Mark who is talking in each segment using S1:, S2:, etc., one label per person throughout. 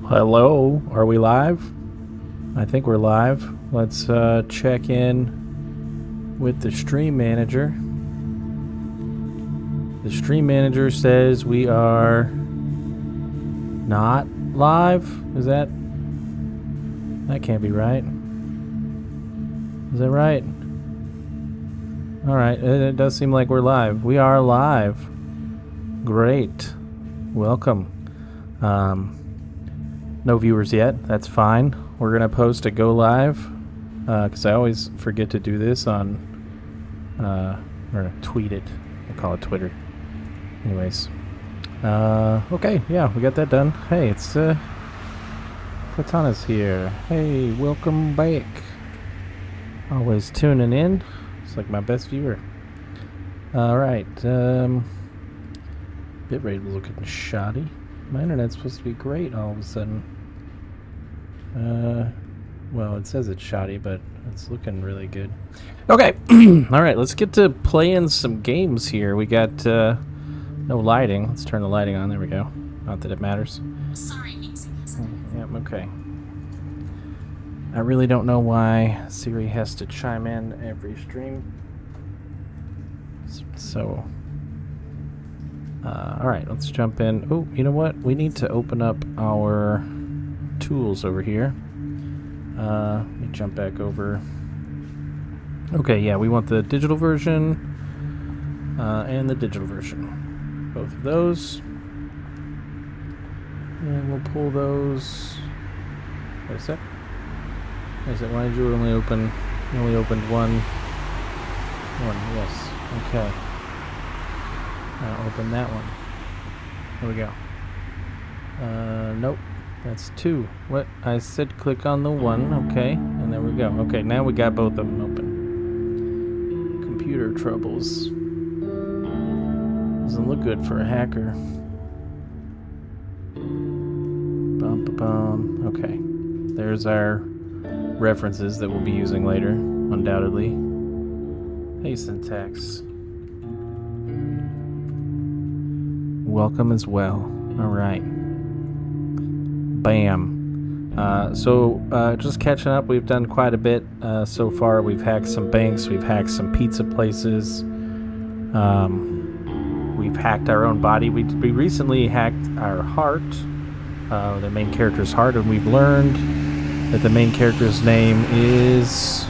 S1: Hello, are we live? I think we're live. Let's check in with the stream manager. The stream manager says we are not live. Is that can't be right. Is that right? Alright, it does seem like we're live. We are live. Great. Welcome. No viewers yet. That's fine. We're going to post a go live because I always forget to do this on or tweet it. I call it Twitter. Anyways. Okay, yeah, we got that done. Hey, it's Platana's here. Hey, welcome back. Always tuning in. It's like my best viewer. Alright, bitrate was looking shoddy. My internet's supposed to be great all of a sudden. Well, it says it's shoddy, but it's looking really good. Okay, alright, let's get to playing some games here. We got no lighting. Let's turn the lighting on. There we go. Not that it matters.
S2: Sorry,
S1: Yep, okay. I really don't know why Siri has to chime in every stream. So, alright, let's jump in. Oh, you know what? We need to open up our tools over here. Let me jump back over. Okay, yeah, we want the digital version and the digital version. Both of those. And we'll pull those. Wait a sec. Why did you only open? You only opened one. Yes. Okay. I'll open that one. There we go. Nope. That's two. What? I said click on the one. Okay. And there we go. Okay, now we got both of them open. Computer troubles. Doesn't look good for a hacker. Bum. Okay. There's our references that we'll be using later, undoubtedly. Hey, Syntax. Welcome as well. Alright. Bam. Just catching up, we've done quite a bit so far. We've hacked some banks, we've hacked some pizza places, we've hacked our own body. We recently hacked our heart, the main character's heart, and we've learned that the main character's name is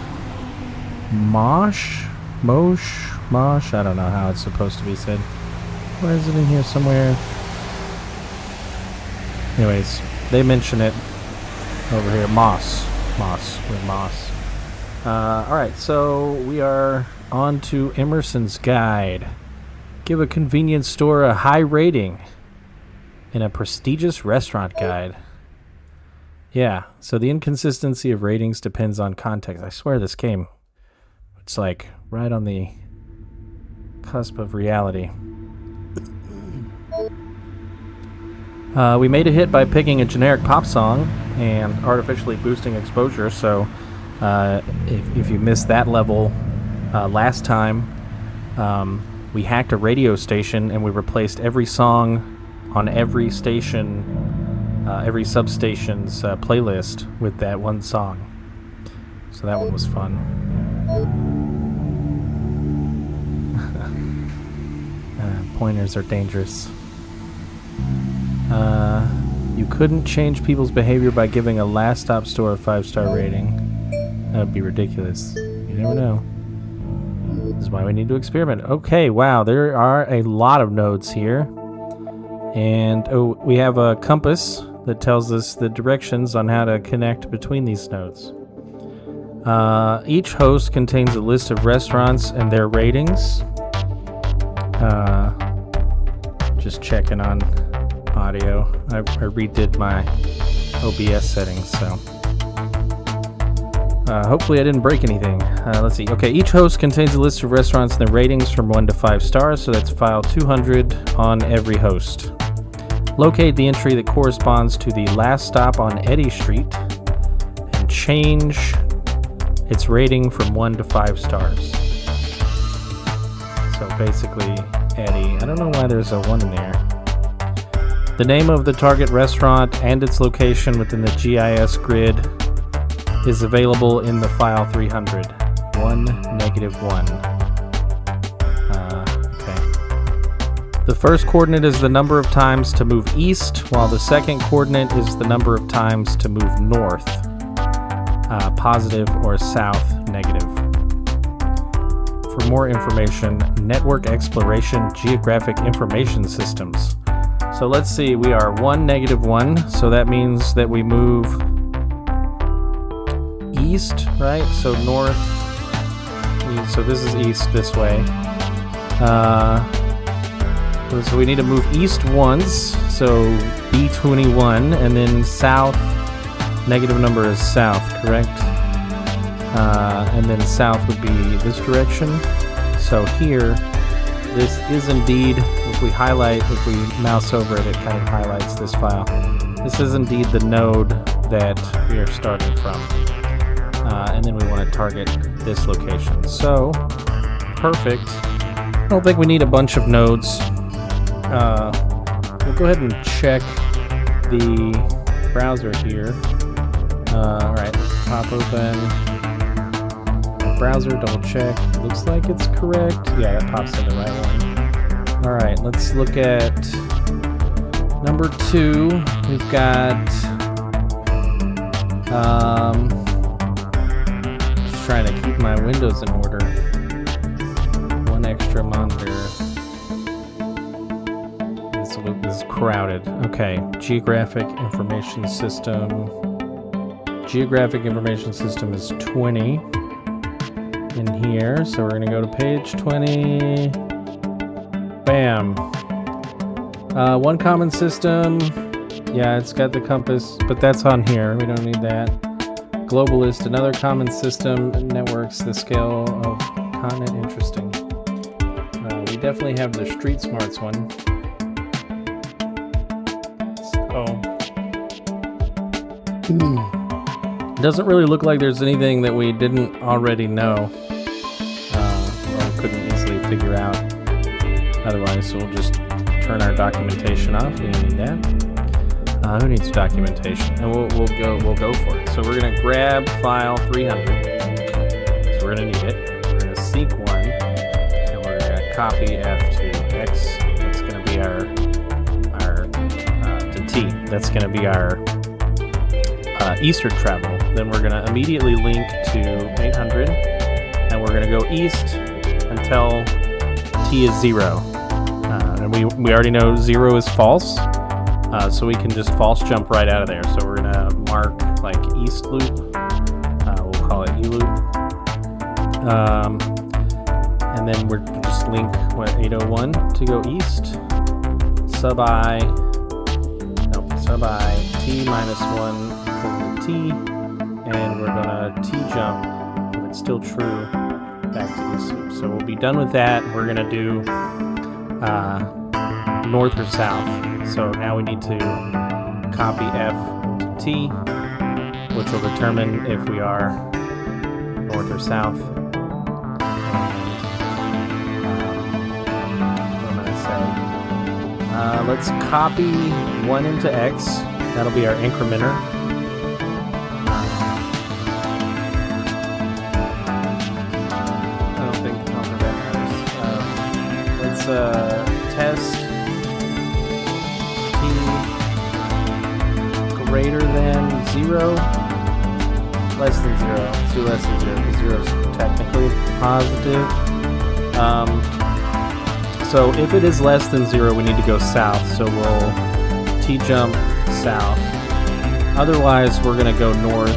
S1: Mosh? I don't know how it's supposed to be said. Where is it in here somewhere? Anyways, they mention it over here. Moss. Alright, so we are on to Emerson's guide. Give a convenience store a high rating in a prestigious restaurant guide. Yeah, so the inconsistency of ratings depends on context. I swear this game, it's like right on the cusp of reality. We made a hit by picking a generic pop song and artificially boosting exposure, so if you missed that level last time, we hacked a radio station and we replaced every song on every station, every substation's playlist with that one song. So that one was fun. Pointers are dangerous. You couldn't change people's behavior by giving a last stop store a 5-star rating. That would be ridiculous. You never know. This is why we need to experiment. Okay, wow, there are a lot of nodes here. And we have a compass that tells us the directions on how to connect between these nodes. Each host contains a list of restaurants and their ratings. Just checking on audio. I redid my OBS settings, so hopefully I didn't break anything. Let's see. Okay, each host contains a list of restaurants and their ratings from 1 to 5 stars, so that's file 200 on every host. Locate the entry that corresponds to the last stop on Eddy Street and change its rating from 1 to 5 stars. So basically, Eddy. I don't know why there's a 1 in there. The name of the target restaurant and its location within the GIS grid is available in the file 300. 1, -1. Okay. The first coordinate is the number of times to move east, while the second coordinate is the number of times to move north, positive or south, negative. For more information, Network Exploration Geographic Information Systems. So let's see, we are 1, -1, so that means that we move east, right? So north, so this is east this way. So we need to move east once, so B21, and then south, negative number is south, correct? And then south would be this direction. So here, this is indeed, if we highlight, if we mouse over it, it kind of highlights this file. This is indeed the node that we are starting from. And then we want to target this location. So, perfect. I don't think we need a bunch of nodes. We'll go ahead and check the browser here. Alright, let's pop open the browser, double check. Looks like it's correct. Yeah, that pops in the right one. Alright, let's look at number 2. We've got just trying to keep my windows in order. One extra monitor. This is crowded. Okay, Geographic Information System. Geographic Information System is 20 in here, so we're gonna go to page 20. Bam. One common system. Yeah, it's got the compass, but that's on here. We don't need that. Globalist, another common system, networks the scale of continent. Interesting. We definitely have the Street Smarts one. Doesn't really look like there's anything that we didn't already know or couldn't easily figure out. Otherwise, we'll just turn our documentation off. We don't need that. Who needs documentation? And we'll go for it. So we're gonna grab file 300. So we're gonna need it. We're gonna seek 1, and we're gonna copy F to X. That's gonna be our to T. That's gonna be our eastern travel. Then we're gonna immediately link to 800, and we're gonna go east until T is 0. And we already know 0 is false, so we can just false jump right out of there. So we're gonna mark like east loop. We'll call it E loop. And then we're just link 801 to go east. Sub I T minus 1 equal to T, and we're gonna T jump, if it's still true, back to east loop. So we'll be done with that. We're gonna do north or south. So now we need to copy F to T, which will determine if we are north or south. Let's copy 1 into X. That'll be our incrementer. I don't think that matters. Let's test T greater than 0. Less than 0. Let's do less than 0 because 0 is technically positive. So if it is less than 0, we need to go south. So we'll T-jump south. Otherwise, we're going to go north,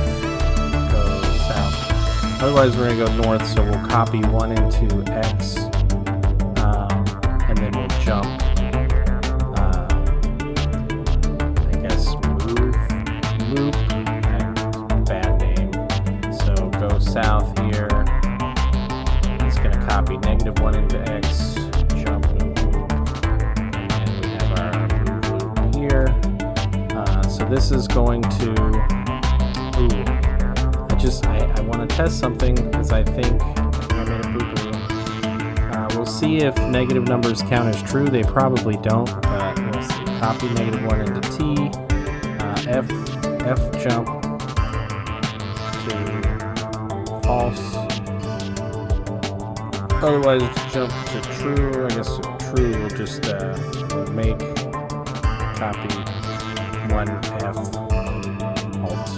S1: go south. Otherwise, we're going to go north, so we'll copy 1 into X, and then we'll jump, I guess, loop, bad name. So go south here. It's going to copy -1 into X. This is going to, I want to test something because I think I made a boo-boo. We'll see if negative numbers count as true. They probably don't, but we'll see. copy -1 into T, F jump to false. Otherwise, jump to true. I guess true will just make copy 1F alt,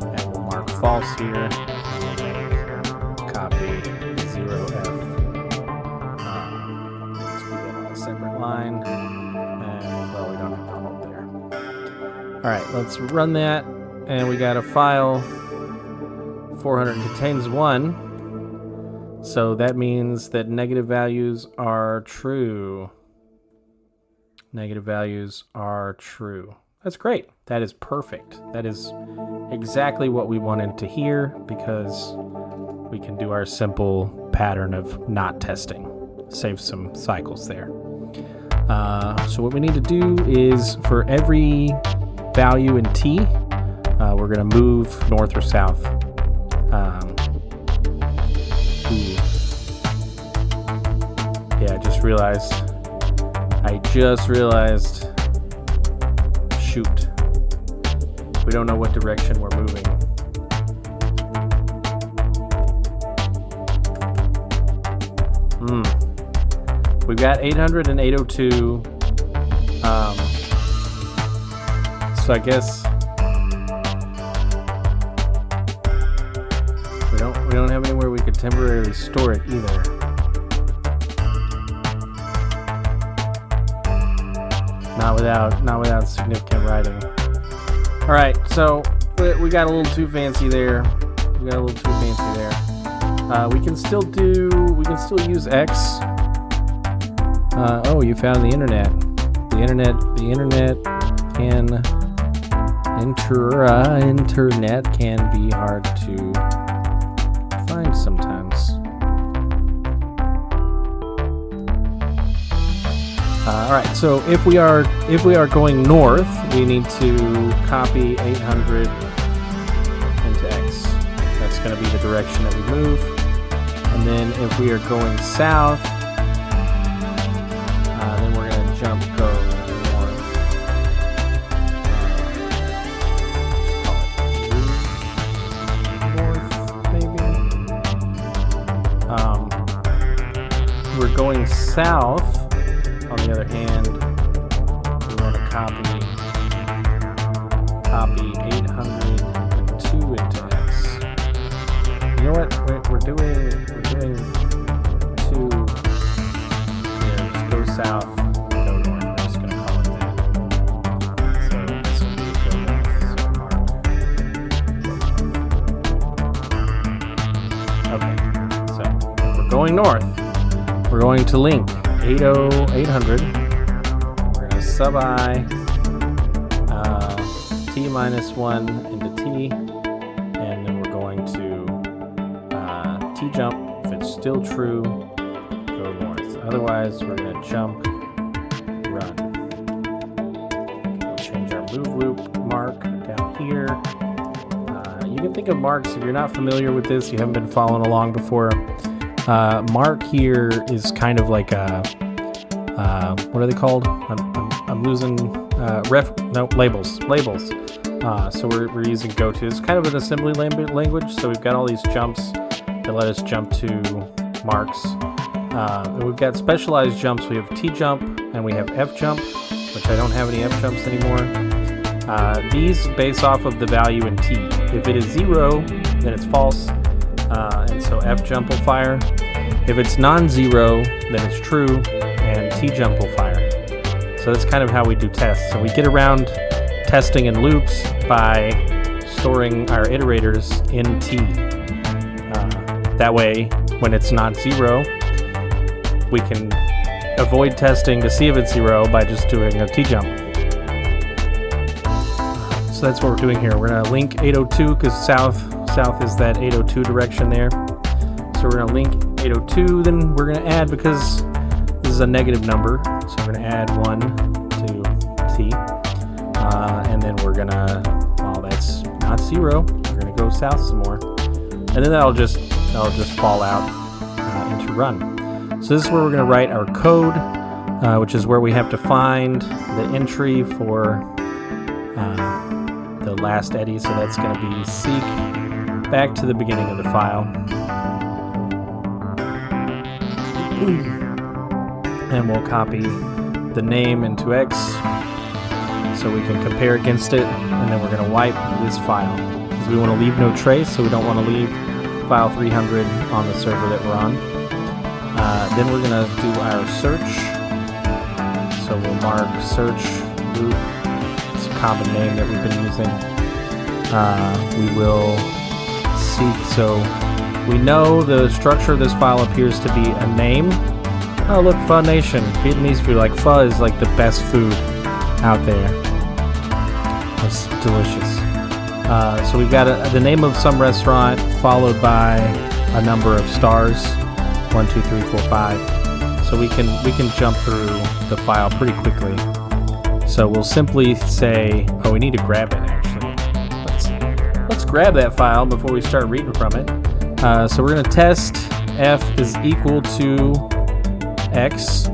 S1: and we'll mark false here, and we'll make copy 0F. So we get on a separate line, and well, we don't have to hold there. All right, let's run that, and we got a file. 400 contains 1. So that means that negative values are true. Negative values are true. That's great. That is perfect. That is exactly what we wanted to hear, because we can do our simple pattern of not testing. Save some cycles there. So what we need to do is, for every value in T, we're going to move north or south. Yeah, I just realized, shoot, we don't know what direction we're moving. We've got 800 and 802, so I guess we don't have anywhere we could temporarily store it either. Not without significant writing. All right, so we got a little too fancy there. We can still use X. Oh, you found the internet. The internet can be hard to find sometimes. All right, so if we are going north, we need to copy 800 into X. That's going to be the direction that we move. And then if we are going south, then we're going to go north. North, maybe. We're going south. On the other hand, we want to copy 802 into X. You know what? We're doing 2 here. Just go south, go north. I'm just going to call it that. So this will be go north. So mark. Okay. So we're going north. We're going to link 800. We're going to sub I T minus 1 into T, and then we're going to T jump. If it's still true, go north. Otherwise, we're going to jump, run. We'll change our move loop mark down here. You can think of marks, if you're not familiar with this, you haven't been following along before. Mark here is kind of like a, what are they called? I'm losing, labels. So we're using goto. It's kind of an assembly language, so we've got all these jumps that let us jump to marks. And we've got specialized jumps. We have T jump and we have F jump, which I don't have any F jumps anymore. These base off of the value in T. If it is 0, then it's false. And so F jump will fire. If it's non-zero, then it's true, and T jump will fire. So that's kind of how we do tests. So we get around testing in loops by storing our iterators in T. That way, when it's not 0, we can avoid testing to see if it's 0 by just doing a T jump. So that's what we're doing here. We're going to link 802 because south is that 802 direction there. So we're going to link 802, then we're going to add, because this is a negative number, so we're going to add 1 to T. And then we're going to, well, that's not 0. We're going to go south some more. And then that'll just fall out into run. So this is where we're going to write our code. which is where we have to find the entry for the last eddy. So that's going to be seek back to the beginning of the file. And we'll copy the name into X so we can compare against it, and then we're going to wipe this file because we want to leave no trace, so we don't want to leave file 300 on the server that we're on. Then we're going to do our search, so we'll mark search loop. It's a common name that we've been using. We will seek, so we know the structure of this file appears to be a name. Oh look, Pho Nation, Vietnamese food. Like pho is like the best food out there. It's delicious. So we've got the name of some restaurant followed by a number of stars, 1, 2, 3, 4, 5. So we can jump through the file pretty quickly. So we'll simply say, oh, we need to grab it actually. Let's grab that file before we start reading from it. So we're gonna test f is equal to x.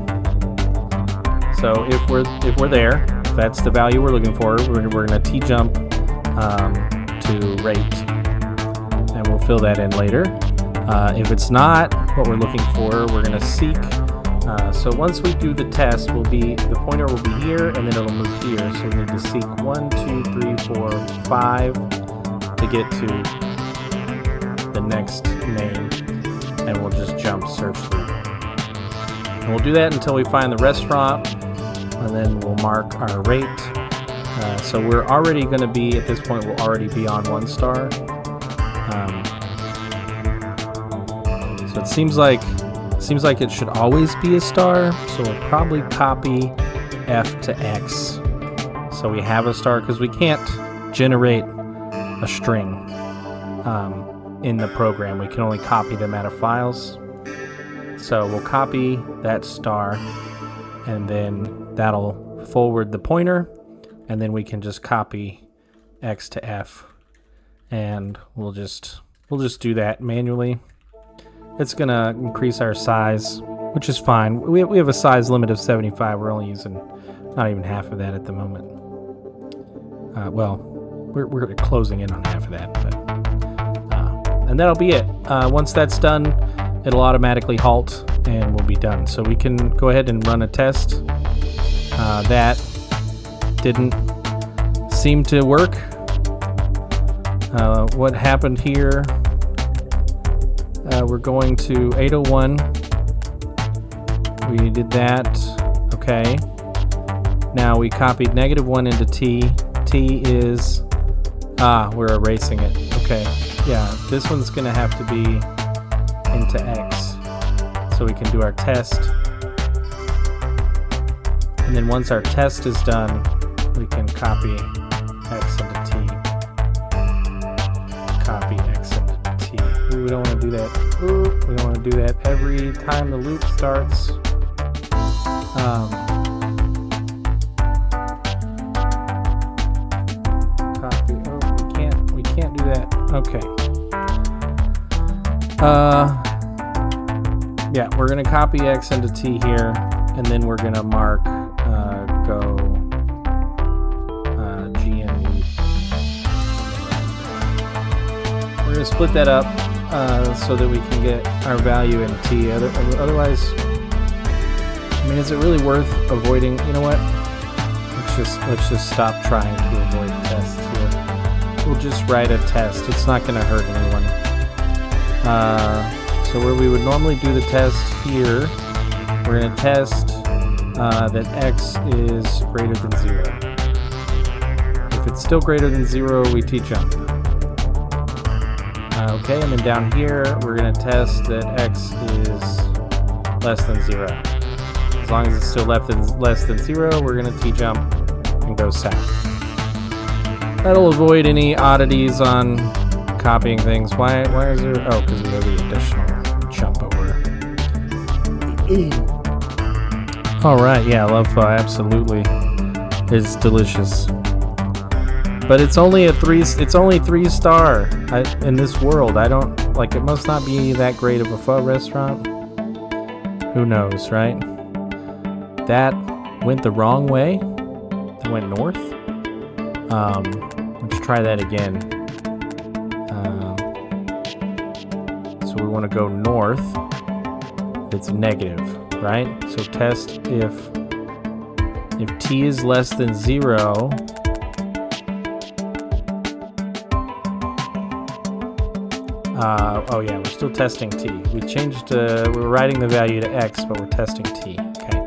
S1: So if we're there, if that's the value we're looking for, we're gonna t-jump to rate, and we'll fill that in later. If it's not what we're looking for, we're gonna seek. So once we do the test, the pointer will be here, and then it'll move here. So we need to seek 1, 2, 3, 4, 5 to get to the next name, and we'll just jump search through. And we'll do that until we find the restaurant, and then we'll mark our rate. So we're already going to be, at this point, we'll already be on 1 star. So it seems like it should always be a star, so we'll probably copy F to X. So we have a star, because we can't generate a string in the program. We can only copy them out of files. So we'll copy that star, and then that'll forward the pointer, and then we can just copy X to F, and we'll just do that manually. It's gonna increase our size, which is fine. We have a size limit of 75. We're only using not even half of that at the moment. Well, we're closing in on half of that, but and that'll be it. Once that's done, it'll automatically halt and we'll be done. So we can go ahead and run a test. That didn't seem to work. What happened here? We're going to 801. We did that. Okay. Now we copied -1 into T. T is... we're erasing it. Okay. Yeah, this one's going to have to be into X. So we can do our test. And then once our test is done, we can copy X into T. Copy X into T. We don't want to do that. Ooh, we don't want to do that every time the loop starts. Copy. Oh, we can't do that. Okay. Yeah, we're gonna copy X into T here, and then we're gonna mark go G and loop. We're gonna split that up so that we can get our value in T. Otherwise, I mean, is it really worth avoiding? You know what? Let's just stop trying to avoid tests here. We'll just write a test. It's not gonna hurt anyone. So where we would normally do the test here, we're going to test that X is greater than 0. If it's still greater than 0, we t-jump. Okay, and then down here, we're going to test that X is less than 0. As long as it's still less than 0, we're going to t-jump and go south. That'll avoid any oddities on copying things. Why is there... Oh, because we have the additional jump over. Alright, yeah, I love pho, absolutely. It's delicious. But it's only it's only 3 star in this world. I don't... Like, it must not be that great of a pho restaurant. Who knows, right? that went the wrong way. It went north. Let's try that again. So we want to go north. It's negative, right? So test if t is less than 0. Oh yeah, we're still testing t. We changed, we're writing the value to x, but we're testing t. Okay.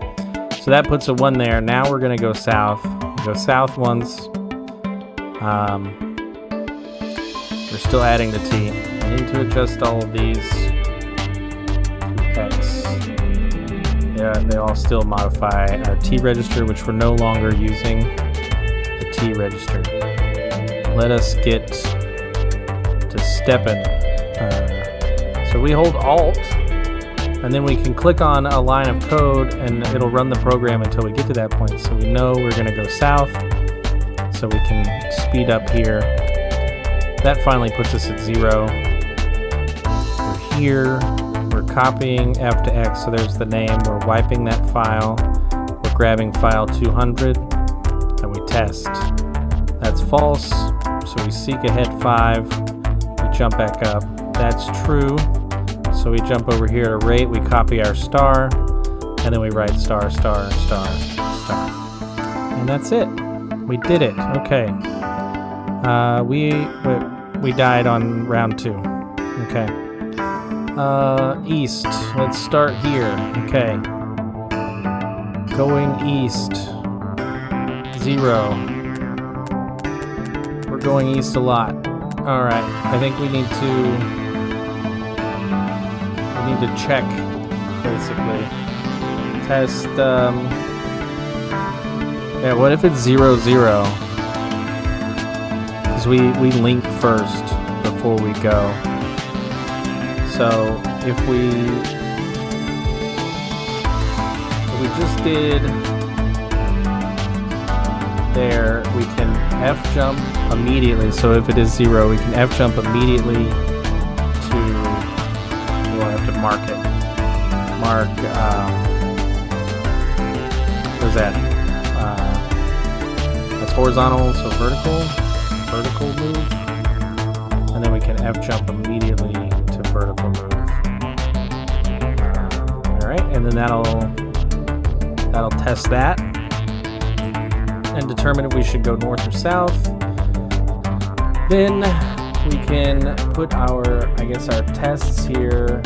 S1: So that puts a 1 there. Now we're going to go south. Go south once. We're still adding the t. I need to adjust all of these to x. Yeah, they all still modify our t register, which we're no longer using the t register. Let us get to stepping. So we hold Alt, and then we can click on a line of code, and it'll run the program until we get to that point. So we know we're going to go south, so we can speed up here. That finally puts us at 0. We're here. We're copying F to X, so there's the name. We're wiping that file. We're grabbing file 200, and we test. That's false, so we seek ahead 5. We jump back up. That's true. So we jump over here to rate, we copy our star, and then we write star, star, star, star. And that's it. We did it. Okay. We died on round 2. Okay. East. Let's start here. Okay. Going east. 0. We're going east a lot. Alright. I think we need to check, basically. Test, yeah, what if it's 0, 0? Because we link first before we go. So, if we just did there, we can F jump immediately. So if it is 0, we can F jump immediately to... We'll have to mark it. Mark, what is that? That's horizontal, so vertical move. And then we can F jump immediately to vertical move. Alright, and then that'll test that and determine if we should go north or south. Then we can put our, I guess, our tests here.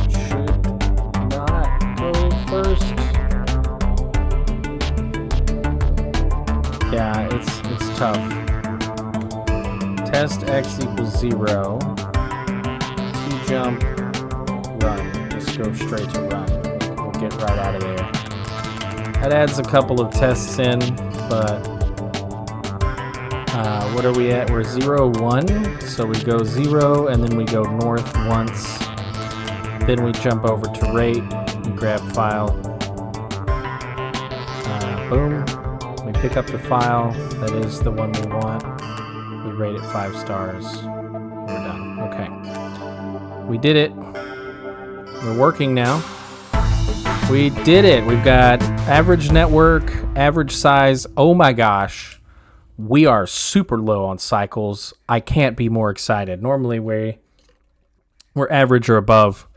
S1: Should not go first. Yeah, it's tough. Test x equals 0. T jump, run. Just go straight to run. We'll get right out of there. That adds a couple of tests in, but what are we at? We're 0, 1, so we go 0, and then we go north once. Then we jump over to rate and grab file. Boom. We pick up the file. That is the one we want. We rate it 5 stars. We're done. Okay. We did it. We're working now. We did it. We've got average network, average size. Oh my gosh. We are super low on cycles. I can't be more excited. Normally we're average or above.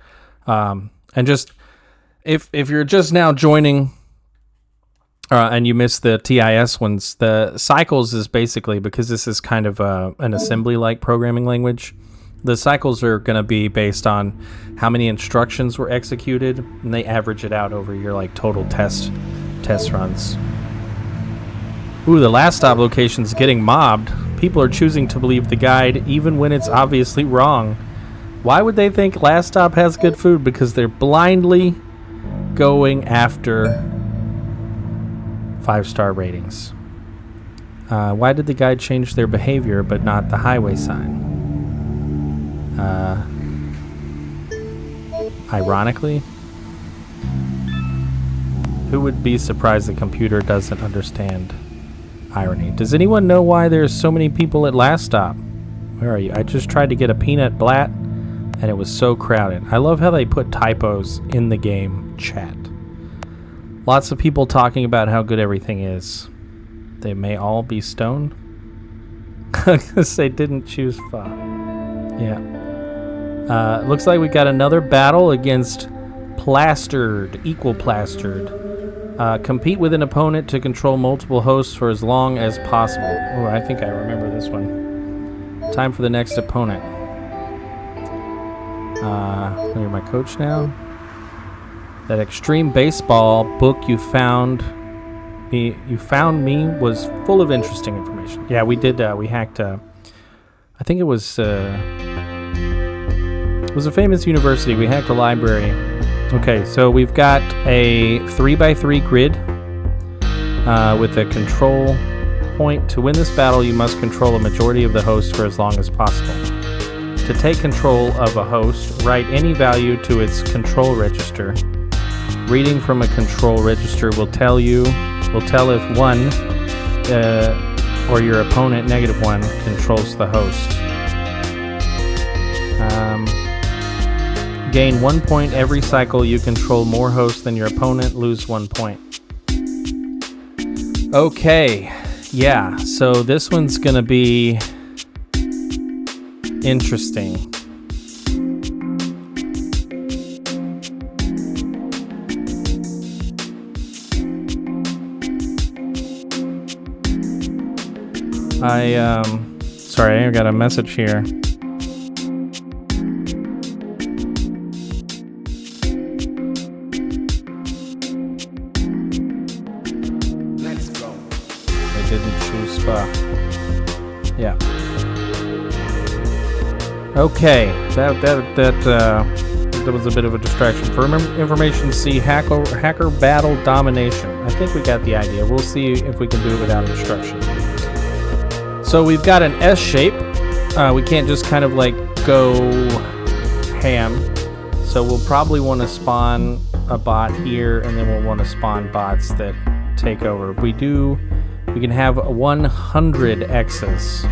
S1: And just if you're just now joining and you missed the TIS ones, the cycles is basically, because this is kind of an assembly-like programming language, the cycles are going to be based on how many instructions were executed, and they average it out over your like total test runs. Ooh, the last stop location's getting mobbed. People are choosing to believe the guide even when it's obviously wrong. Why would they think last stop has good food? Because they're blindly going after 5-star ratings. Why did the guide change their behavior but not the highway sign? Ironically, who would be surprised the computer doesn't understand irony? Does anyone know why there's so many people at last stop? Where are you? I just tried to get a peanut blat and it was so crowded. I love how they put typos in the game chat. Lots of people talking about how good everything is. They may all be stoned. Because they didn't choose Fa. Yeah. Looks like we got another battle against Plastered. Equal Plastered. Compete with an opponent to control multiple hosts for as long as possible. Oh, I think I remember this one. Time for the next opponent. You're my coach now. That extreme baseball book you found me was full of interesting information. Yeah, we did. We hacked. I think it was a famous university. We hacked a library. Okay, so we've got a 3x3 grid with a control point. To win this battle, you must control a majority of the hosts for as long as possible. To take control of a host, write any value to its control register. Reading from a control register will tell if one or your opponent, -1, controls the host. Gain 1 point every cycle you control more hosts than your opponent, lose 1 point. Okay, yeah, so this one's gonna be interesting. Sorry, I got a message here.
S2: Let's go.
S1: They didn't choose Spa. Yeah. Okay, that was a bit of a distraction. For information, see hacker battle domination. I think we got the idea. We'll see if we can do it without instruction. So we've got an S shape. We can't just kind of like go ham. So we'll probably want to spawn a bot here, and then we'll want to spawn bots that take over. We can have 100 X's.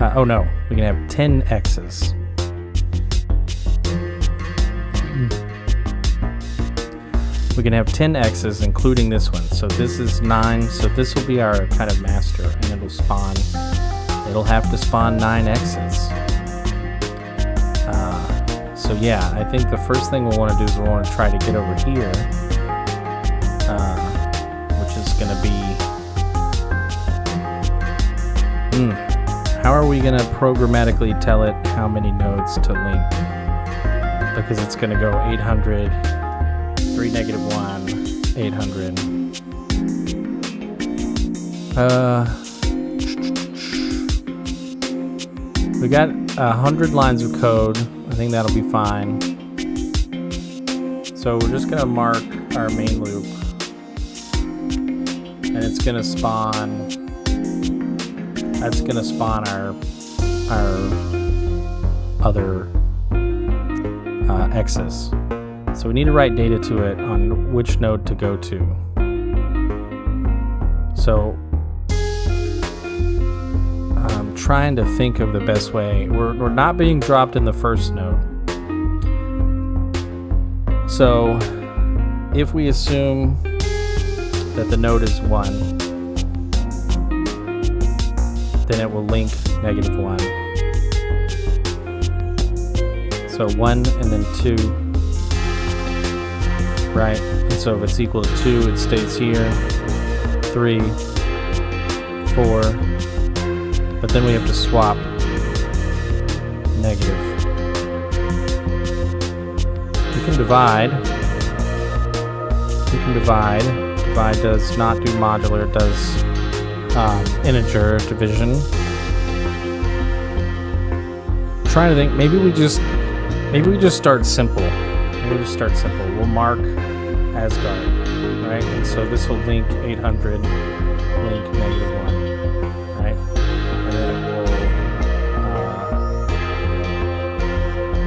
S1: Oh no, we can have 10 X's. We can have 10 X's, including this one. So this is 9. So this will be our kind of master, and it'll spawn. It'll have to spawn 9 X's. So yeah, I think the first thing we'll want to do is we'll want to try to get over here, which is going to be. How are we going to programmatically tell it how many nodes to link? Because it's going to go 800. 3 -1, 800. We got 100 lines of code. I think that'll be fine. So we're just gonna mark our main loop, and it's gonna spawn. That's gonna spawn our other X's. So we need to write data to it on which node to go to. So I'm trying to think of the best way. We're not being dropped in the first node. So if we assume that the node is 1, then it will link -1. So 1 and then 2. Right, and so if it's equal to 2, it stays here. 3, 4, but then we have to swap negative. We can divide. Divide does not do modular, it does integer division. I'm trying to think, maybe we just start simple. We'll just start simple. We'll mark Asgard, right? And so this will link 800, link -1, right? And then it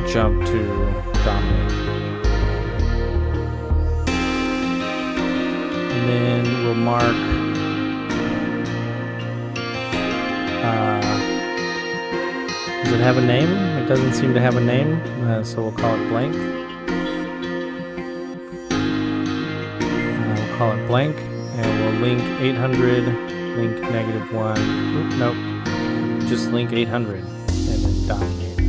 S1: will jump to dominate. And then we'll mark does it have a name? It doesn't seem to have a name, so we'll call it blank. We'll call it blank, and we'll link 800, link -1. Oop, nope. Just link 800, and then dominate.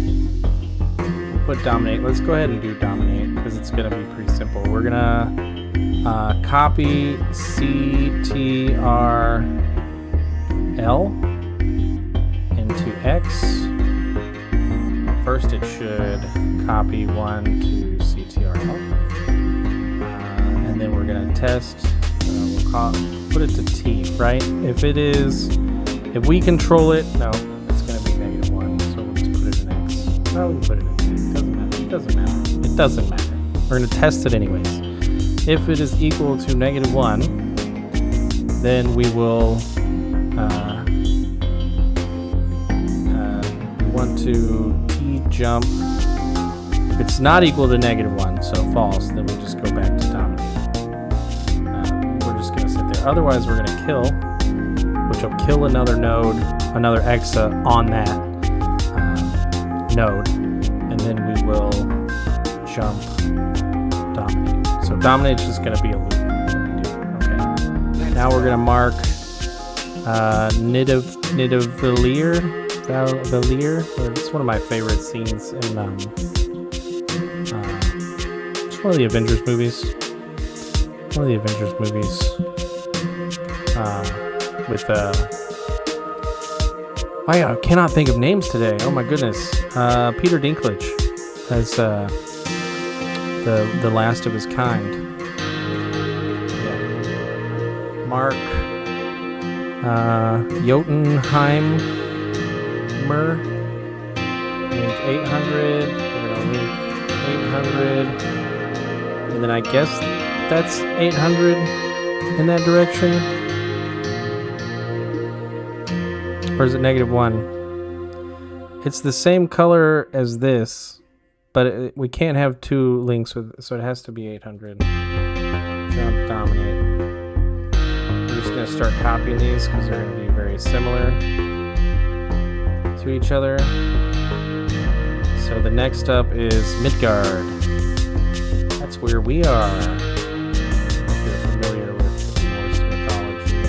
S1: We'll put dominate. Let's go ahead and do dominate, because it's going to be pretty simple. We're going to copy CTRL into X. First, it should copy 1 to CTRL, and then we're gonna test. We'll put it to T, right? If we control it, no, it's gonna be -1. So we'll just put it in X. No, we can put it in T. It doesn't matter. It doesn't matter. We're gonna test it anyways. If it is equal to -1, then we will. We want to jump. If it's not equal to -1, so false, then we'll just go back to dominate. We're just going to sit there. Otherwise, we're going to kill, which will kill another node, another exa on that node, and then we will jump dominate. So dominate's just going to be a loop. Okay. Now we're going to mark Nidavellir. Valhalla. It's one of my favorite scenes in it's one of the Avengers movies. With I cannot think of names today. Oh my goodness. Peter Dinklage as the last of his kind. Yeah. Mark Jotunheim. Link 800. We're gonna link 800, and then I guess that's 800 in that direction, or is it -1? It's the same color as this, but we can't have two links with, so it has to be 800. Jump dominate. We're just gonna start copying these because they're gonna be very similar to each other. So the next up is Midgard. That's where we are. If you're familiar with Norse mythology.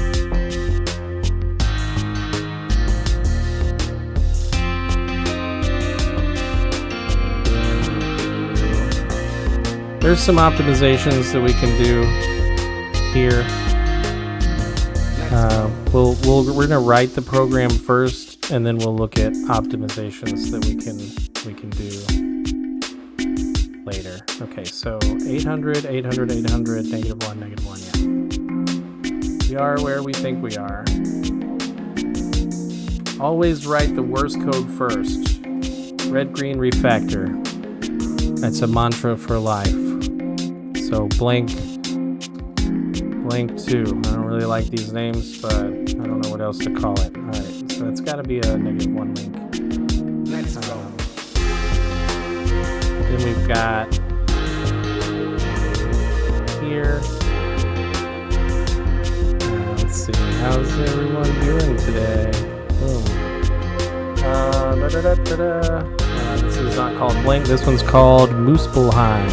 S1: There's some optimizations that we can do here. We're gonna write the program first, and then we'll look at optimizations that we can do later. Okay, so 800, 800, 800, -1, -1, yeah. We are where we think we are. Always write the worst code first. Red, green, refactor. That's a mantra for life. So blank 2. I don't really like these names, but I don't know what else to call it. Alright, so it's got to be a -1 link.
S2: Let's go.
S1: Then we've got here. Let's see, how's everyone doing today? Boom. This is not called blank, this one's called Muspelheim.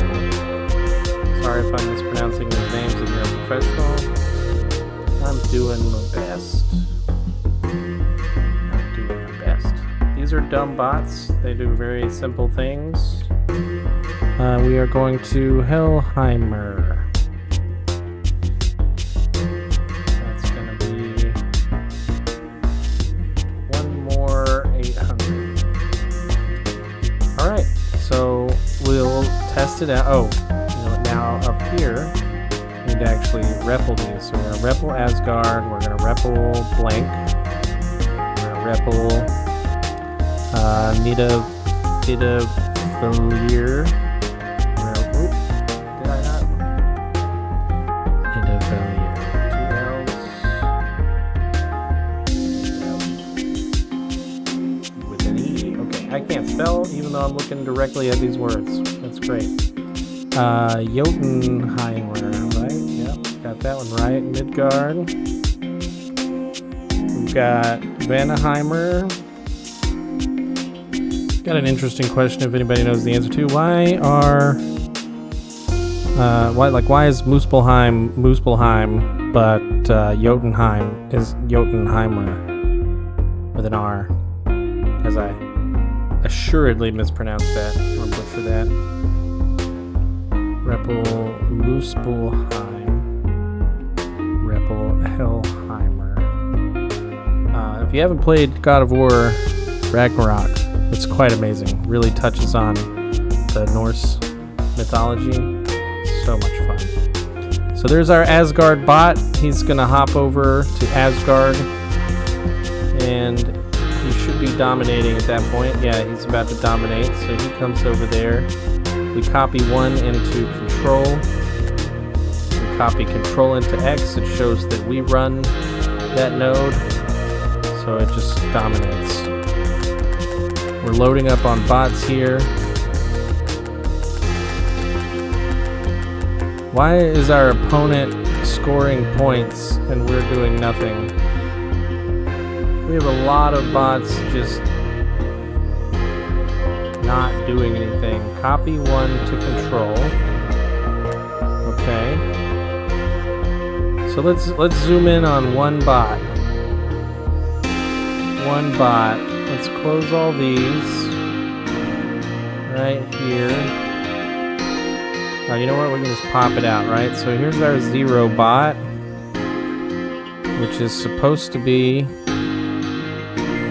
S1: Sorry if I'm mispronouncing these names if you're a professional. I'm doing my best. These are dumb bots. They do very simple things. We are going to Hellheimer. That's going to be one more 800. Alright, so we'll test it out. Oh, now up here, we need to actually REPL these. So we're going to REPL Asgard, we're going to REPL blank, we're going to REPL Nidavellir. Oop, did I not? Nidavellir. 2 L's. With an E. Okay, I can't spell even though I'm looking directly at these words. That's great. Jotunheimer, right? Yep, got that one right. Midgard. We've got Vanaheimer. Got an interesting question if anybody knows the answer to. Why are why is Muspelheim but Jotunheim is Jotunheimer with an R? As I assuredly mispronounced that or butchered that. Muspelheim. Hellheimer. If you haven't played God of War Ragnarok, it's quite amazing. Really touches on the Norse mythology. So much fun. So there's our Asgard bot. He's gonna hop over to Asgard, and he should be dominating at that point. Yeah, he's about to dominate. So he comes over there. We copy 1 into control. We copy control into X. It shows that we run that node. So it just dominates. We're loading up on bots here. Why is our opponent scoring points and we're doing nothing? We have a lot of bots just not doing anything. Copy 1 to control. Okay. So let's zoom in on one bot. One bot. Let's close all these. Right here. Oh, you know what? We can just pop it out, right? So here's our 0 bot, which is supposed to be,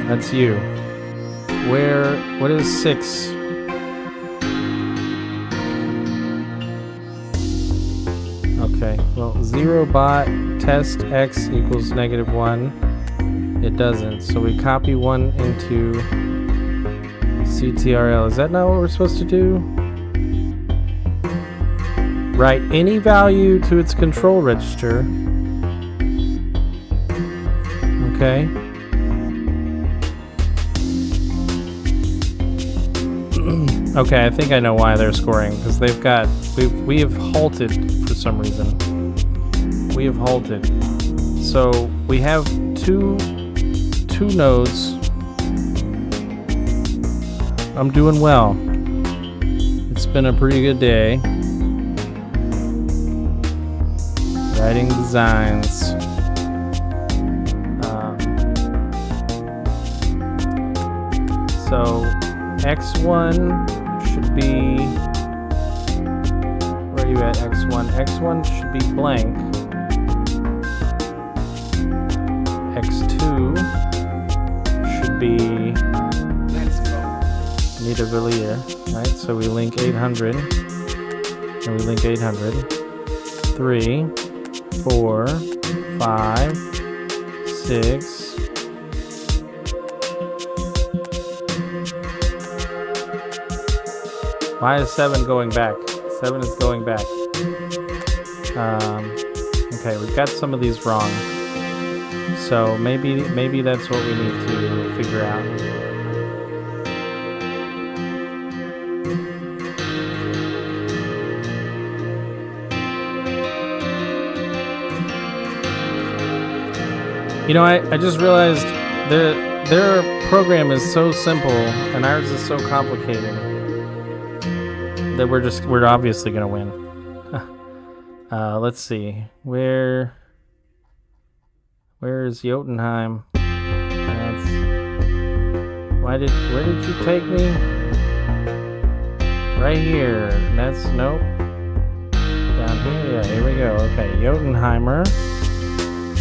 S1: that's you. What is 6? Okay, well, 0 bot, test X equals -1. It doesn't, so we copy 1 into CTRL. Is that not what we're supposed to do? Write any value to its control register. Okay. Okay, I think I know why they're scoring, because they've got we have halted for some reason. We have halted. So we have two nodes. I'm doing well. It's been a pretty good day. Writing designs. So X1 should be, where are you at, X1? X1 should be blank. X2 should be Nidavellir, right? So we link 800, and we link 800. 3, 4, 5, 6. Why is 7 going back? 7 is going back. Okay, we've got some of these wrong. So maybe that's what we need to figure out. You know, I just realized their program is so simple and ours is so complicated that we're obviously gonna win. Let's see. Where is Jotunheim? Where did you take me? Right here. That's nope. Down here, yeah, here we go. Okay, Jotunheimer.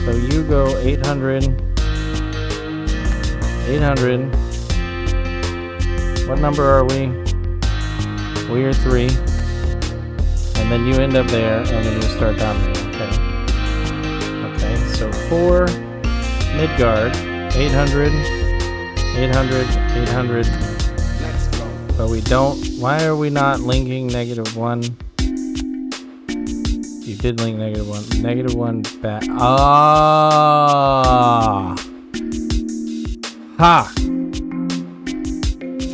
S1: So you go 800. 800. What number are we? We are 3. And then you end up there, and then you start dominating. Okay. Okay, so 4, Midgard, 800, 800, 800.
S2: Let's go.
S1: But we don't. Why are we not linking -1? You did link -1. -1 back. Ah! Ha!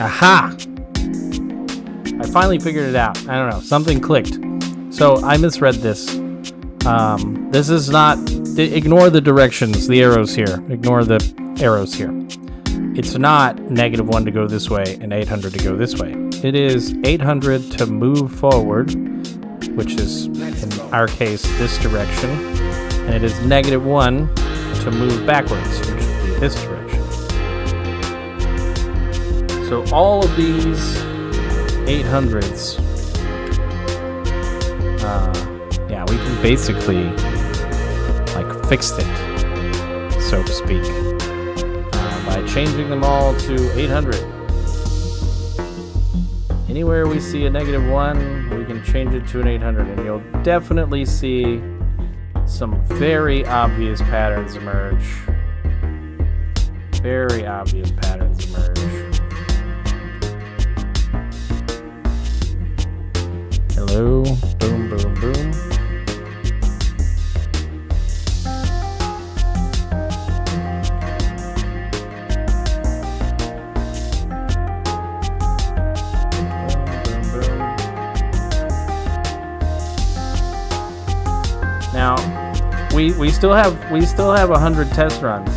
S1: Aha! I finally figured it out. I don't know. Something clicked. So I misread this. This is not. Ignore the directions, the arrows here. Ignore the arrows here. it's not -1 to go this way and 800 to go this way. It is 800 to move forward, which is, in our case, this direction. And it is -1 to move backwards, which would be this direction. So all of these 800s, yeah, we can basically like fix it, so to speak, by changing them all to 800. Anywhere we see a -1, we can change it to an 800, and you'll definitely see some very obvious patterns emerge. Very obvious patterns emerge. Hello, boom, boom, boom. Now, we still have 100 test runs.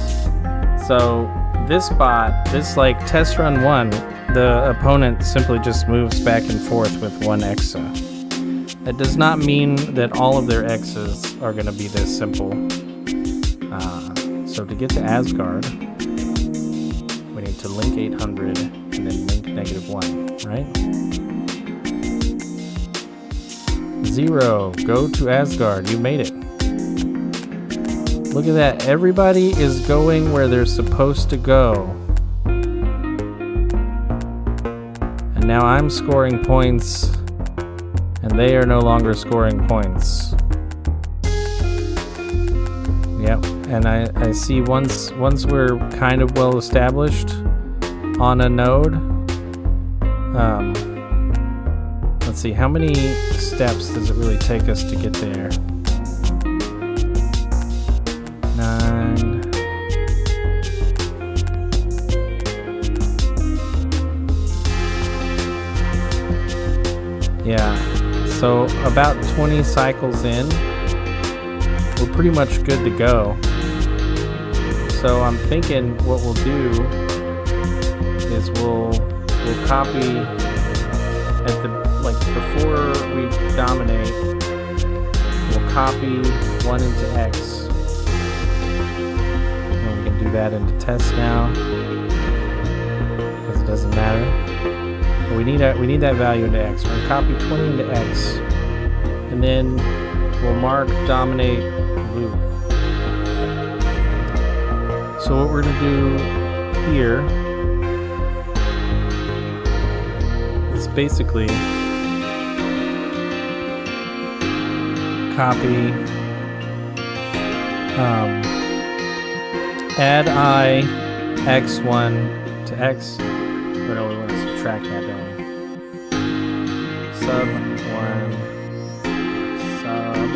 S1: So this spot, this like test run 1, the opponent simply just moves back and forth with 1 Exa. That does not mean that all of their X's are going to be this simple. So to get to Asgard, we need to link 800 and then link -1, right? 0, go to Asgard, you made it. Look at that, everybody is going where they're supposed to go. And now I'm scoring points, and they are no longer scoring points. Yep, and I see once we're kind of well established on a node, let's see, how many steps does it really take us to get there? 9. Yeah, so about 20 cycles in, we're pretty much good to go. So I'm thinking what we'll do is we'll copy at the, like, before we dominate, we'll copy 1 into X. And we can do that into test now, because it doesn't matter. But we need that value into X. We're gonna copy 20 into X, and then we'll mark dominate blue. So what we're gonna do here is basically copy, add I x1 to x. Or no, we want to subtract that, don't we? Sub 1 sub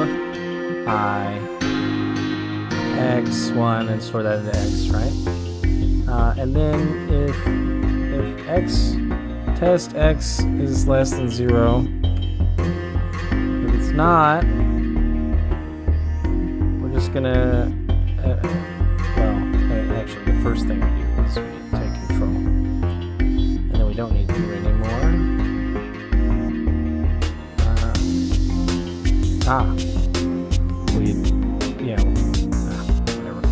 S1: I x1 and store that into x, right? And then if x test x is less than 0, if it's not, we're just gonna actually the first thing we do is we take control, and then we don't need to do anymore. Whatever.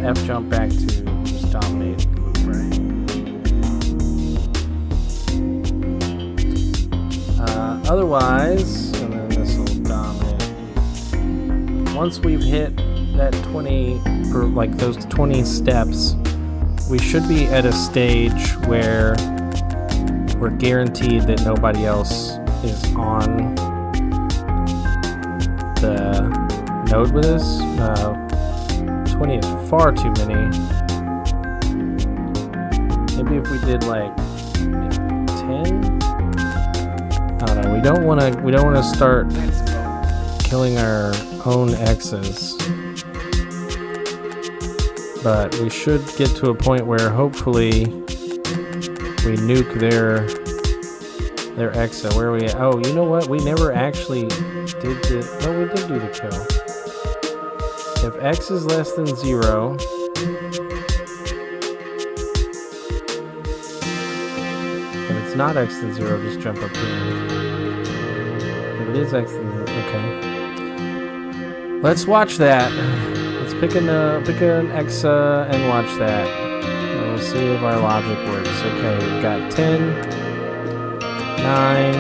S1: F jump back to just dominate move, right? Otherwise, and then this will dominate. Once we've hit that 20, for like those 20 steps, we should be at a stage where we're guaranteed that nobody else is on the node with us. 20 is far too many. Maybe if we did like 10. I don't know. We don't want to start killing our own X's, but we should get to a point where hopefully we nuke their Exa. Where are we at? Oh, you know what? We never actually did the... No, we did do the kill. If X is less than 0, it's not x to the 0, just jump up here. If it is x to the 0, okay. Let's watch that. Let's pick an exa and watch that. We'll see if our logic works. Okay, we've got 10, 9,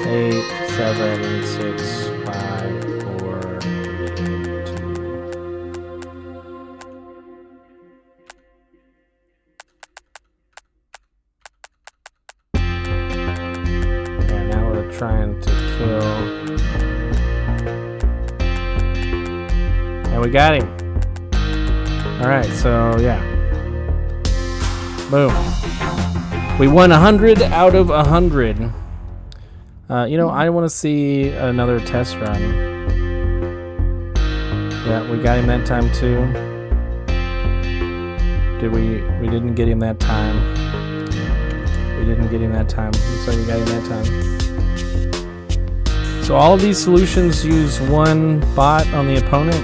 S1: 8, 7, 6, 5, 4, 3, 2. Yeah, now we're trying to kill. And we got him. Alright, so yeah. Boom. We won 100 out of 100. You know, I want to see another test run. Yeah, we got him that time too. Did we? We didn't get him that time. We didn't get him that time. Looks like we got him that time. So all of these solutions use one bot on the opponent?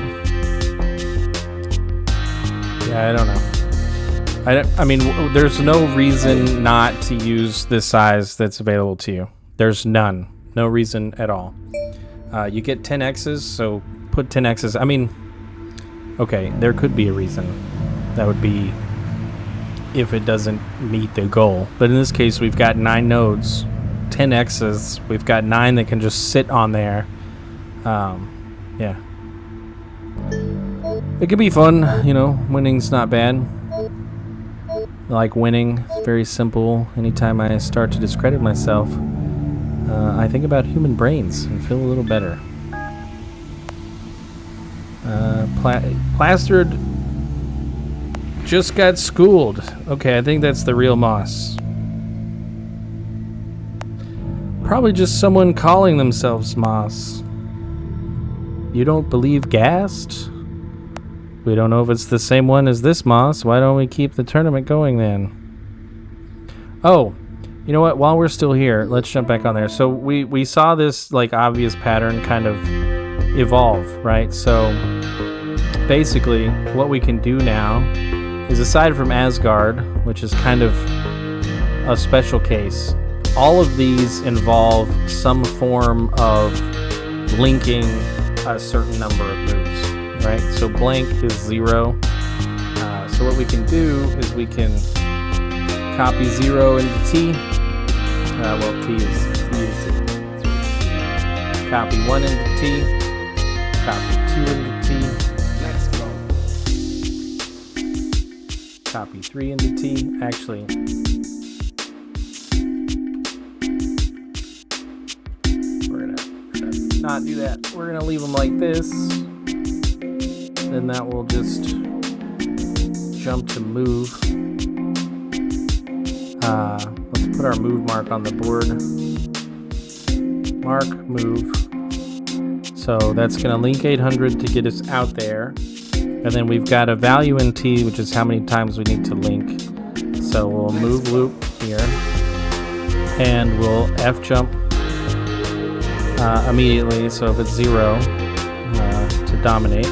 S1: Yeah, I don't know. I mean, there's no reason not to use this size that's available to you. There's none. No reason at all. You get 10 X's, so put 10 X's. I mean, okay, there could be a reason. That would be if it doesn't meet the goal. But in this case, we've got 9 nodes, 10 X's. We've got 9 that can just sit on there. Yeah. It could be fun, you know, winning's not bad. I like winning, it's very simple. Anytime I start to discredit myself, I think about human brains and feel a little better. Plastered just got schooled. Okay, I think that's the real Moss. Probably just someone calling themselves Moss. You don't believe Gassed? We don't know if it's the same one as this Moss. Why don't we keep the tournament going then? Oh, you know what? While we're still here, let's jump back on there. So we saw this like obvious pattern kind of evolve, right? So basically what we can do now is, aside from Asgard, which is kind of a special case, all of these involve some form of linking a certain number of moves. Right, so blank is 0. So what we can do is we can copy 0 into T. Well, T is 0. Copy 1 into T. Copy 2 into T.
S2: Let's go.
S1: Copy 3 into T. Actually, we're gonna not do that. We're gonna leave them like this. Then that will just jump to move. Let's put our move mark on the board. Mark, move. So that's going to link 800 to get us out there. And then we've got a value in T, which is how many times we need to link. So we'll move loop here. And we'll F jump immediately. So if it's 0, to dominate.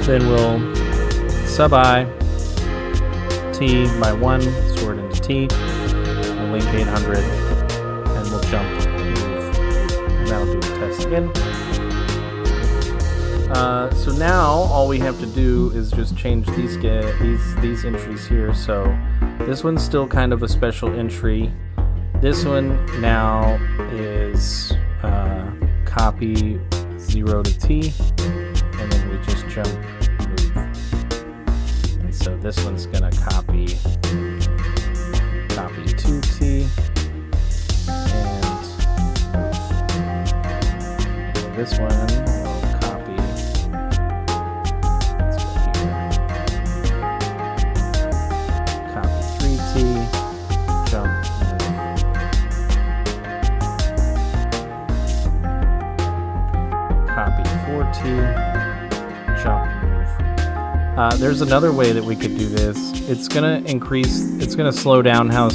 S1: Then we'll sub I T by 1, sword into T, we'll link 800, and we'll jump, move, and that'll do the test again. So now all we have to do is just change these entries here. So this one's still kind of a special entry. This one now is copy 0 to T, and then we just jump. So this one's gonna copy 2T, and this one will copy, let's go here, copy 3T, jump, copy 4T, jump. There's another way that we could do this. It's gonna slow down how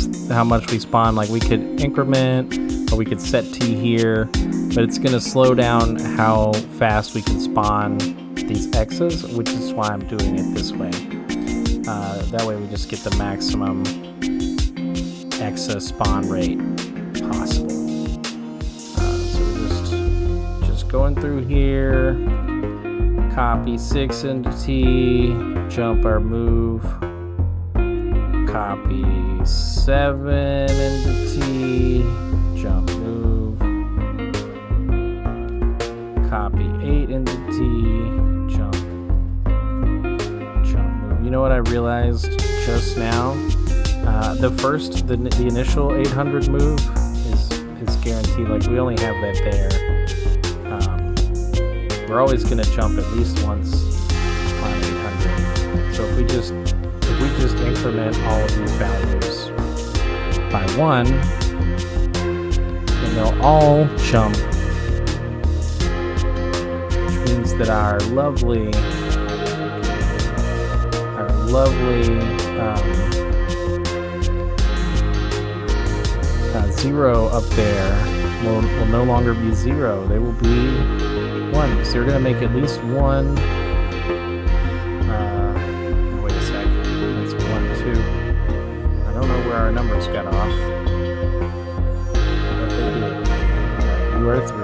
S1: much we spawn. Like we could increment, or we could set T here, but it's gonna slow down how fast we can spawn these X's, which is why I'm doing it this way. That way we just get the maximum exa spawn rate possible. So we're just going through here. Copy 6 into T, jump our move. Copy 7 into T, jump move. Copy 8 into T, jump move. You know what I realized just now? The initial 800 move is guaranteed. Like, we only have that there. We're always gonna jump at least once on 800. So if we just increment all of these values by 1, then they'll all jump, which means that our lovely 0 up there will no longer be 0. They will be 1. So you're going to make at least 1. Wait a sec. That's 1, 2. I don't know where our numbers got off. But they did. You are 3.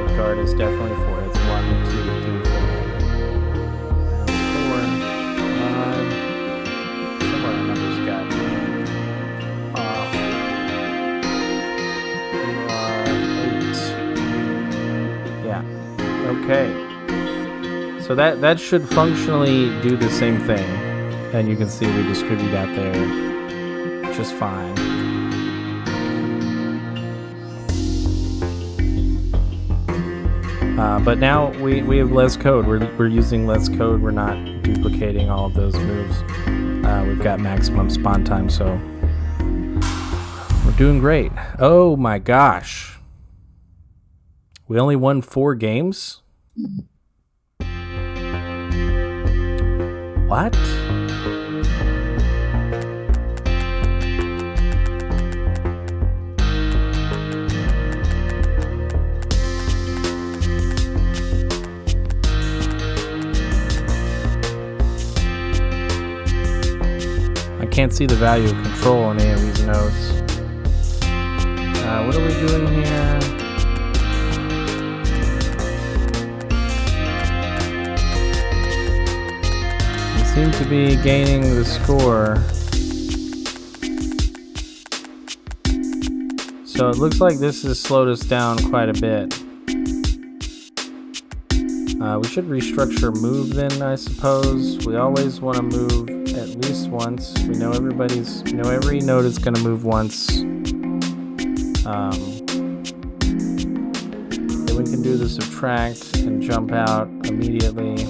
S1: The guard is definitely 4. It's 1, 2, 3, 4. Okay, so that should functionally do the same thing, and you can see we distribute out there just fine. But now we have less code. We're using less code. We're not duplicating all of those moves. We've got maximum spawn time, so we're doing great. Oh my gosh, we only won 4 games. What? I can't see the value of control in any of these nodes. What are we doing here? Seem to be gaining the score. So it looks like this has slowed us down quite a bit. We should restructure move then, I suppose. We always want to move at least once. We know every node is going to move once. Then we can do the subtract and jump out immediately.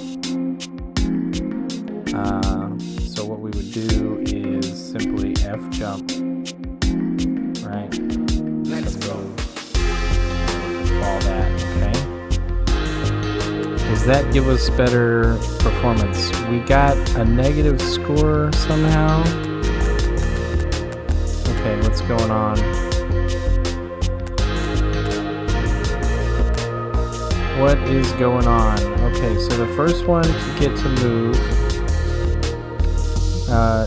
S1: So what we would do is simply F jump, right?
S2: Let's go.
S1: All that, okay? Does that give us better performance? We got a negative score somehow. Okay, what's going on? What is going on? Okay, so the first one to get to move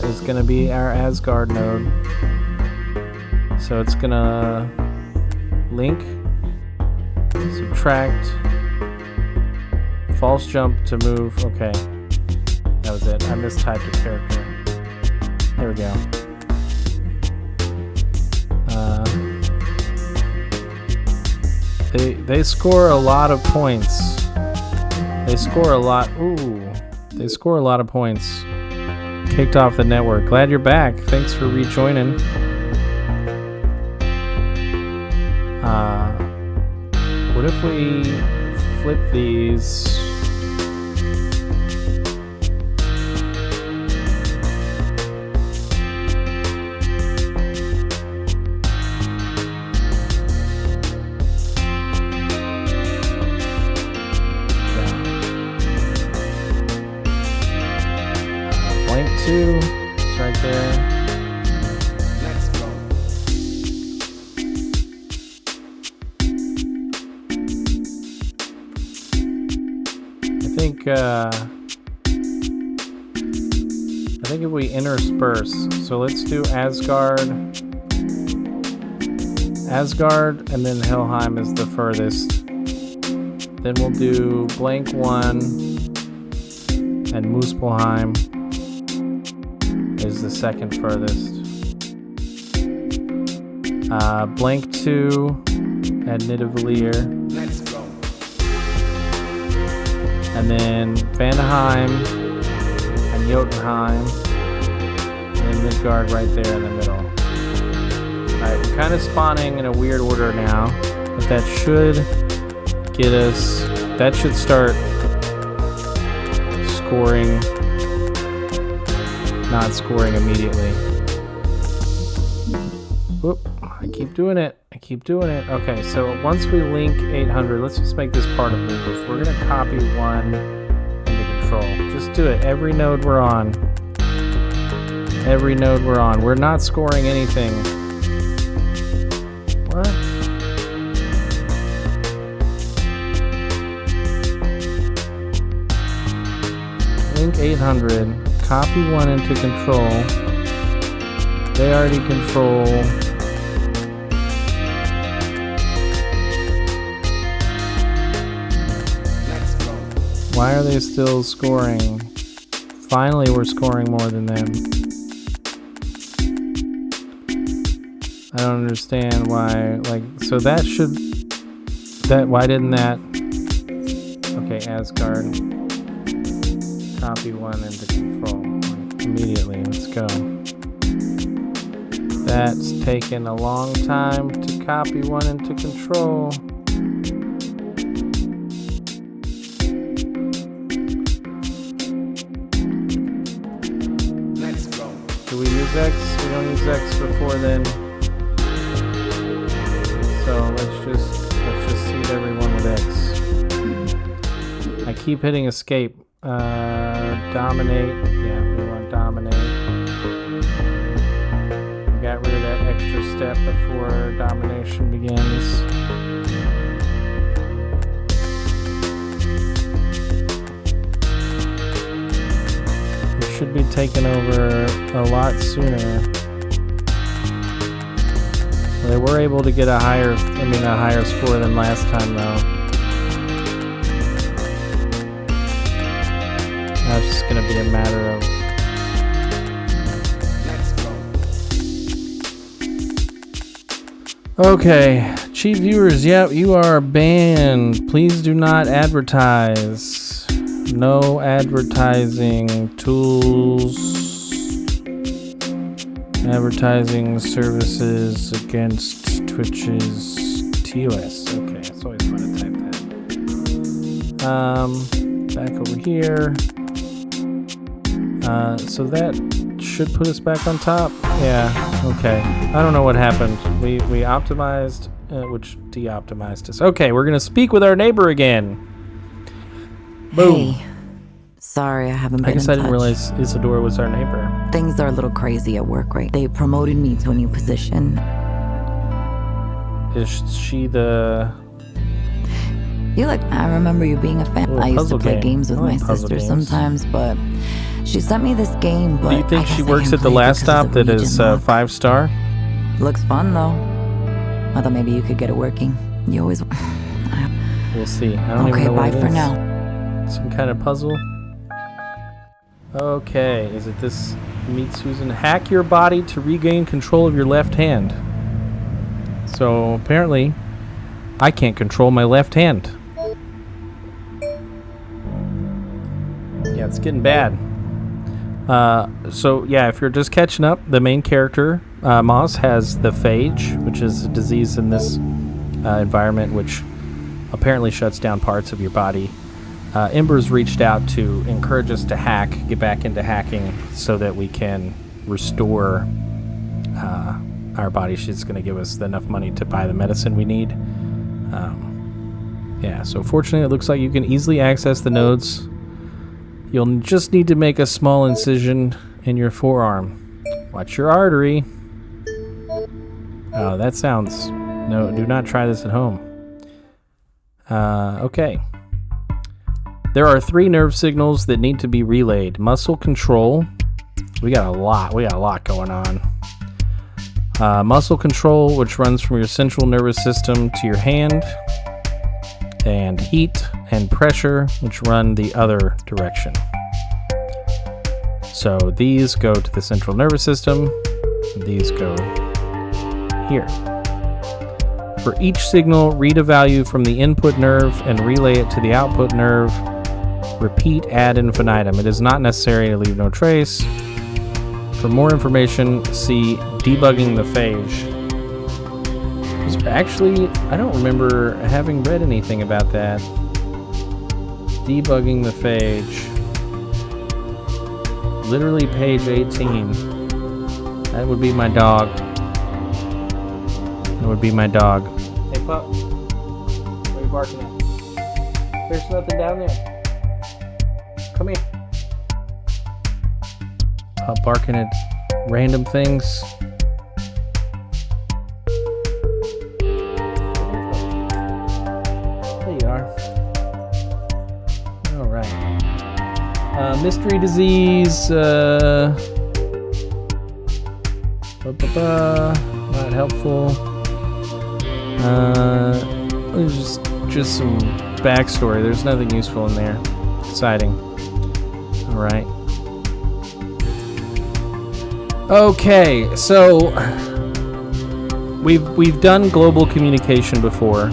S1: is going to be our Asgard node. So it's going to link, subtract, false jump to move. Okay, that was it. I mistyped a character. There we go. They score a lot of points. They score a lot. Ooh, they score a lot of points. Kicked off the network. Glad you're back. Thanks for rejoining. What if we flip these? Blank 2, it's right there.
S2: Let's go.
S1: think if we intersperse, so let's do Asgard, and then Helheim is the furthest. Then we'll do blank 1 and Muspelheim is the second furthest. Blank 2 and Nidavellir.
S2: Let's go.
S1: And then Vanaheim and Jotunheim. And then Midgard right there in the middle. Alright, we're kind of spawning in a weird order now. But that should get us... That should start scoring. Not scoring immediately. Whoop. I keep doing it. Okay, so once we link 800, let's just make this part of move. We're going to copy 1 into control. Just do it. Every node we're on. We're not scoring anything. What? Link 800. Copy 1 into control. They already control... Why are they still scoring? Finally, we're scoring more than them. I don't understand why. Like, so that should... Why didn't that... Okay, Asgard. Copy 1 into control. Like, immediately, let's go. That's taken a long time to copy 1 into control. Do we use X? We don't use X before then. So let's just seed everyone with X. I keep hitting escape. Dominate. Yeah, we want dominate. Got rid of that extra step before domination begins. Should be taken over a lot sooner. They were able to get a higher score than last time though. Now it's just gonna be a matter of... Okay, cheap viewers, yep, you are banned. Please do not advertise. No advertising tools, advertising services against Twitch's TOS. Okay, it's always fun to type that. Back over here. So that should put us back on top. Yeah, okay. I don't know what happened. We optimized, which de-optimized us. Okay, we're gonna speak with our neighbor again. Boom.
S3: Hey, sorry I haven't been
S1: I guess
S3: in
S1: I didn't
S3: touch.
S1: realize Isadora was our neighbor.
S3: Things are a little crazy at work, right? They promoted me to a new position.
S1: Is she the...
S3: I remember you being a fan.
S1: Little
S3: I used to
S1: puzzle
S3: play
S1: game.
S3: games with
S1: I like
S3: my
S1: puzzle
S3: sister
S1: games.
S3: sometimes, but she sent me this game, but
S1: Do you think
S3: I
S1: she
S3: guess I
S1: works
S3: can't
S1: at the
S3: play it
S1: last
S3: because of
S1: stop
S3: the
S1: that is
S3: region lock.
S1: 5-star?
S3: Looks fun, though. I thought maybe you could get it working. You always...
S1: We'll see. I don't even
S3: Okay,
S1: know what
S3: bye
S1: it
S3: for
S1: is.
S3: now.
S1: Some kind of puzzle? Okay, is it this Mitsuzen? Hack your body to regain control of your left hand. So apparently, I can't control my left hand. Yeah, it's getting bad. So yeah, if you're just catching up, the main character, Moss, has the phage, which is a disease in this environment, which apparently shuts down parts of your body. Ember's reached out to encourage us to get back into hacking so that we can restore our body. She's going to give us enough money to buy the medicine we need. Yeah, so fortunately it looks like you can easily access the nodes. You'll just need to make a small incision in your forearm. Watch your artery. Oh, that sounds... No, do not try this at home. Okay. There are 3 nerve signals that need to be relayed. Muscle control, We got a lot going on. Muscle control, which runs from your central nervous system to your hand, and heat and pressure, which run the other direction. So these go to the central nervous system, these go here. For each signal, read a value from the input nerve and relay it to the output nerve. Repeat ad infinitum. It is not necessary to leave no trace. For more information, see Debugging the Phage. Actually, I don't remember having read anything about that. Debugging the Phage. Literally page 18. That would be my dog. That would be my dog. Hey, pup. What are you barking at? There's nothing down there. Come here. Barking at random things. There you are. All right. Mystery disease. Not helpful. Just some backstory. There's nothing useful in there. Exciting. All right. Okay, so we've done global communication before.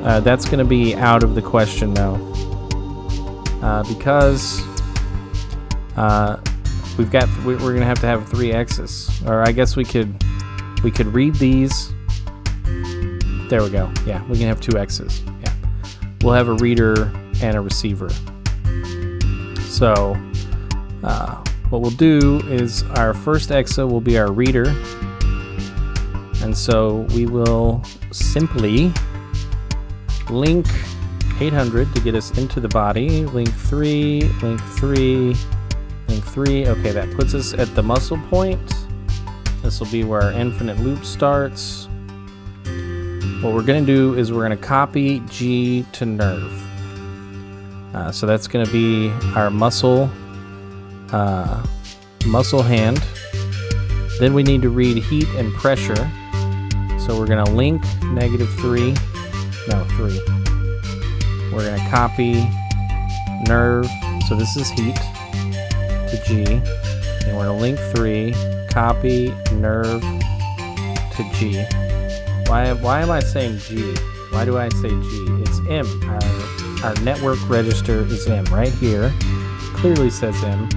S1: That's going to be out of the question now, because we're going to have 3 X's, or I guess we could read these. There we go. Yeah, we can have 2 X's. Yeah, we'll have a reader and a receiver. So. What we'll do is our first EXA will be our reader, and so we will simply link 800 to get us into the body, link 3, link 3, link 3. Okay, that puts us at the muscle point. This will be where our infinite loop starts. What we're going to do is we're going to copy G to nerve. So that's going to be our muscle hand. Then we need to read heat and pressure. So we're going to link -3. No, 3. We're going to copy nerve. So this is heat to G. And we're going to link 3, copy nerve to G. Why am I saying G? Why do I say G? It's M. Our network register is M right here. Clearly says M.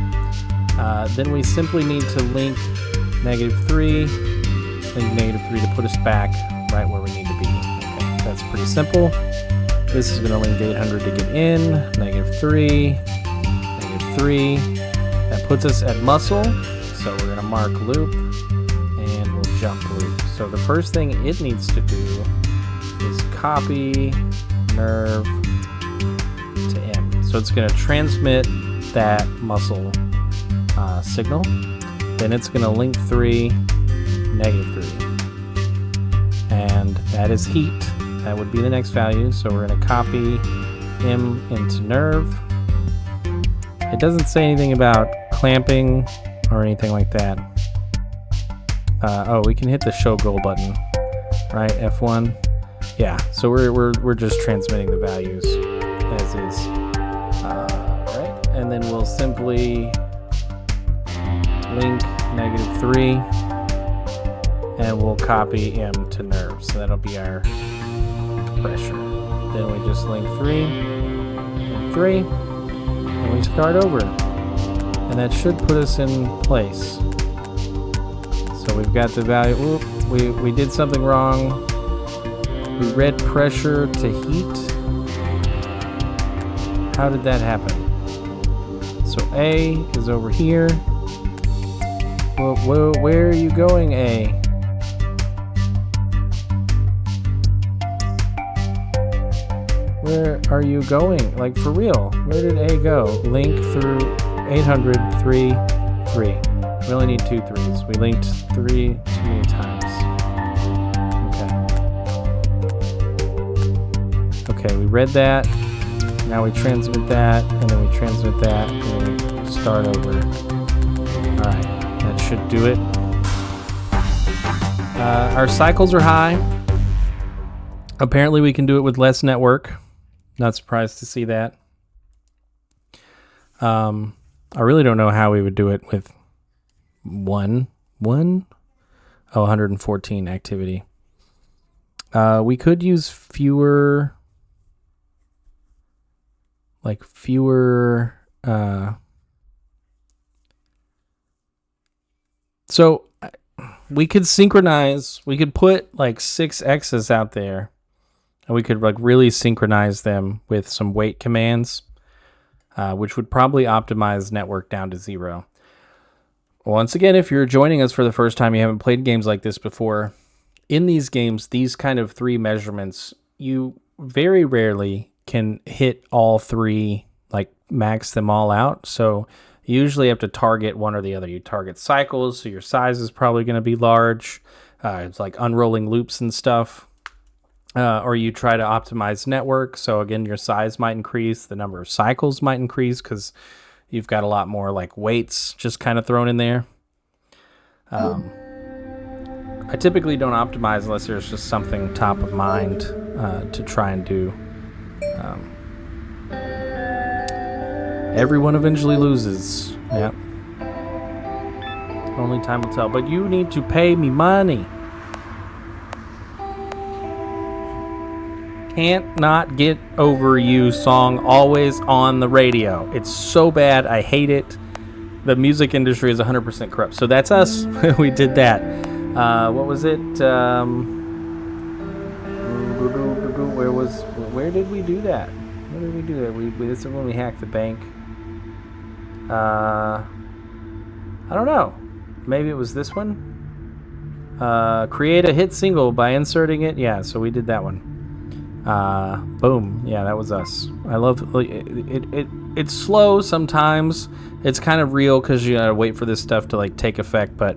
S1: Then we simply need to link -3, link -3 to put us back right where we need to be. Okay, that's pretty simple. This is going to link 800 to get in, -3, -3. That puts us at muscle, so we're going to mark loop, and we'll jump loop. So the first thing it needs to do is copy nerve to M. So it's going to transmit that muscle signal. Then it's going to link 3, -3. And that is heat. That would be the next value. So we're going to copy M into nerve. It doesn't say anything about clamping or anything like that. Oh, we can hit the show goal button, right? F1. Yeah. So we're just transmitting the values as is. Right. And then we'll simply link -3, and we'll copy M to nerve. So that'll be our pressure. Then we just link 3, and 3, and we start over. And that should put us in place. So we've got the value. Oop, we did something wrong. We read pressure to heat. How did that happen? So A is over here. Well, where are you going, A? Where are you going? Like, for real. Where did A go? Link through 800, 3, 3. We only need 2 3s. We linked 3 too many times. Okay, we read that. Now we transmit that, and then we transmit that, and then we start over. Alright, that should do it. Our cycles are high. Apparently we can do it with less network. Not surprised to see that. I really don't know how we would do it with 114 activity. We could use fewer... So we could synchronize, we could put like 6 X's out there and we could like really synchronize them with some wait commands, which would probably optimize network down to 0. Once again, if you're joining us for the first time, you haven't played games like this before, in these games, these kind of 3 measurements, you very rarely can hit all 3, like max them all out. So you usually have to target one or the other. You target cycles, so your size is probably going to be large. It's like unrolling loops and stuff. Or you try to optimize network. So again, your size might increase. The number of cycles might increase because you've got a lot more like weights just kind of thrown in there. I typically don't optimize unless there's just something top of mind to try and do. Everyone eventually loses. Yep. Only time will tell. But you need to pay me money. Can't not get over you song always on the radio. It's so bad. I hate it. The music industry is 100% corrupt. So that's us. We did that. What was it? Where did we do that? Where did we do that? This is when we hacked the bank. I don't know. Maybe it was this one. Create a hit single by inserting it. Yeah, so we did that one. Boom. Yeah, that was us. I love it. It's slow sometimes. It's kind of real because you gotta wait for this stuff to like take effect. But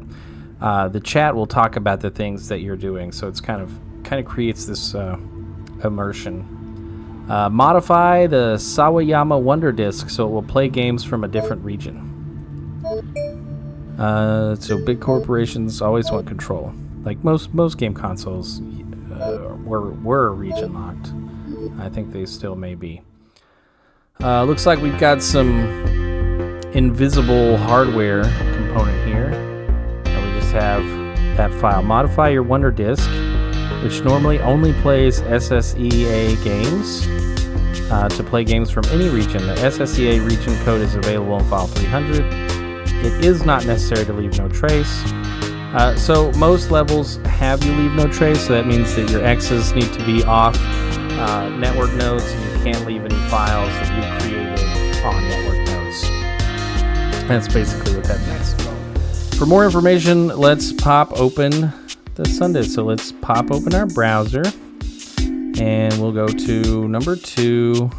S1: the chat will talk about the things that you're doing, so it's kind of creates this immersion. Modify the Sawayama Wonderdisc so it will play games from a different region. So big corporations always want control. Like most game consoles were region locked. I think they still may be. Looks like we've got some invisible hardware component here. And we just have that file. Modify your Wonderdisc, which normally only plays SSEA games, to play games from any region. The SSEA region code is available in file 300. It is not necessary to leave no trace. So most levels have you leave no trace, so that means that your X's need to be off network nodes, and you can't leave any files that you created on network nodes. That's basically what that means. For more information, let's pop open the Sundisk. So let's pop open our browser, and we'll go to number 2.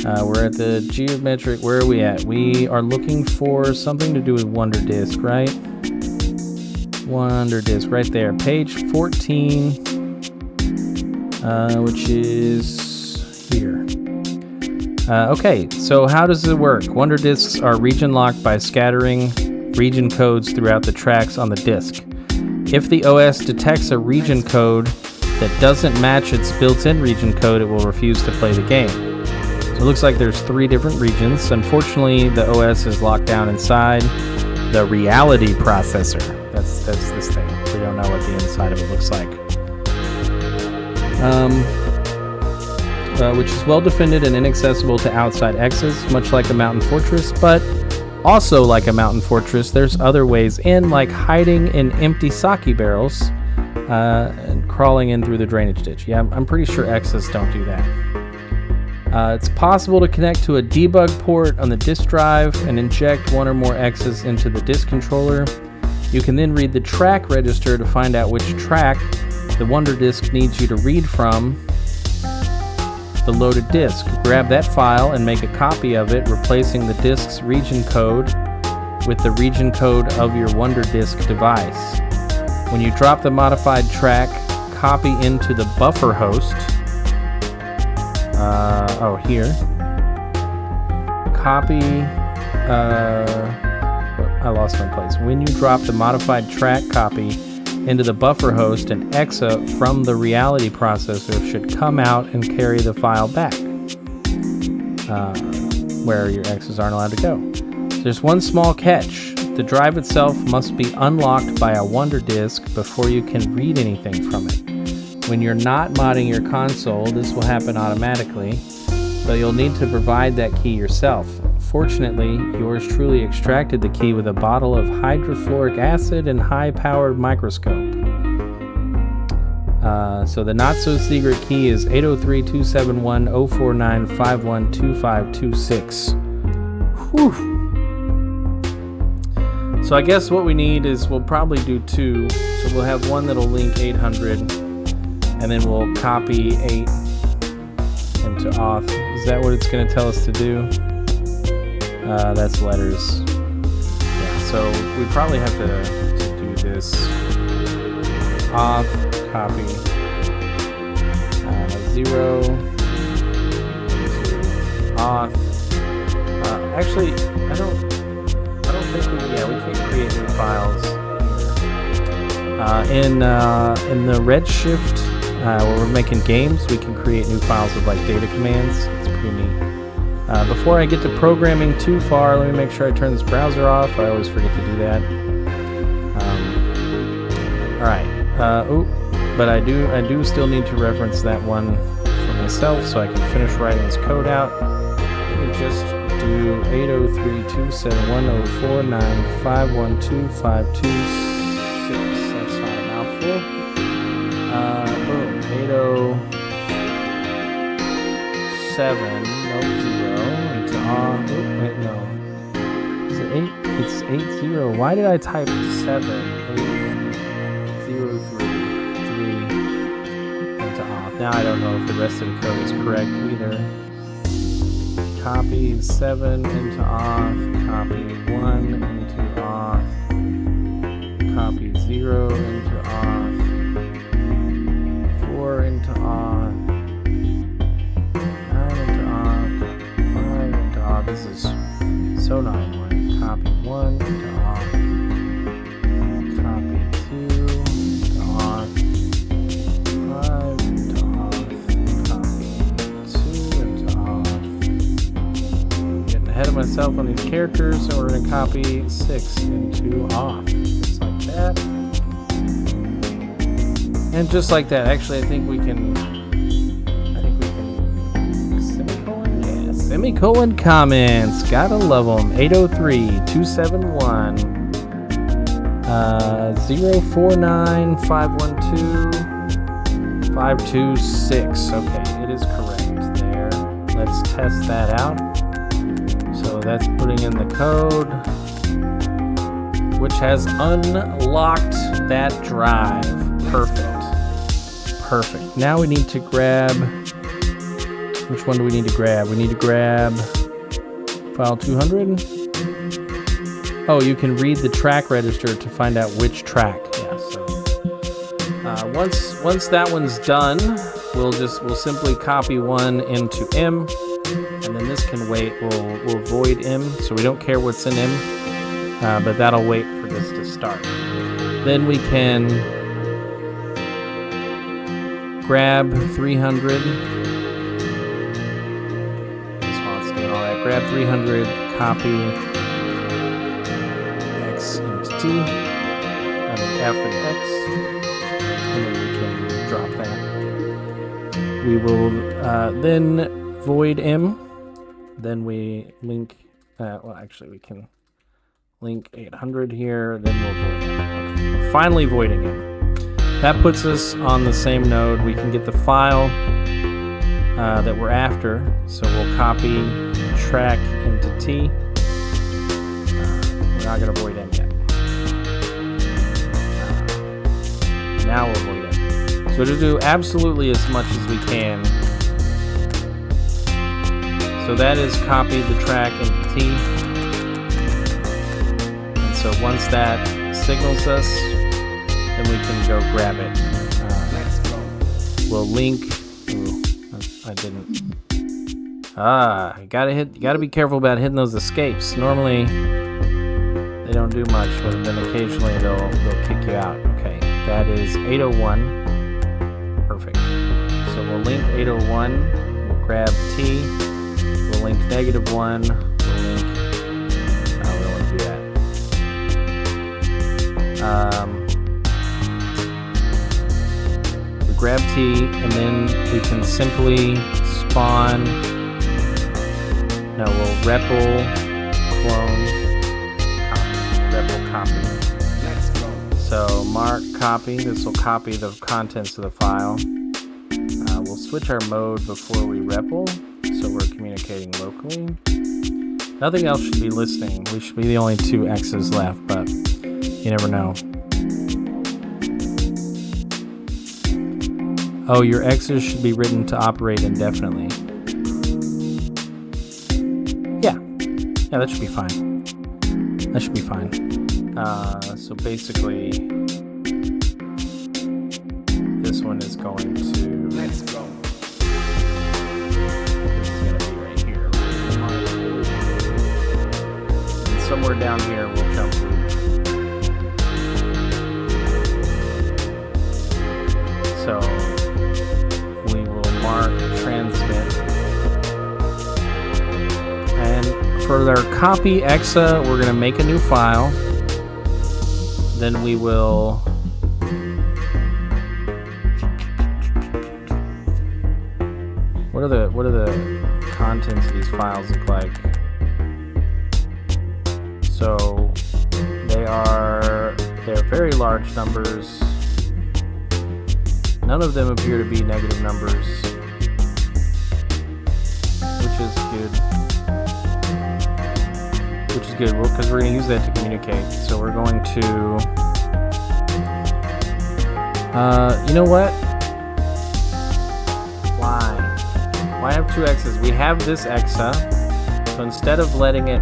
S1: We're at the geometric. Where are we at? We are looking for something to do with Wonderdisc, right? Wonderdisc, right there. Page 14, which is here. Okay, so how does it work? Wonderdiscs are region locked by scattering region codes throughout the tracks on the disk. If the OS detects a region code that doesn't match its built-in region code, it will refuse to play the game. So it looks like there's 3 different regions. Unfortunately, the OS is locked down inside the reality processor. That's this thing. We don't know what the inside of it looks like. Which is well defended and inaccessible to outside X's, much like a mountain fortress, but also like a mountain fortress, there's other ways in, like hiding in empty sake barrels and crawling in through the drainage ditch. Yeah, I'm pretty sure X's don't do that. It's possible to connect to a debug port on the disk drive and inject 1 or more X's into the disk controller. You can then read the track register to find out which track the Wonderdisc needs you to read from the loaded disk. Grab that file and make a copy of it, replacing the disk's region code with the region code of your Wonderdisc device. When you drop the modified track, copy into the buffer host. Here. Copy. I lost my place. When you drop the modified track copy into the buffer host, an exa from the reality processor should come out and carry the file back, where your exas aren't allowed to go. There's one small catch. The drive itself must be unlocked by a Wonderdisc before you can read anything from it. When you're not modding your console, this will happen automatically, but you'll need to provide that key yourself. Fortunately, yours truly extracted the key with a bottle of hydrofluoric acid and high-powered microscope. So the not-so-secret key is 803-271-049-512526. Whew. So I guess what we need is we'll probably do two. So we'll have one that'll link 800, and then we'll copy 8 into auth. Is that what it's going to tell us to do? That's letters. Yeah, so we probably have to do this. Auth, copy, 0, auth. Actually, I don't think we can create new files here. In the Redshift, where we're making games, we can create new files with like data commands. It's pretty neat. Before I get to programming too far, let me make sure I turn this browser off. I always forget to do that. All right. But I do still need to reference that one for myself so I can finish writing this code out. Let me just do 803-271-049-512-526. That's not a mouthful. 807, no 0, into wait, no. Is it 8? It's 80. Why did I type 7? 803, 3 into off. Now I don't know if the rest of the code is correct either. Copy 7 into off, copy 1 into off, copy 0 into off, 4 into off, 9 into off, 5 into off. This is so not annoying. Copy 1 into off, copy 2 into off, 5 into off, copy 2 into off. Getting ahead of myself on these characters, so we're going to copy 6 into off. Just like that. And just like that. Actually, I think we can semicolon? Yeah, semicolon comments. Gotta love them. 803-271 049-512-526. Okay, it is correct there. Let's test that out. So that's putting in the code, which has unlocked that drive. Perfect. Now we need to grab, which one do we need to grab? We need to grab file 200. Oh, you can read the track register to find out which track. Yeah, so once that one's done, we'll simply copy one into M, and then this can wait. We'll void M, so we don't care what's in M, but that'll wait for this to start. Then we can grab 300. This one's doing all that. Grab 300, copy X into T, and then F and X, and then we can drop that. We will then void M. Then we link. Well, actually, we can link 800 here. Then we'll void M. Okay. Finally, voiding M. That puts us on the same node. We can get the file that we're after. So we'll copy track into T. We're not going to void M yet. Now we'll void M. So to do absolutely as much as we can. So that is copy the track into T. And so once that signals us, then we can go grab it. We'll link. Ooh, I didn't. You gotta be careful about hitting those escapes. Normally, they don't do much, but then occasionally they'll kick you out. Okay, that is 801. Perfect. So we'll link 801. We'll grab T. We'll link -1. We'll link. Oh, we don't want to do that. We grab T, and then we can simply spawn. No, we'll REPL clone copy. REPL copy.
S2: Let's go.
S1: So mark copy. This will copy the contents of the file. We'll switch our mode before we REPL, so we're communicating locally. Nothing else should be listening. We should be the only 2 X's left, but you never know. Oh, your X's should be written to operate indefinitely. Yeah, that should be fine. That should be fine. So basically, this one is going to.
S2: Let's go.
S1: This is going to be right here. And somewhere down here, we'll jump through. So we will mark transmit. And for our copy exa, we're going to make a new file. Then we will what are the contents of these files look like? So they're very large numbers. None of them appear to be negative numbers, which is good because we're going to use that to communicate. So we're going to you know what? Why have 2 X's? We have this exa, so instead of letting it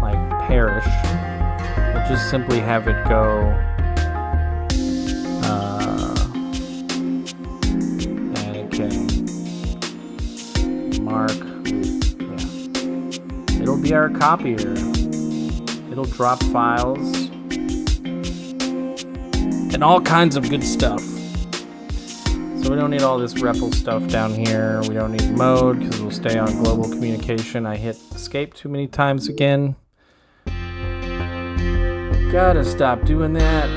S1: like perish, we'll just simply have it go and it can mark. Yeah. It'll be our copier. It'll drop files and all kinds of good stuff. So we don't need all this REPL stuff down here. We don't need mode because we'll stay on global communication. I hit escape too many times again. Gotta stop doing that.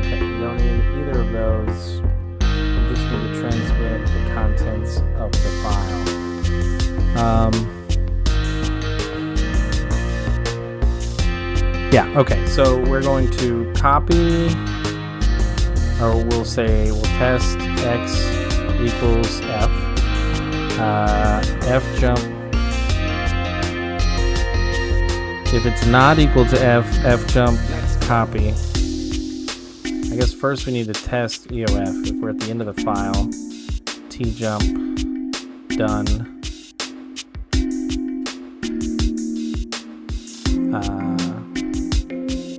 S1: Okay, we don't need either of those. We just need to transmit the contents of the file. Yeah, okay, so we're going to copy, or we'll test x equals f, f jump. If it's not equal to f jump copy. I guess first we need to test EOF. If we're at the end of the file, t jump done.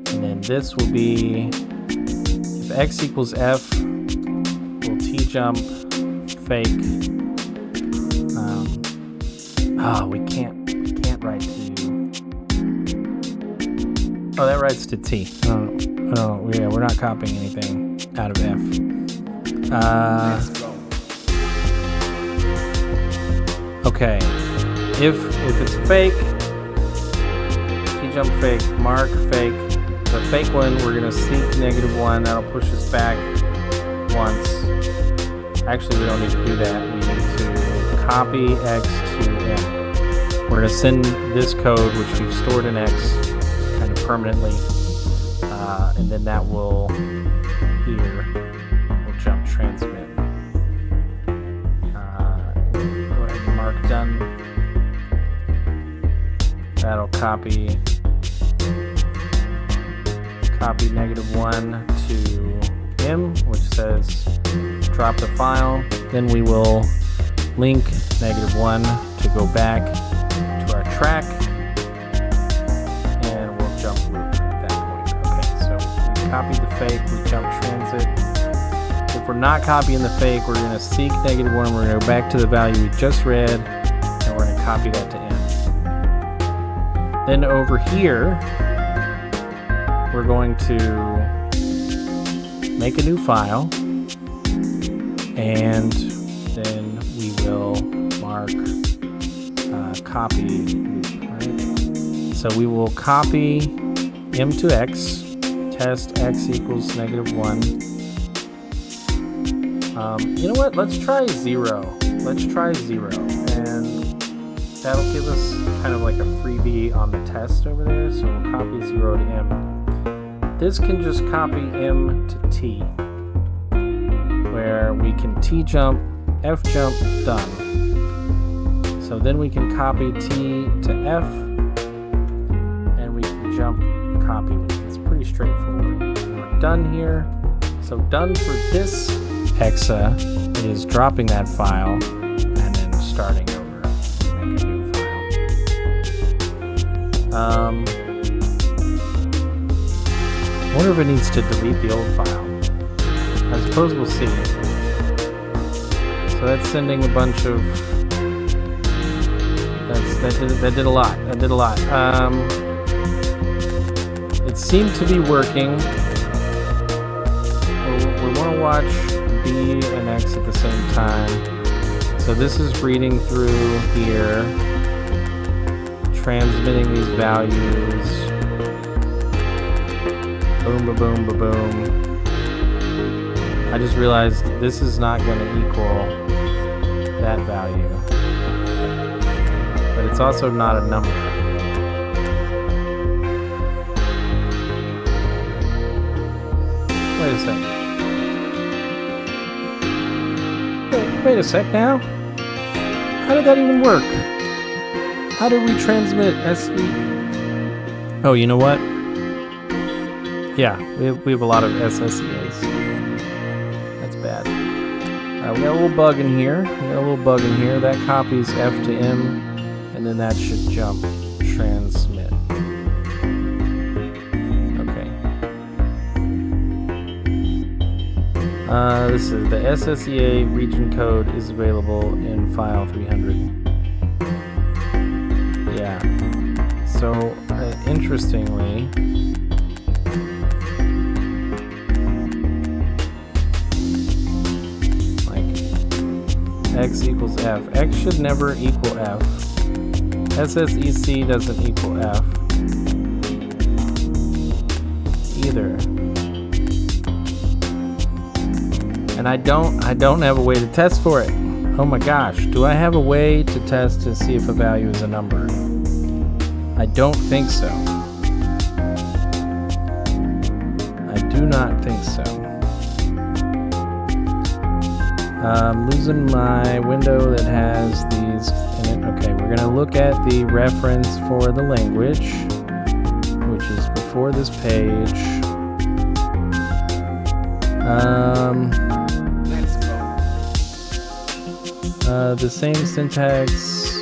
S1: And then this will be, if x equals f, we'll t jump fake. We can't write to. Oh, that writes to t. Oh, yeah, we're not copying anything out of f.
S2: Let's go.
S1: Okay, if it's fake, t jump fake, mark fake. The fake one, we're gonna seek -1. That'll push us back once. Actually, we don't need to do that. We need to copy x to m. We're gonna send this code, which we've stored in x, kind of permanently, and then that will here. We'll jump transmit. Go ahead and mark done. That'll copy -1 to him, which says drop the file. Then we will link -1 to go back to our track, and we'll jump loop at that point. Okay, so we copied the fake, we jump transit. If we're not copying the fake, we're going to seek -1, we're going to go back to the value we just read, and we're going to copy that to m. Then over here, we're going to make a new file, and then we will mark copy, right? So we will copy m to x, test x equals -1. You know what? Let's try 0. Let's try 0, and that'll give us kind of like a freebie on the test over there. So we'll copy 0 to m. This can just copy m to t, where we can t jump, f jump, done. So then we can copy t to f, and we can jump copy. It's pretty straightforward. We're done here. So done for this exa is dropping that file and then starting over to make a new file. I wonder if it needs to delete the old file. I suppose we'll see. So that's sending a bunch of... That did a lot. That did a lot. It seemed to be working. We want to watch B and X at the same time. So this is reading through here, transmitting these values. Boom, ba boom, ba boom. I just realized this is not going to equal that value. But it's also not a number. Wait a sec. Wait a sec now. How did that even work? How did we transmit SE? Oh, you know what? Yeah, we have a lot of SSEAs. That's bad. We got a little bug in here. That copies F to M, and then that should jump transmit. Okay. This is the SSEA region code is available in file 300. Yeah. So interestingly, X equals F. X should never equal F. SSEC doesn't equal F either. And I don't have a way to test for it. Oh my gosh, do I have a way to test to see if a value is a number? I don't think so. I do not think so. I'm losing my window that has these in it. Okay, we're gonna look at the reference for the language, which is before this page. The same syntax.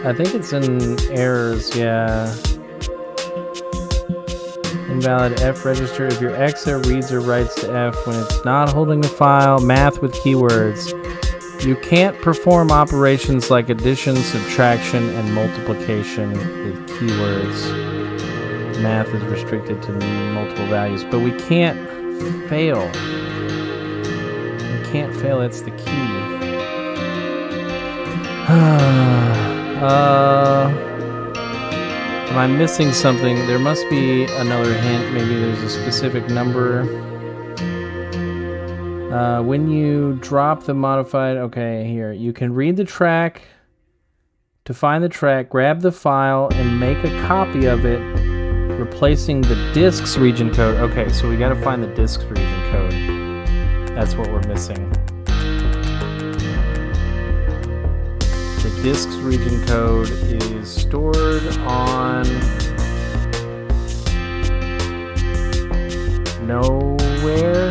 S1: I think it's in errors, yeah. Invalid F register if your exa reads or writes to F when it's not holding the file. Math with keywords. You can't perform operations like addition, subtraction, and multiplication with keywords. Math is restricted to multiple values, but we can't fail. We can't fail, that's the key. Am I missing something? There must be another hint. Maybe there's a specific number. When you drop the modified... Okay, here. You can read the track. To find the track, grab the file and make a copy of it, replacing the disk's region code. Okay, so we got to find the disk's region code. That's what we're missing. The disk's region code is stored on nowhere.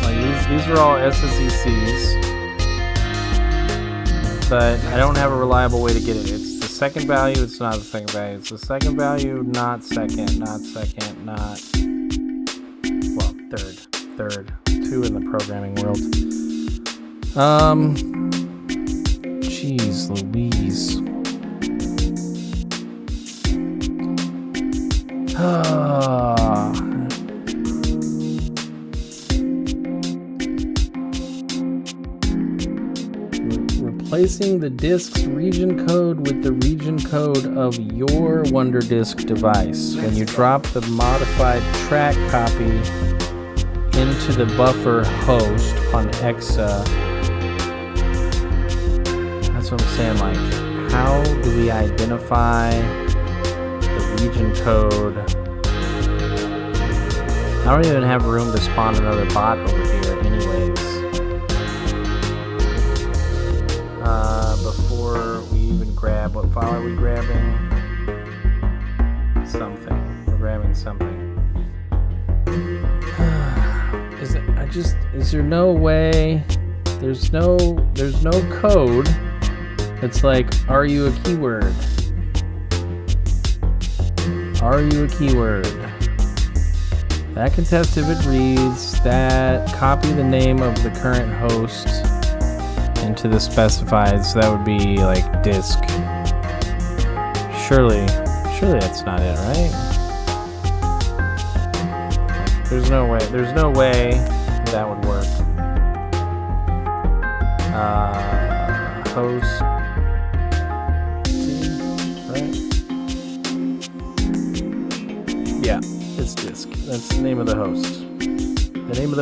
S1: Like these are all SSECs, but I don't have a reliable way to get it. It's the second value, it's not the second value. It's the second value, not second, not second, not... Well, third. 2 in the programming world. Jeez Louise. Replacing the disk's region code with the region code of your Wonderdisc device. When you drop the modified track copy into the buffer host on EXA. That's what I'm saying, like, how do we identify the region code? I don't even have room to spawn another bot over here anyways. Before we even grab, what file are we grabbing? Something. We're grabbing something. Is there no way? There's no code that's like, are you a keyword? Are you a keyword? That can test if it reads that, copy the name of the current host into the specified, so that would be like disk. Surely that's not it, right? There's no way that would work. Host, right? Yeah, it's disk. That's the name of the host. The name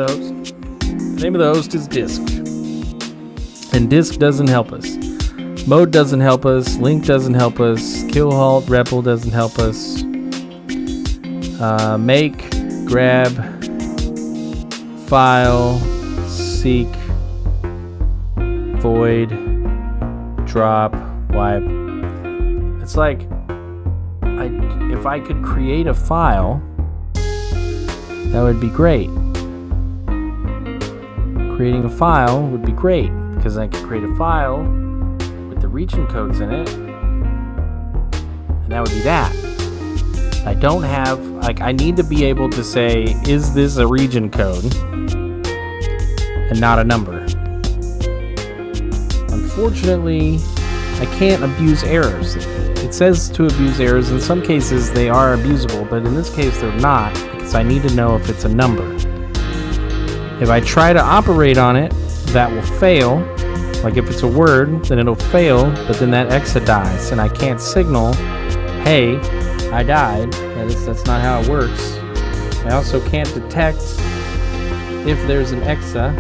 S1: of the host is disk. And disk doesn't help us. Mode doesn't help us. Link doesn't help us. Kill halt REPL doesn't help us. Make, grab, file, seek, void, drop, wipe. It's like, if I could create a file, that would be great. Creating a file would be great, because I could create a file with the region codes in it, and that would be that. I don't have, like, I need to be able to say, is this a region code? And not a number. Unfortunately, I can't abuse errors. It says to abuse errors. In some cases, they are abusable, but in this case, they're not, because I need to know if it's a number. If I try to operate on it, that will fail. Like if it's a word, then it'll fail, but then that EXA dies, and I can't signal, hey, I died. That's not how it works. I also can't detect if there's an EXA.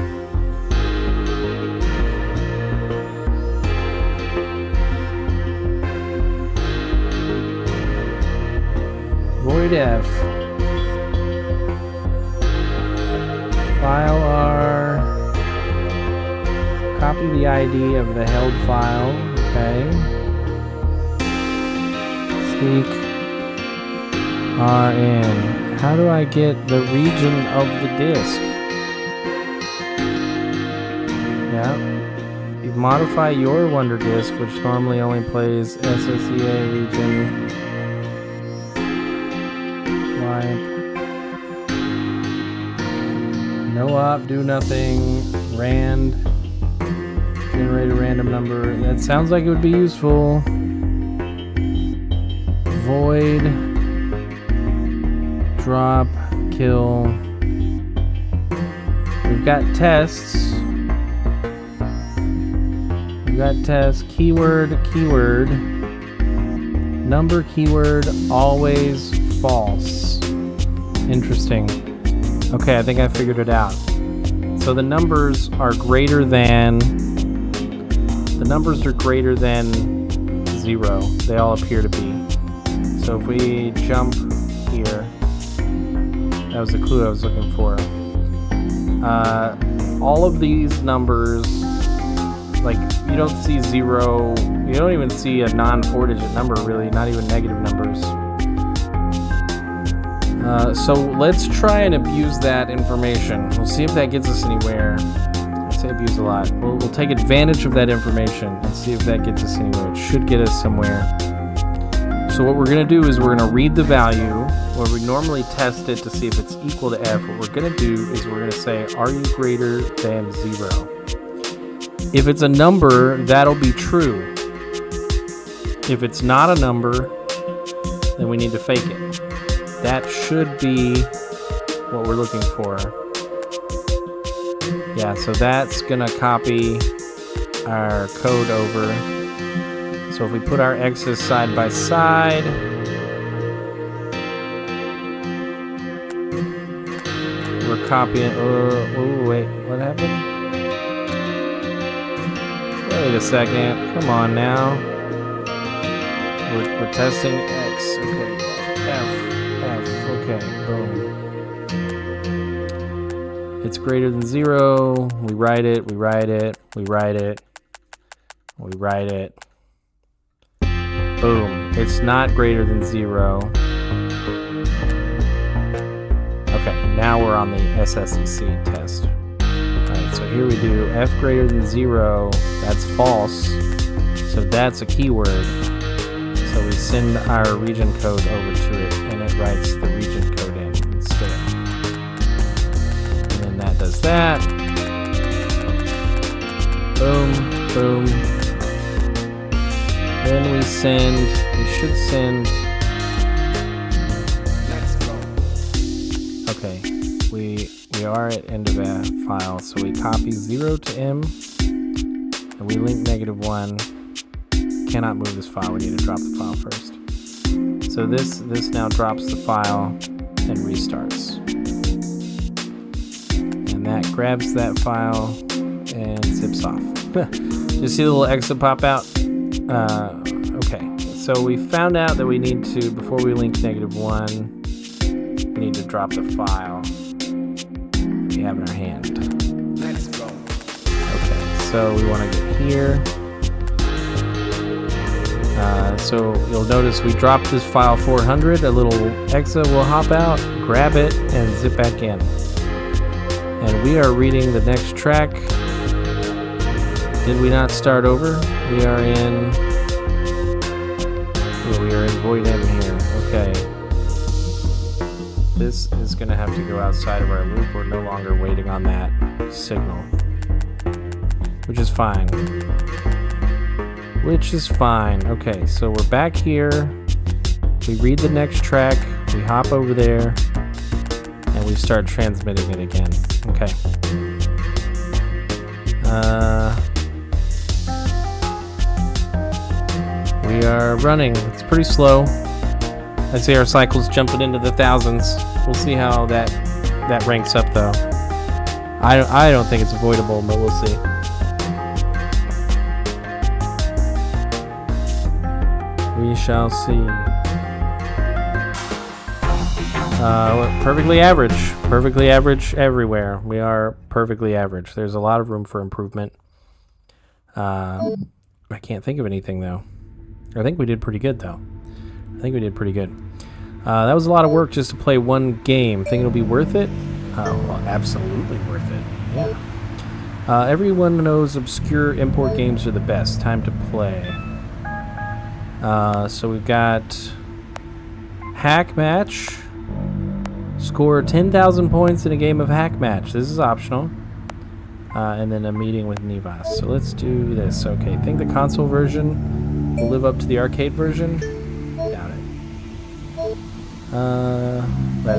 S1: Void F. File R. Copy the ID of the held file. Okay. Seek RN. How do I get the region of the disk? Yeah. You modify your Wonderdisc, which normally only plays SSEA region. No op, do nothing. Rand. Generate a random number. That sounds like it would be useful. Void. Drop. Kill. We've got tests. We've got tests. Keyword. Number keyword always false. Interesting. Okay, I think I figured it out. So the numbers are greater than 0. They all appear to be. So if we jump here, that was the clue I was looking for. All of these numbers, like you don't see 0, you don't even see a non-4-digit number really, not even negative numbers. So let's try and abuse that information. We'll see if that gets us anywhere. I say abuse a lot. We'll take advantage of that information and see if that gets us anywhere. It should get us somewhere. So what we're going to do is we're going to read the value, where we normally test it to see if it's equal to f. What we're going to do is we're going to say, are you greater than 0? If it's a number, that'll be true. If it's not a number, then we need to fake it. That should be what we're looking for. Yeah, so that's going to copy our code over. So if we put our x's side by side, we're copying. Oh, wait, what happened? Wait a second. Come on now. We're testing x. Okay. F. Okay. Boom. It's greater than 0. We write it. We write it. We write it. We write it. Boom. It's not greater than 0. Okay, now we're on the SSEC test. Alright, so here we do f greater than 0. That's false. So that's a keyword. So we send our region code over to it, and it writes the region code in instead. And then that does that. Boom, boom. Then we should send.
S2: Let's go.
S1: Okay, we are at end of a file, so we copy 0 to M, and we link -1. Cannot move this file. We need to drop the file first. So this now drops the file and restarts, and that grabs that file and zips off. You see the little exit pop out? Okay, so we found out that we need to, before we link -1, we need to drop the file we have in our hand.
S2: Let's go.
S1: Okay, so we want to get here. So you'll notice we dropped this file 400, a little exa will hop out, grab it, and zip back in. And we are reading the next track. Did we not start over? We are in void M here. Okay. This is going to have to go outside of our loop. We're no longer waiting on that signal, which is fine. Okay, so we're back here. We read the next track. We hop over there, and we start transmitting it again. Okay. We are running. It's pretty slow. I see our cycles jumping into the thousands. We'll see how that ranks up, though. I don't think it's avoidable, but we'll see. We shall see. We're perfectly average. Perfectly average everywhere. We are perfectly average. There's a lot of room for improvement. I can't think of anything, though. I think we did pretty good, though. That was a lot of work just to play one game. Think it'll be worth it? Well, absolutely worth it. Yeah. Everyone knows obscure import games are the best. Time to play. So we've got Hack Match. Score 10,000 points in a game of Hack Match. This is optional. And then a meeting with Nivas. So let's do this. Okay, think the console version will live up to the arcade version? Doubt it.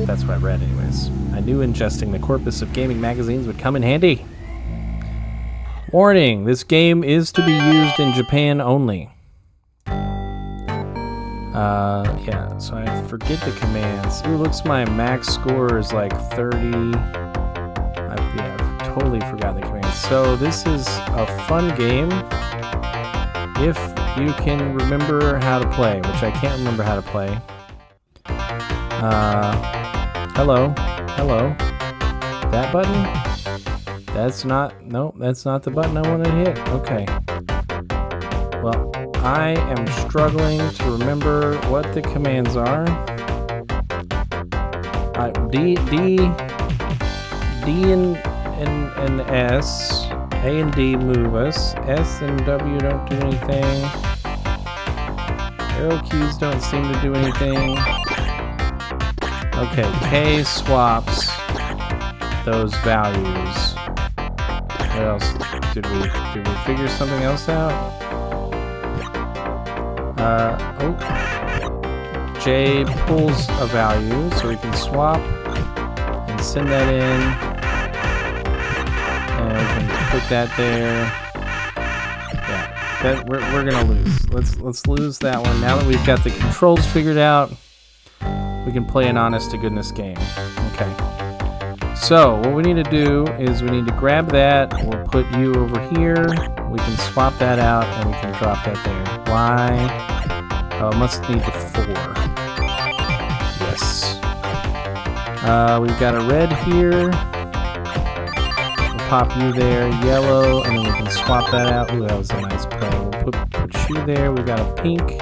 S1: That's what I read anyways. I knew ingesting the corpus of gaming magazines would come in handy. Warning, this game is to be used in Japan only. Yeah, so I forget the commands. Ooh, looks my max score is like 30. I've totally forgotten the commands. So this is a fun game if you can remember how to play, which I can't remember how to play. Hello. That button? That's not the button I want to hit. Okay. Well, I am struggling to remember what the commands are. D and S. A and D move us. S and W don't do anything. Arrow keys don't seem to do anything. Okay, K swaps those values. What else? Did we figure something else out? Oh. J pulls a value, so we can swap and send that in. And we can put that there. Yeah, that we're gonna lose. Let's lose that one. Now that we've got the controls figured out, we can play an honest to goodness game. Okay. So what we need to do is we need to grab that. We'll put you over here. We can swap that out and we can drop that there. Why? Oh, it must need the 4. Yes. We've got a red here. We'll pop you there. Yellow, and then we can swap that out. Ooh, that was a nice play. We'll put you there. We've got a pink.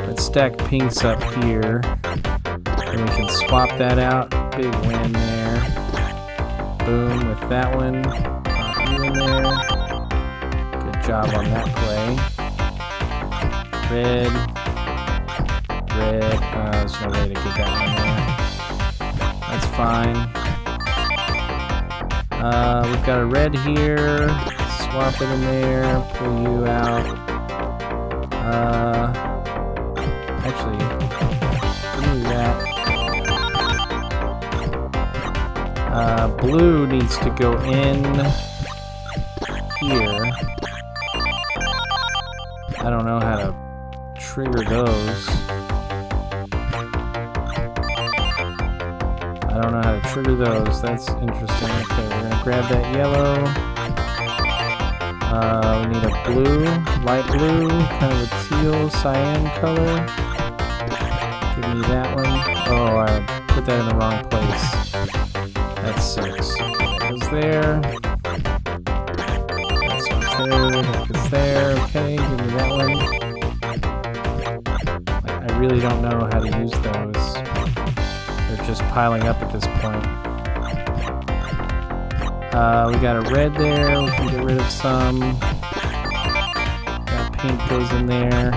S1: Let's stack pinks up here. And we can swap that out. Big win there. Boom with that one. Pop you in there. Good job on that play. Red. There's no way to get that one there. That's fine. We've got a red here. Swap it in there. Pull you out. Actually, give me that. Blue needs to go in here. I don't know how to trigger those. I don't know how to trigger those. That's interesting. Okay, we're gonna grab that yellow. We need a blue, light blue, kind of a teal, cyan color. Give me that one. Oh, I put that in the wrong place. That's 6. That goes there. That's one's there. That goes there. Okay, give me that one. I really don't know how to use those. They're just piling up at this point. We got a red there. We can get rid of some. That pink goes in there.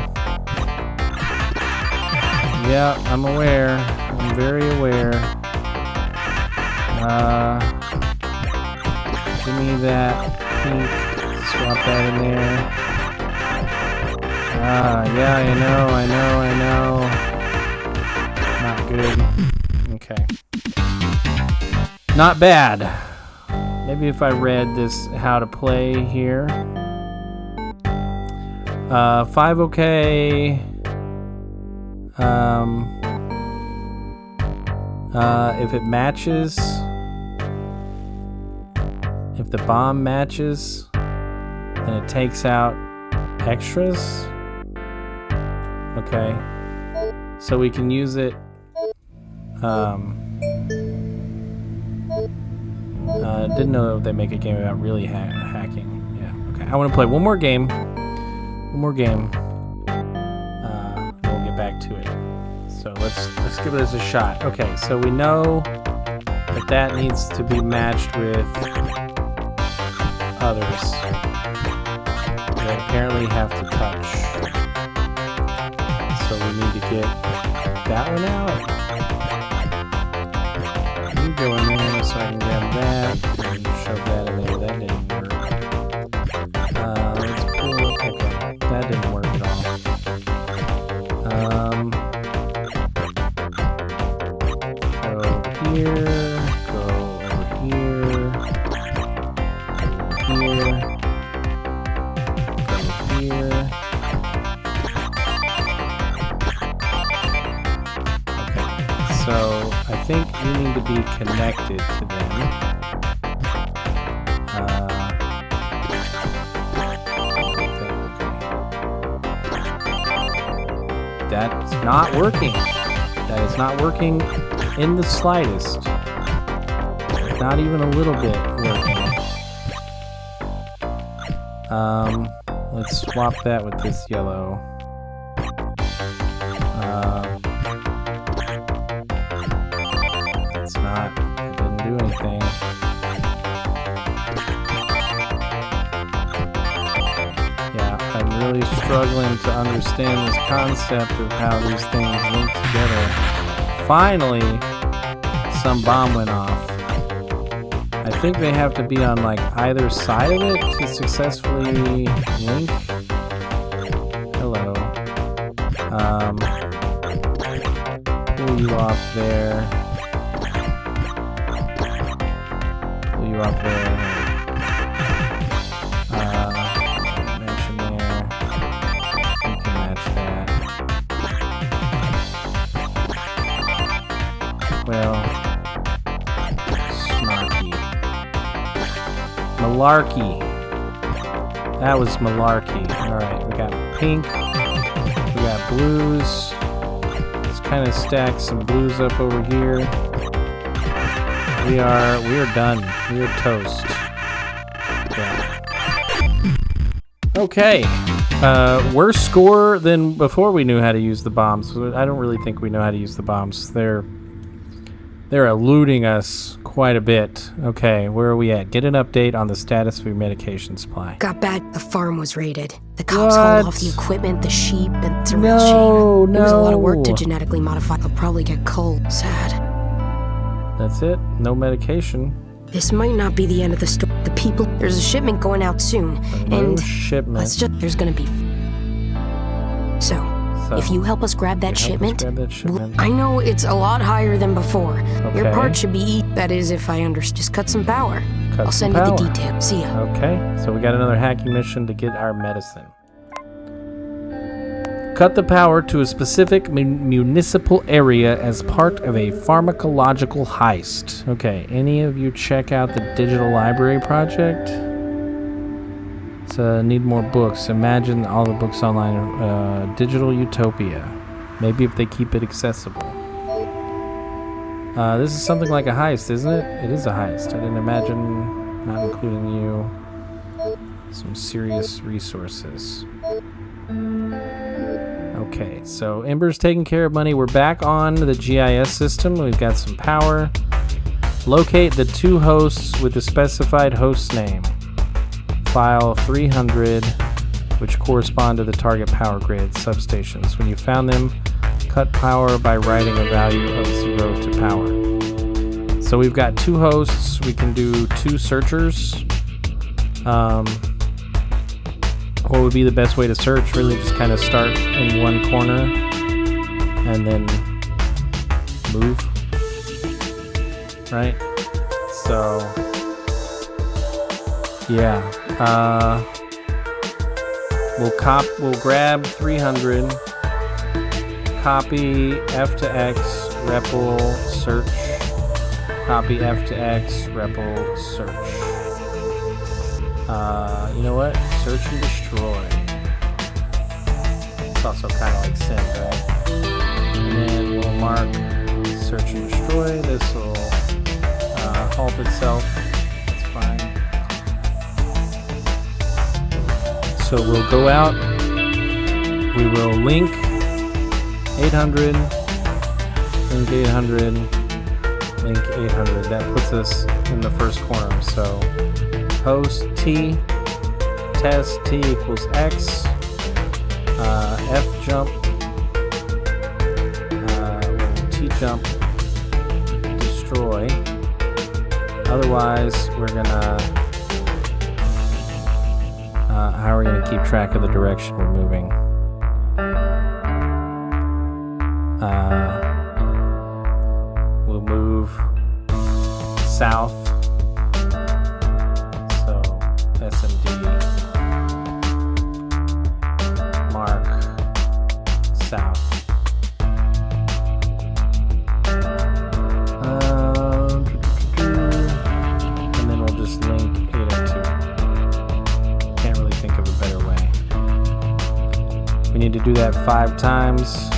S1: Yeah, I'm aware. I'm very aware. Give me that pink. Swap that in there. Yeah, I know. Not good. Okay. Not bad. Maybe if I read this how to play here. 5 okay. If it matches, if the bomb matches, then it takes out extras. Okay. So we can use it. Didn't know they make a game about really hacking. Yeah. Okay. I want to play one more game. We'll get back to it. So let's give it as a shot. Okay. So we know that needs to be matched with others. They apparently have to touch. So we need to get that one out. You go in there so I can grab that and shove that in there. That didn't work. Let's pull. Okay, that didn't work at all. Go here. Go over here. Go here. Go here. Okay, so I think you need to be connected to them. That's not working. That is not working in the slightest. Not even a little bit working. Let's swap that with this yellow. It's not, it didn't do anything. Yeah, I'm really really struggling to understand this concept of how these things link together. Finally, some bomb went off. I think they have to be on like either side of it to successfully link. Hello. Pull you off there. Pull you off there. Match in there. You can match that. Well, snarky. Malarkey. That was malarkey. Alright, we got pink. We got blues. Let's kind of stack some blues up over here. We are done. We are toast. Yeah. Okay. Worse score than before we knew how to use the bombs. I don't really think we know how to use the bombs. They're eluding us quite a bit. Okay, where are we at? Get an update on the status of your medication supply.
S4: Got bad. The farm was raided. The cops hauled off the equipment, the sheep, and it's a real
S1: No,
S4: shame. It was a lot of work to
S1: no.
S4: genetically modify. They'll probably get cold. Sad.
S1: That's it? No medication?
S4: This might not be the end of the story. The people, there's a shipment going out soon,
S1: No
S4: and
S1: shipment.
S4: there's gonna be. So, if you help us grab that shipment,
S1: Grab that shipment.
S4: I know it's a lot higher than before. Your
S1: Okay.
S4: part should be that is, if I understand. Just cut some power.
S1: Cut
S4: I'll
S1: some
S4: send you
S1: power.
S4: the details. See ya.
S1: Okay, so we got another hacking mission to get our medicine. Cut the power to a specific municipal area as part of a pharmacological heist. Okay, any of you check out the digital library project? It's need more books. Imagine all the books online. Digital utopia. Maybe if they keep it accessible. This is something like a heist, isn't it? It is a heist. I didn't imagine not including you. Some serious resources. Okay, so Ember's taking care of money. We're back on the GIS system. We've got some power. Locate the two hosts with the specified host name. File 300, which correspond to the target power grid substations. When you found them, cut power by writing a value of 0 to power. So we've got two hosts. We can do two searchers. What would be the best way to search? Really just kind of start in one corner and then move, right? So yeah, we'll grab 300, copy F to X, REPL search, copy F to X, REPL search. You know what? Search and destroy. It's also kind of like send, right? And then we'll mark search and destroy. This will halt itself. That's fine. So we'll go out. We will link 800. Link 800. Link 800. That puts us in the first corner. So host T, test T equals X, F jump, T jump, destroy. Otherwise, we're gonna, how are we gonna keep track of the direction we're moving? We'll move south. SMD, mark, south. And then we'll just link 802. Can't really think of a better way. We need to do that 5 times.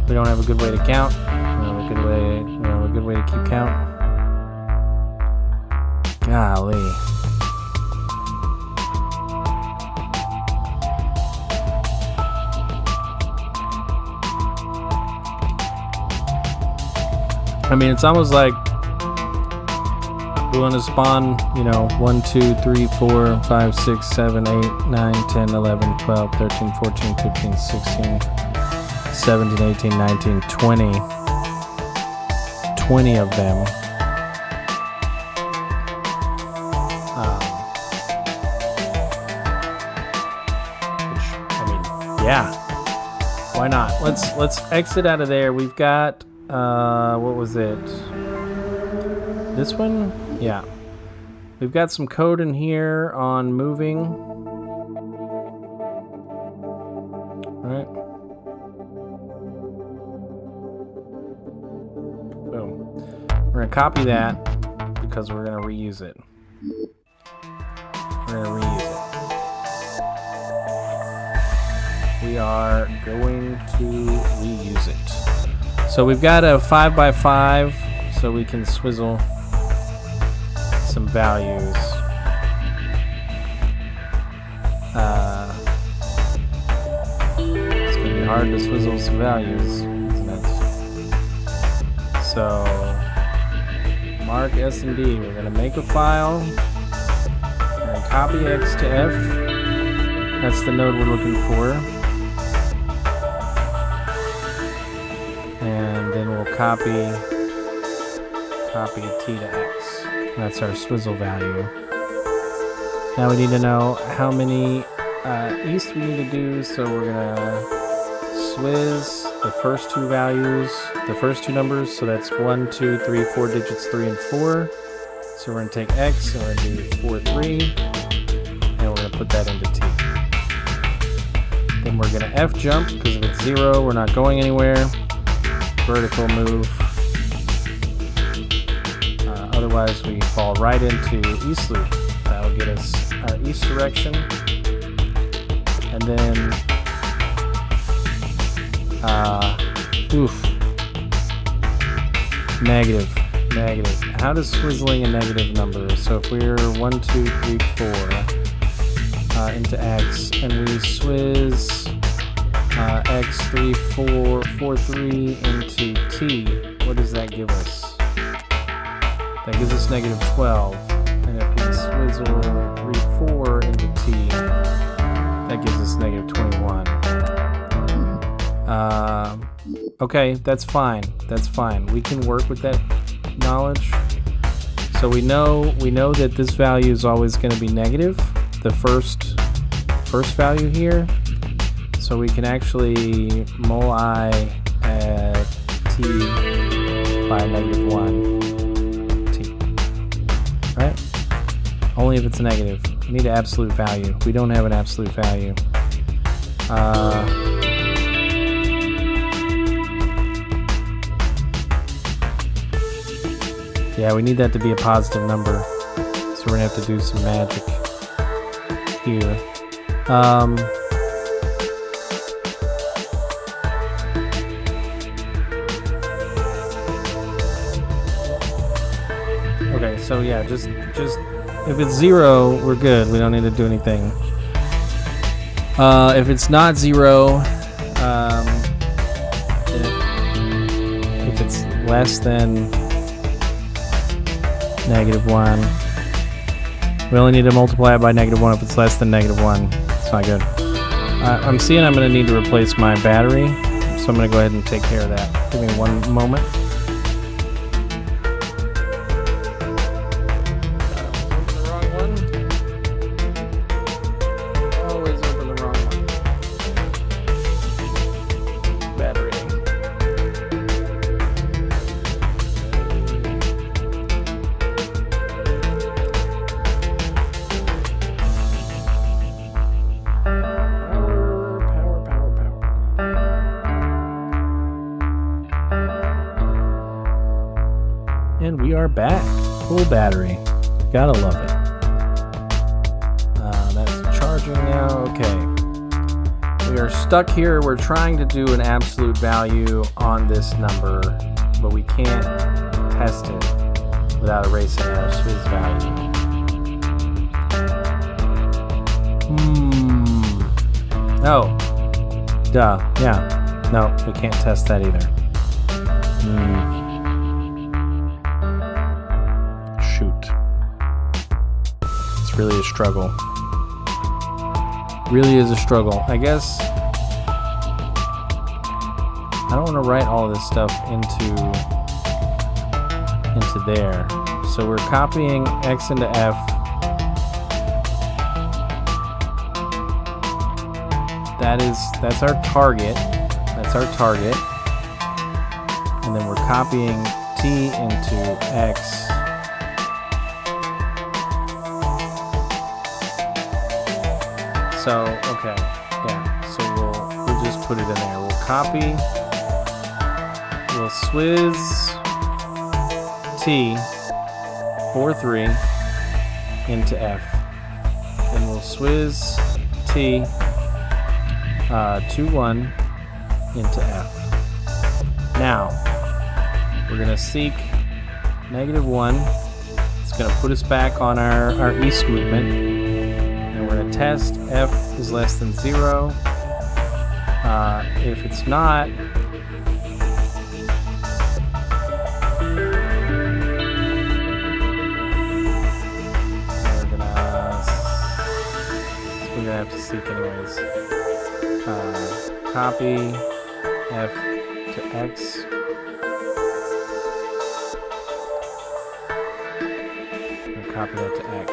S1: We don't have a good way to count. We don't have a good way to keep count. Golly. I mean, it's almost like We want to spawn, you know, 1, 2, 3, 4, 5, 6, 7, 8, 9, 10, 11, 12, 13, 14, 15, 16, 17, 18, 19, 20. 20 of them. Which, I mean, yeah. Why not? Let's exit out of there. We've got what was it? This one? Yeah. We've got some code in here on moving. Right. Boom. We're gonna copy that because we're gonna reuse it. We're gonna reuse it. We are going to reuse it. So we've got a 5x5, so we can swizzle some values. It's gonna be hard to swizzle some values, isn't it? So mark S and D. We're gonna make a file. We're gonna copy X to F. That's the node we're looking for. And then we'll copy T to X. That's our swizzle value. Now we need to know how many east we need to do, so we're gonna swizz the first two values, the first two numbers, so that's 1, 2, 3, 4 digits, 3 and 4. So we're gonna take X and we're gonna do 4, 3, and we're gonna put that into T. Then we're gonna F jump, because if it's 0, we're not going anywhere. Vertical move. Otherwise, we fall right into east loop. That'll get us our east direction. And then, negative. How does swizzling a negative number? So if we're 1, 2, 3, 4 into X, and we swizz X 3, 4, 4, 3 into T, what does that give us? That gives us negative 12. And if we swizzle 3, 4 into T, that gives us negative 21. Okay, that's fine. That's fine. We can work with that knowledge. So we know that this value is always going to be negative, the first value here. So we can actually mul I at T by negative 1. Right? Only if it's a negative. We need an absolute value. We don't have an absolute value. Yeah, we need that to be a positive number. So we're gonna have to do some magic here. Okay, so yeah, just if it's 0, we're good. We don't need to do anything. If it's not 0, if it's less than negative 1, we only need to multiply it by negative 1 if it's less than negative 1. It's not good. I'm seeing I'm going to need to replace my battery, so I'm going to go ahead and take care of that. Give me one moment. And we are back. Full battery. Gotta love it. That's charging now. Okay. We are stuck here. We're trying to do an absolute value on this number, but we can't test it without erasing our Swizz value. Oh. Duh. Yeah. No, we can't test that either. Shoot. It's really a struggle. Really is a struggle. I guess I don't want to write all this stuff into there. So we're copying X into F. That's our target. That's our target. And then we're copying T into X. So, okay, yeah, so we'll just put it in there. We'll copy, we'll swizz T 4-3 into F. Then we'll swizz T 2-1 into F. Now, we're gonna seek -1. It's gonna put us back on our east movement. We're going to test F is less than 0. If it's not, we're going to have to seek anyways. Copy F to X. And copy that to X.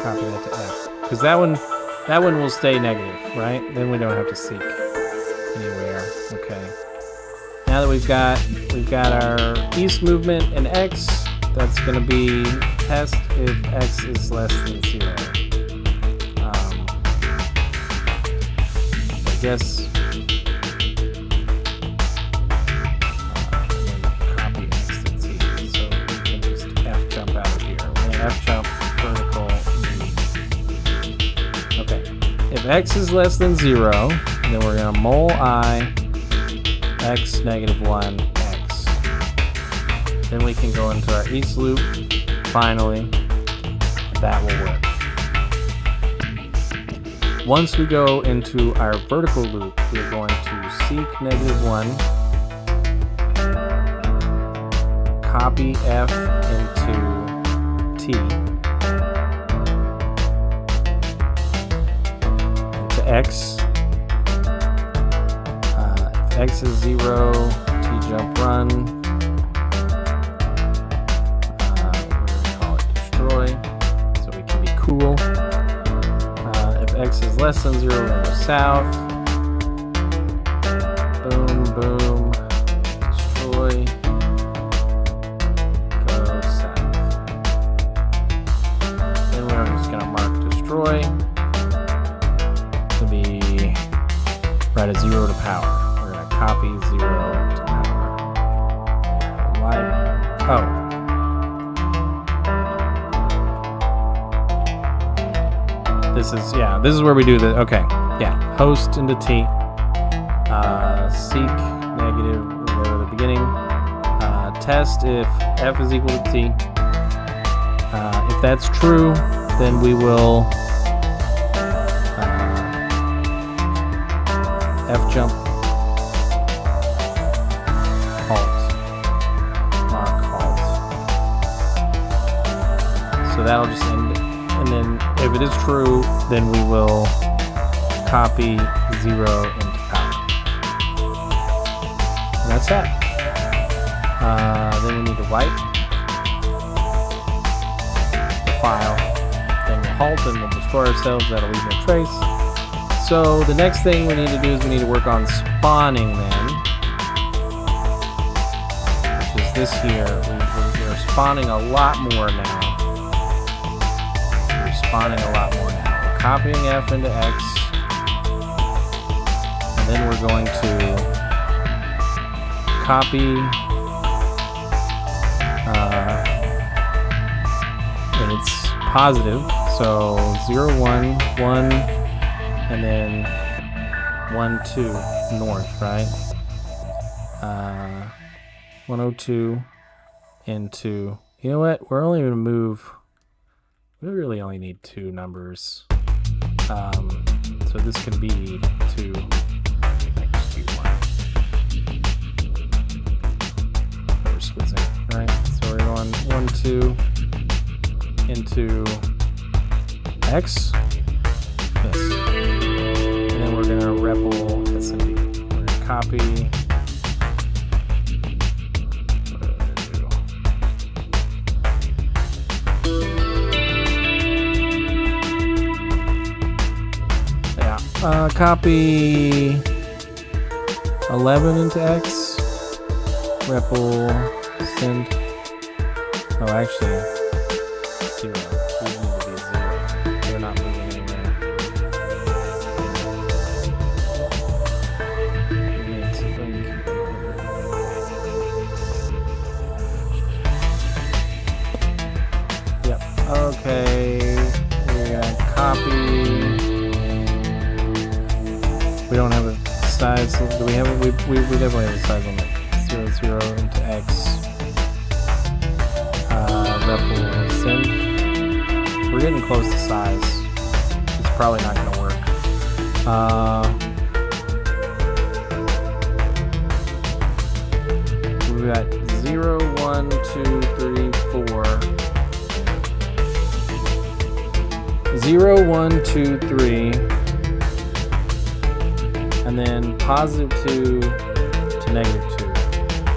S1: Copy that to F. Because that one will stay negative, right? Then we don't have to seek anywhere. Okay. Now that we've got our east movement and X, that's going to be test if X is less than 0. I guess copy X to T. So we can just F jump out of here. We're going to F jump vertical. If X is less than 0, then we're going to mul I X -1 X. Then we can go into our east loop. Finally, that will work. Once we go into our vertical loop, we're going to seek -1, copy F into T. X. If X is 0, T jump run. We're going to call it destroy, so we can be cool. If X is less than 0, we're going to go south. Boom, boom. Destroy. Go south. Then we're just going to mark destroy. Be right at 0 to power. We're going to copy 0 to power. Why? Oh. This is where we do the, okay. Yeah, host into T. Seek negative, we'll go to the beginning. Test if F is equal to T. If that's true, then we will F jump, halt, mark halt. So that'll just end it. And then if it is true, then we will copy 0 into power. And that's that. Then we need to wipe the file. Then we'll halt and we'll destroy ourselves. That'll leave no trace. So the next thing we need to do is we need to work on spawning them, which is this here. We're spawning a lot more now. We're spawning a lot more now. We're copying F into X, and then we're going to copy, and it's positive, so 0, 1, 1, and then 1, 2 north, right? 102 into, you know what? We're only going to move, we really only need 2 numbers. So this can be 2, X1. We're squizzing, right? So we're going 1, 2 into X. Yes. And then we're gonna REPL SMB. We're gonna copy. Copy 11 into X. REPL send. Oh, actually, 0. These need to be 0. They're not moving anywhere. We need to link. Yep. Okay. We're gonna copy. We don't have a size. Do we have it? We definitely have a size limit. 0, 0 into X. REPL send. We're getting close to size. It's probably not going to work. We've got 0, 1, 2, 3, 4. 0, 1, 2, 3. And then +2 to -2.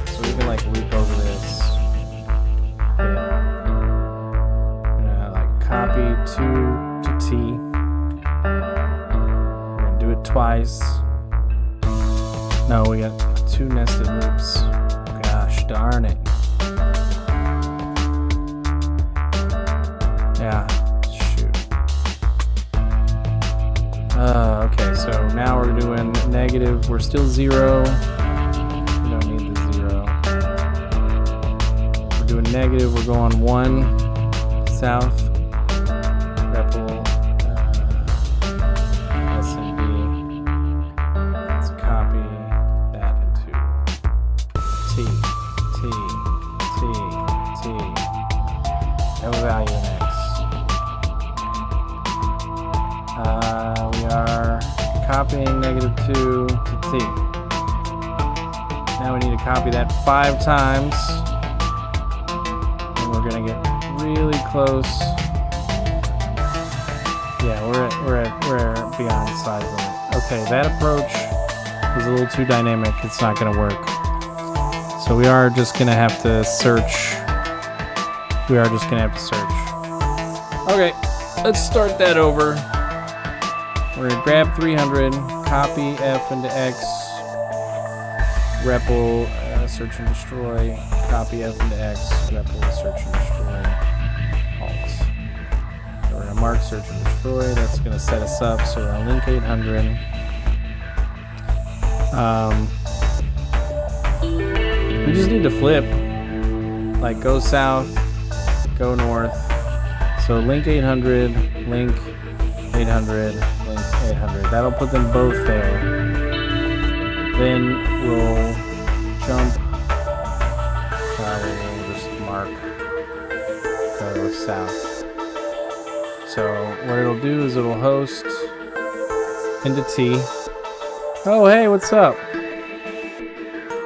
S1: So we can like loop over this. Like copy 2 to T. We're gonna do it twice. No, we got 2 nested loops. Gosh darn it. Yeah. Okay, so now we're doing negative. We're still 0. We don't need the 0. We're doing negative. We're going 1 south. REPL SMB. Let's copy that into T, T, T, T. No value in X. We are copying -2 to T. Now we need to copy that 5 times. And we're gonna get really close. Yeah, we're beyond size limit. Okay, that approach is a little too dynamic. It's not gonna work. So we are just gonna have to search. Okay, let's start that over. We're gonna grab 300, copy F into X, REPL, search and destroy, copy F into X, REPL, search and destroy, alt. So we're gonna mark search and destroy. That's gonna set us up. So we're gonna link 800. We just need to flip, like go south, go north. So link 800, link 800, link 800. That'll put them both there. Then we'll jump. We'll just mark. Go south. So what it'll do is it'll host into T. Oh hey, what's up?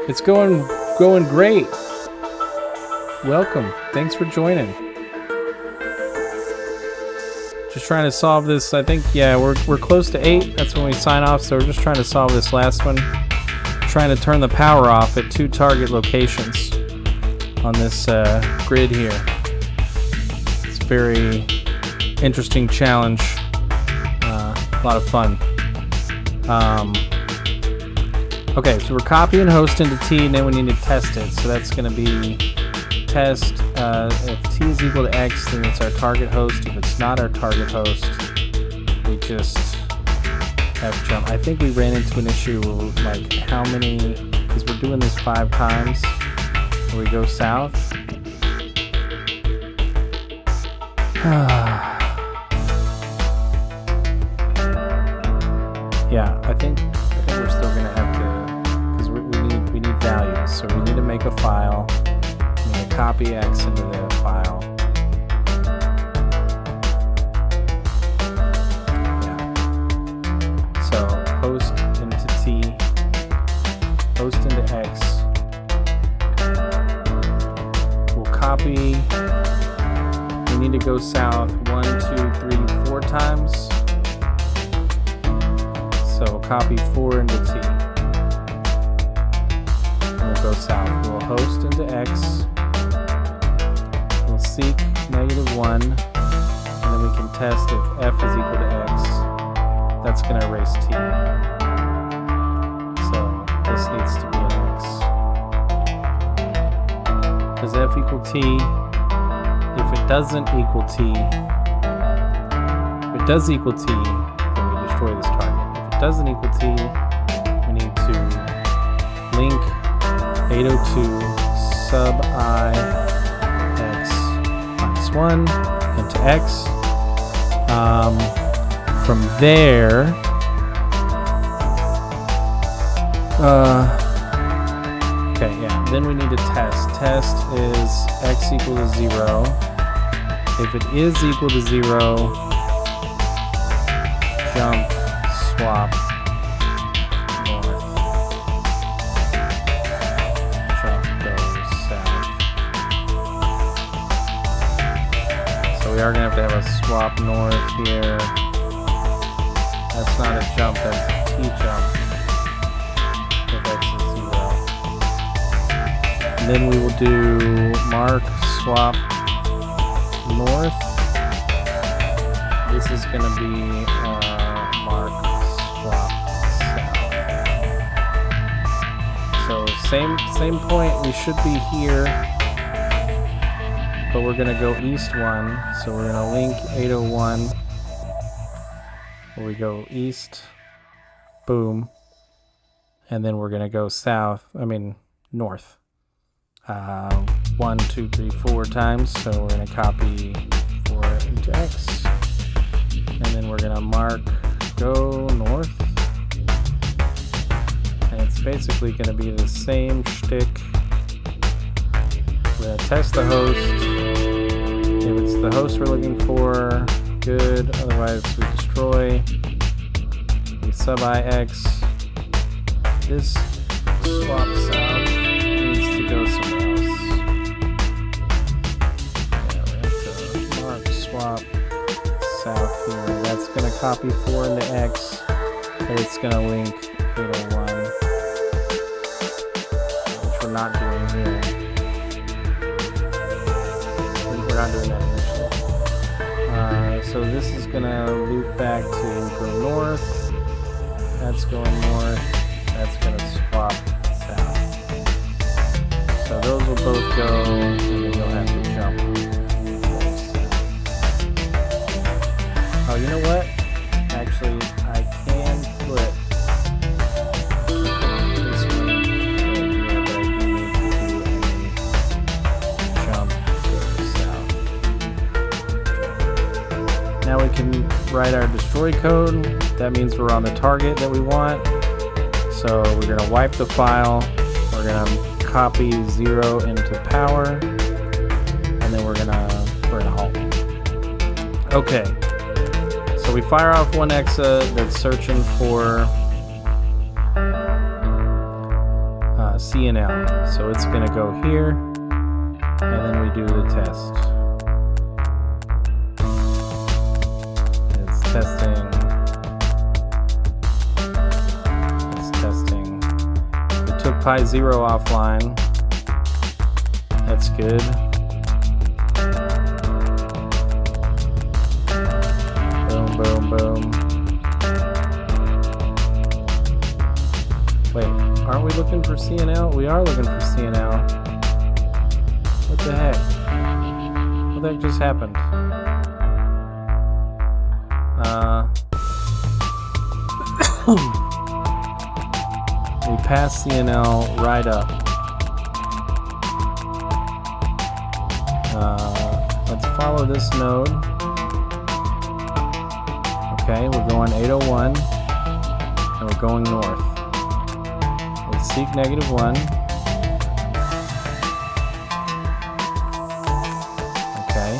S1: It's going great. Welcome. Thanks for joining. Just trying to solve this. I think, yeah, we're close to 8. That's when we sign off. So we're just trying to solve this last one. Trying to turn the power off at 2 target locations on this grid here. It's a very interesting challenge. A lot of fun. Okay, so we're copying host into T, and then we need to test it. So that's going to be test. If T is equal to X, then it's our target host. If it's not our target host, we just have jump. I think we ran into an issue with like how many, because we're doing this 5 times. Where we go south. Yeah, I think we're still gonna have to, because we need values. So we need to make a file. I'm gonna copy X into the file. Yeah. So host into T, host into X. We'll copy we need to go south 1, 2, 3, 4 times. So we'll copy 4 into T. And we'll go south. We'll host into X. We'll seek -1. And then we can test if F is equal to X. That's going to erase T. So this needs to be an X. Does F equal T? If it doesn't equal T, if it does equal T, then we destroy this target. If it doesn't equal T, we need to link 802 sub I X -1 into X. From there, okay, yeah, then we need to test. Test is X equal to 0. If it is equal to 0, jump, swap, north. Jump, go south. So we are going to have a swap north here. That's not a jump, that's a T-jump. If X is 0. And then we will do mark, swap, north. This is going to be mark, swap, south. So same point, we should be here, but we're going to go east 1. So we're going to link 801. Where we go east, boom, and then we're going to go north. 1, 2, 3, 4 times. So we're going to copy 4 into X, and then we're going to mark go north, and it's basically going to be the same shtick. We're going to test the host. If it's the host we're looking for, good. Otherwise, we destroy. We sub IX. This swap south needs to go somewhere else. Yeah, we have to mark swap south here. That's going to copy 4 into X, and it's going to link 801, which we're not doing here. We're not doing that initially. So this is gonna loop back to go north. That's going north. That's gonna swap south. So those will both go, and then you'll have to jump. Oh, you know what? Actually, I can put this one right here, but I do need to do a jump go south. Now we can write our destroy code. That means we're on the target that we want. So we're going to wipe the file. We're going to copy 0 into power. And then we're going to halt. Okay. So we fire off one exa that's searching for C and L. So it's going to go here. And then we do the test. Testing. It's testing. We took pi 0 offline. That's good. Boom, boom, boom. Wait, aren't we looking for CNL? We are looking for CNL. What the heck? What the heck just happened? We pass CNL right up. Let's follow this node. Okay, we're going 801, and we're going north. We'll seek -1. Okay.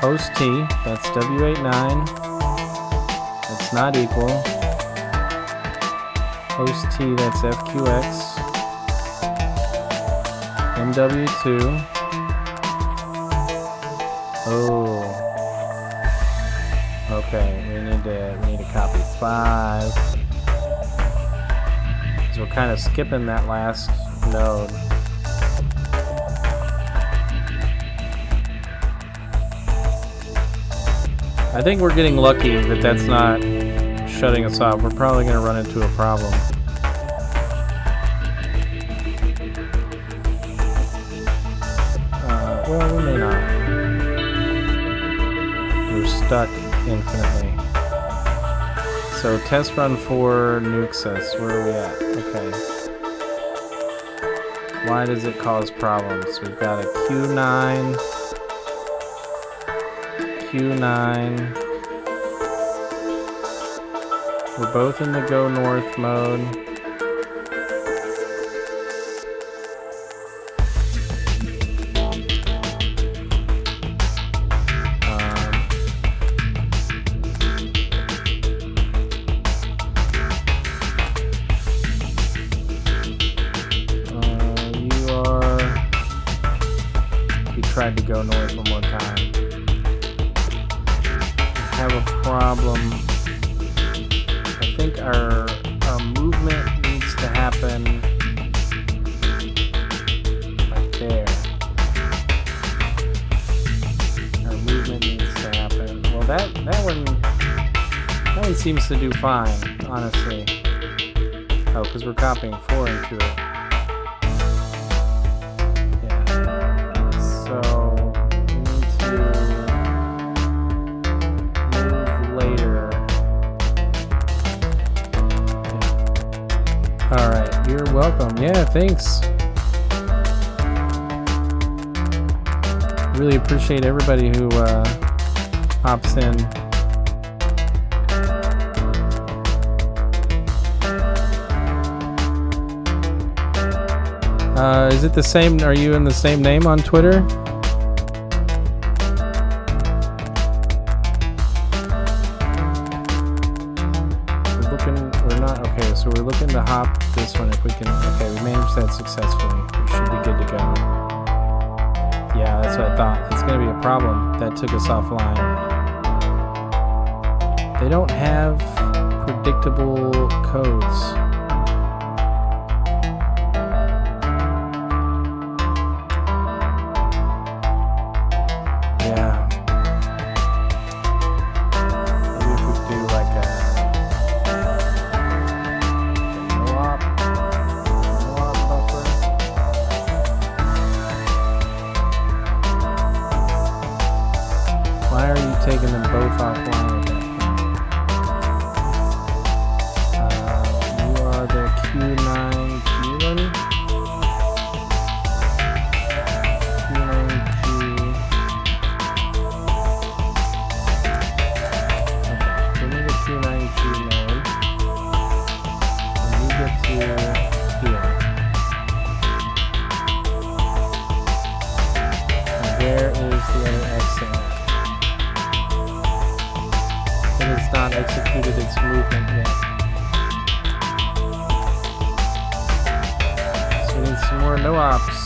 S1: Host T, that's W89. That's not equal. Host T, that's FQX. MW2. Oh. Okay, we need to copy 5. So we're kind of skipping that last node. I think we're getting lucky that that's not shutting us off. We're probably going to run into a problem. Well, we may not. We're stuck infinitely. So test run 4 nukes us. Where are we at? Okay. Why does it cause problems? We've got a Q9. We're both in the go north mode. You tried to go north one more time. Have a problem. I think our movement needs to happen like there. Our movement needs to happen. Well, that one seems to do fine, honestly. Oh, because we're copying 4 into it. Alright, you're welcome. Yeah, thanks. Really appreciate everybody who hops in. Is it the same? Are you in the same name on Twitter? So we're looking to hop this one if we can. Okay, we managed that successfully. We should be good to go. Yeah, that's what I thought. It's going to be a problem. That took us offline. They don't have predictable codes. Yeah. Maybe if we do like a taking them both offline at that point. You are the Q9 Q1. Q9 Q. Okay, give me the Q9 Q node. And you get to here. And where is the other X at? It's not executed its movement yet. So we need some more no-ops.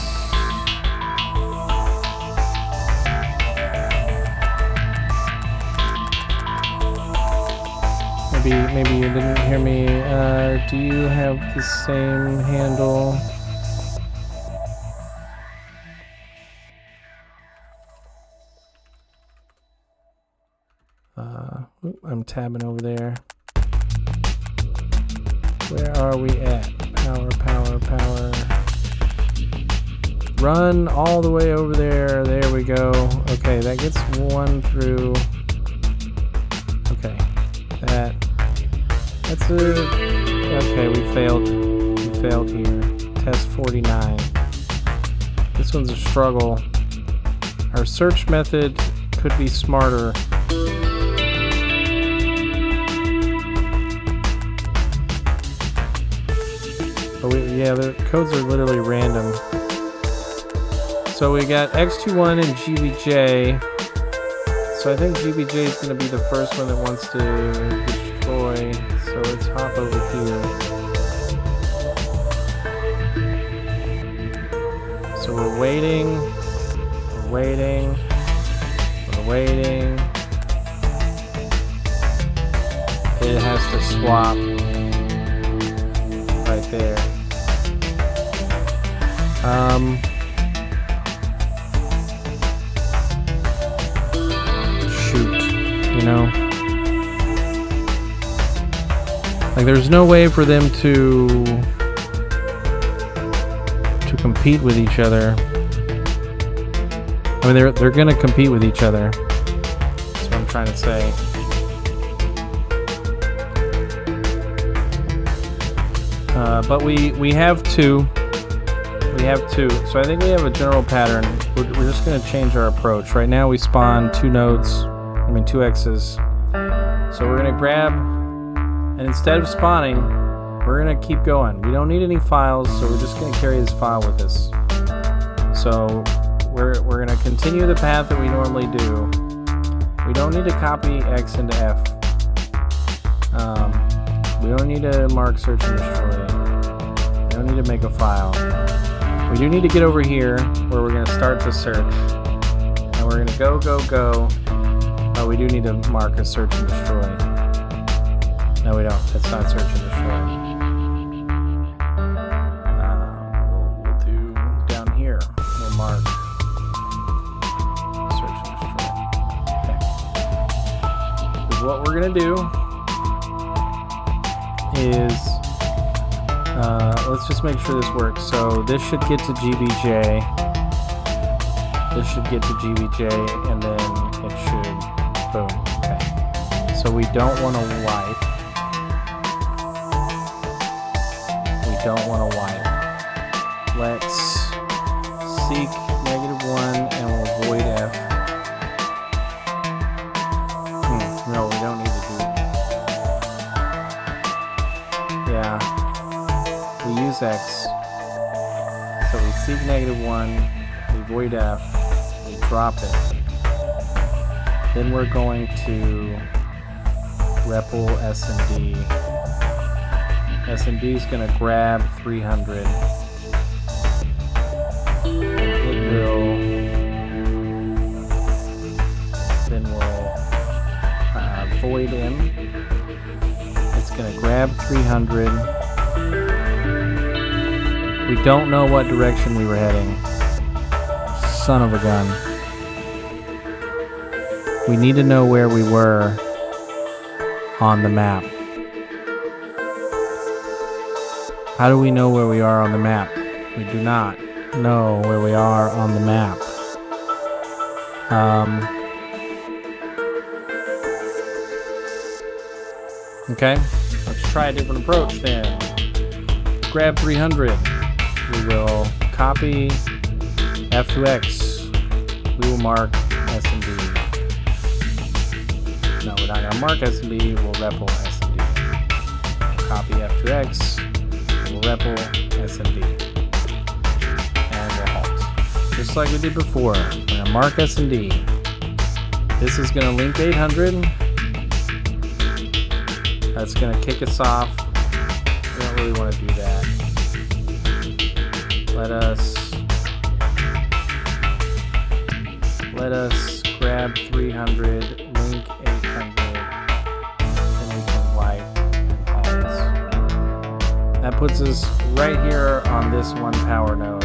S1: Maybe you didn't hear me. Do you have the same handle? I'm tabbing over there. Where are we at? Power. Run all the way over there. There we go. Okay, that gets 1 through. Okay, that's it. Okay, we failed. We failed here. Test 49. This one's a struggle. Our search method could be smarter. But yeah, the codes are literally random. So we got X21 and GBJ. So I think GBJ is going to be the first one that wants to destroy. So let's hop over here. So we're waiting. waiting. It has to swap right there. Shoot, you know? Like, there's no way for them to compete with each other. I mean, they're gonna compete with each other. That's what I'm trying to say. But we have two. We have two. So I think we have a general pattern. We're just gonna change our approach. Right now we spawn two X's. So we're gonna grab, and instead of spawning, we're gonna keep going. We don't need any files, so we're just gonna carry this file with us. So we're gonna continue the path that we normally do. We don't need to copy X into F. We don't need to mark search and destroy. We don't need to make a file. We do need to get over here where we're gonna start the search. And we're gonna go. Oh, we do need to mark a search and destroy. No, we don't. That's not search and destroy. We'll do down here. We'll mark search and destroy. Okay. So what we're gonna do is let's just make sure this works. So this should get to GBJ. This should get to GBJ, and then it should boom. Okay. So we don't want to wipe. We don't want to wipe. Let's seek -1 and we'll void F. No, we don't need to do that. Yeah. We use X. So we seek -1, we void F, we drop it. Then we're going to REPL S&D. S&D is going to grab 300. It will. Then we'll void M. It's going to grab 300. We don't know what direction we were heading. Son of a gun. We need to know where we were on the map. How do we know where we are on the map? We do not know where we are on the map. Okay, let's try a different approach then. Grab 300. We will copy F to X. We will mark S&D. No, we're not going to mark S&D. We'll REPL S&D. Copy F to X. We'll REPL S&D. And we'll halt. Just like we did before. We're going to mark S&D. This is going to link 800. That's going to kick us off. We don't really want to do that. Let us grab 300, link 800, and we can wipe and pause. That puts us right here on this one power node.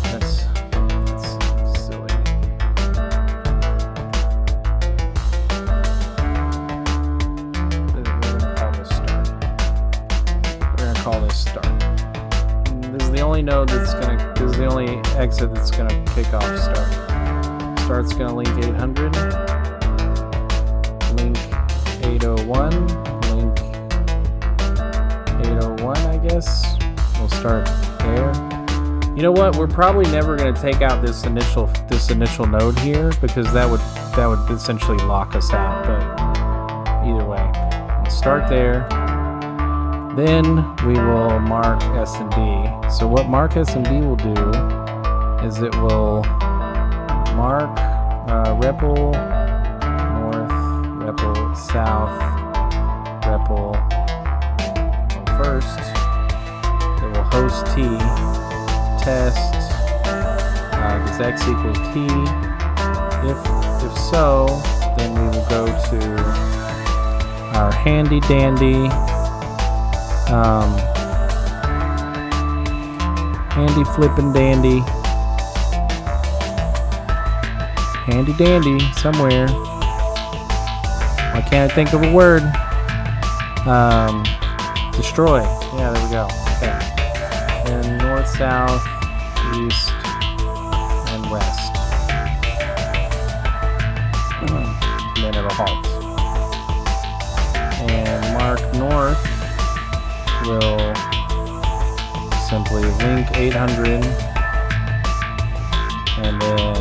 S1: That's silly. We're gonna call this start. We're gonna call this start. This is the only node that's gonna. This is the only exit that's gonna kick off start. Start's gonna link 800, link 801, link 801. I guess we'll start there. You know what? We're probably never gonna take out this initial node here because that would essentially lock us out. But either way, we'll start there. Then we will mark S&D. So what mark S&D will do is it will mark REPL north, REPL south, REPL first. It will host T, test, Does X equal T? If so, then we will go to our handy dandy handy flippin' dandy handy dandy somewhere. Why can't I think of a word? Destroy. Yeah, there we go. Okay. And north, south, east, and west. And then it'll halt. And mark north will simply link 800 and then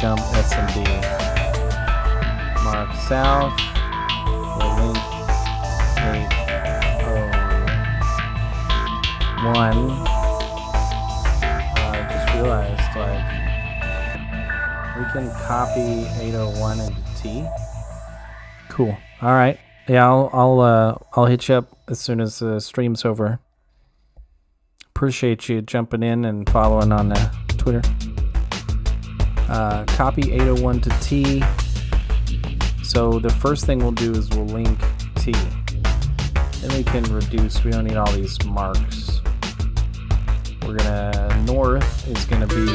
S1: jump S&D. Mark south will link 801. I just realized, like, we can copy 801 into T. Cool. All right. Yeah, I'll hit you up as soon as the stream's over. Appreciate you jumping in and following on Twitter. Copy 801 to T. So the first thing we'll do is we'll link T. Then we can reduce. We don't need all these marks. We're gonna north is gonna be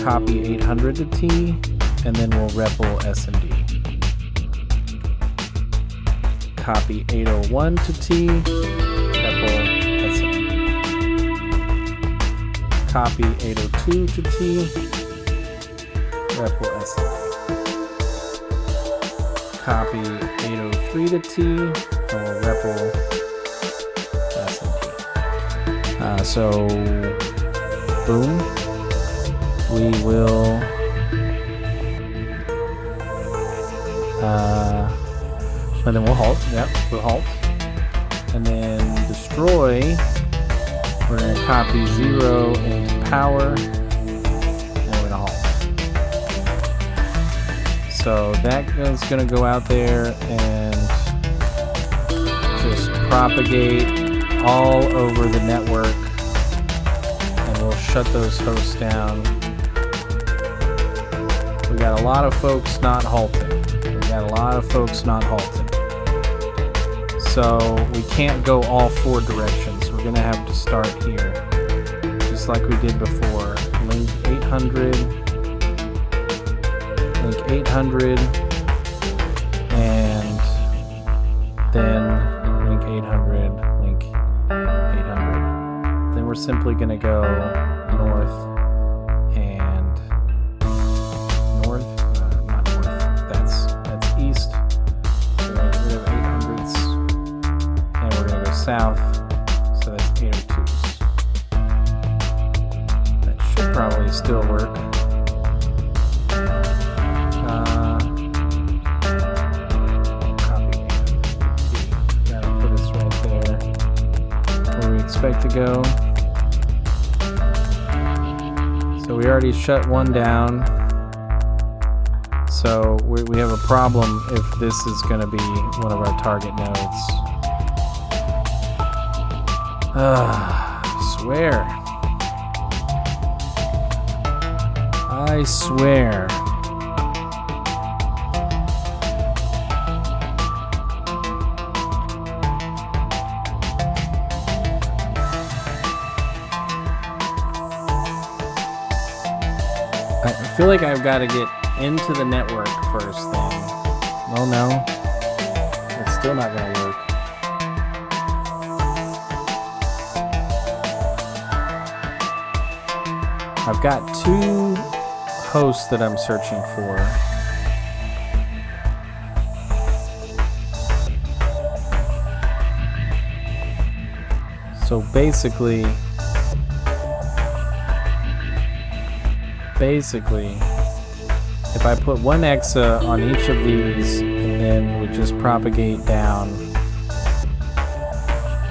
S1: copy 800 to T, and then we'll REPL S&D. Copy 801 to T, REPL S&D. Copy 802 to T, REPL S&D. Copy 803 to T, and we'll REPL S&D. So, boom. We will and then we'll halt. Yep, we'll halt. And then destroy. We're going to copy 0 into power, and we're going to halt. So that is going to go out there and just propagate all over the network, and we'll shut those hosts down. We got a lot of folks not halting. So we can't go all 4 directions. We're going to have to start here, just like we did before. Link 800, and then link 800, link 800. Then we're simply going to go north. South, so that's 802s. That should probably still work. Copy 802. That'll put us right there where we expect to go. So we already shut one down. So we have a problem if this is going to be one of our target nodes. I swear. I feel like I've got to get into the network first thing. Oh no. It's still not going to work. I've got 2 hosts that I'm searching for. So basically, if I put 1 exa on each of these and then we just propagate down,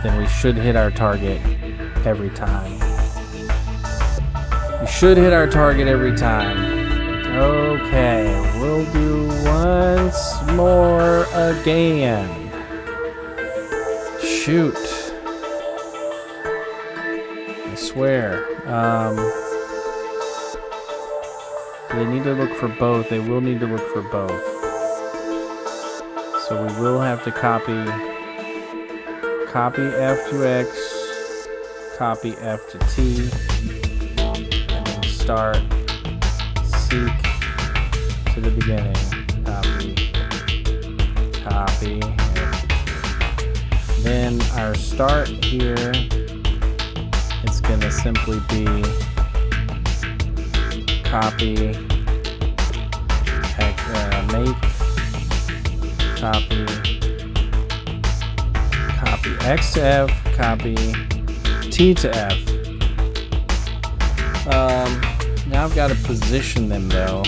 S1: then we should hit our target every time. Okay, we'll do once more again. Shoot. I swear. They need to look for both. They will need to look for both. So we will have to copy F to X, copy F to T, and then start seek to the beginning. Copy. Then our start here is going to simply be copy, make, copy X to F, copy T to F. Now I've got to position them though.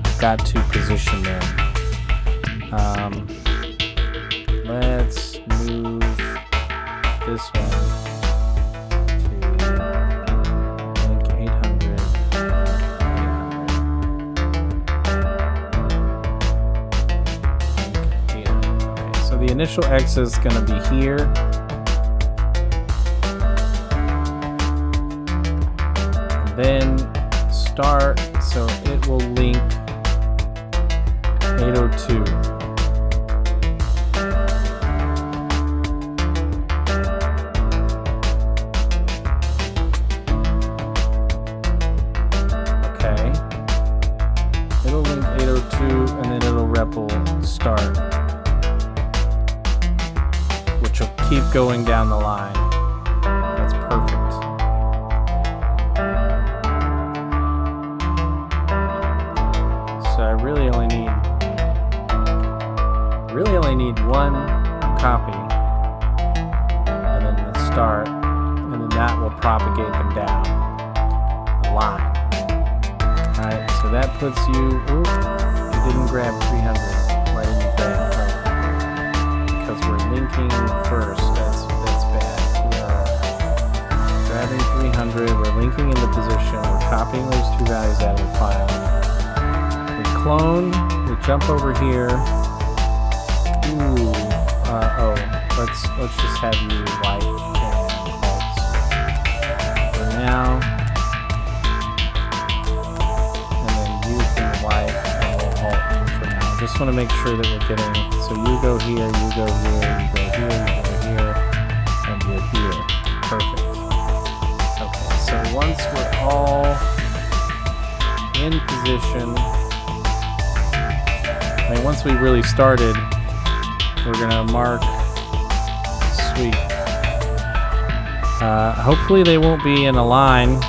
S1: I've got to position them. Let's move this one to link 800. Okay, so the initial X is going to be here. And then start, so it will link 802. And then it'll REPL start, which will keep going down the line. That's perfect. So I really only need one copy, and then the start, and then that will propagate them down the line. Alright, so that puts you. Didn't grab 300. Why didn't you grab it? Because we're linking first. That's bad. We are grabbing 300. We're linking into position. We're copying those two values out of the file. We clone. We jump over here. Ooh. Let's just have you wipe and alt for now. And then you can wipe. Just want to make sure that we're getting, so you go here, you go here, you go here, you go here, and you're here. Perfect. Okay, so once we're all in position, I mean, once we really started, we're going to mark sweep. Hopefully they won't be in a line.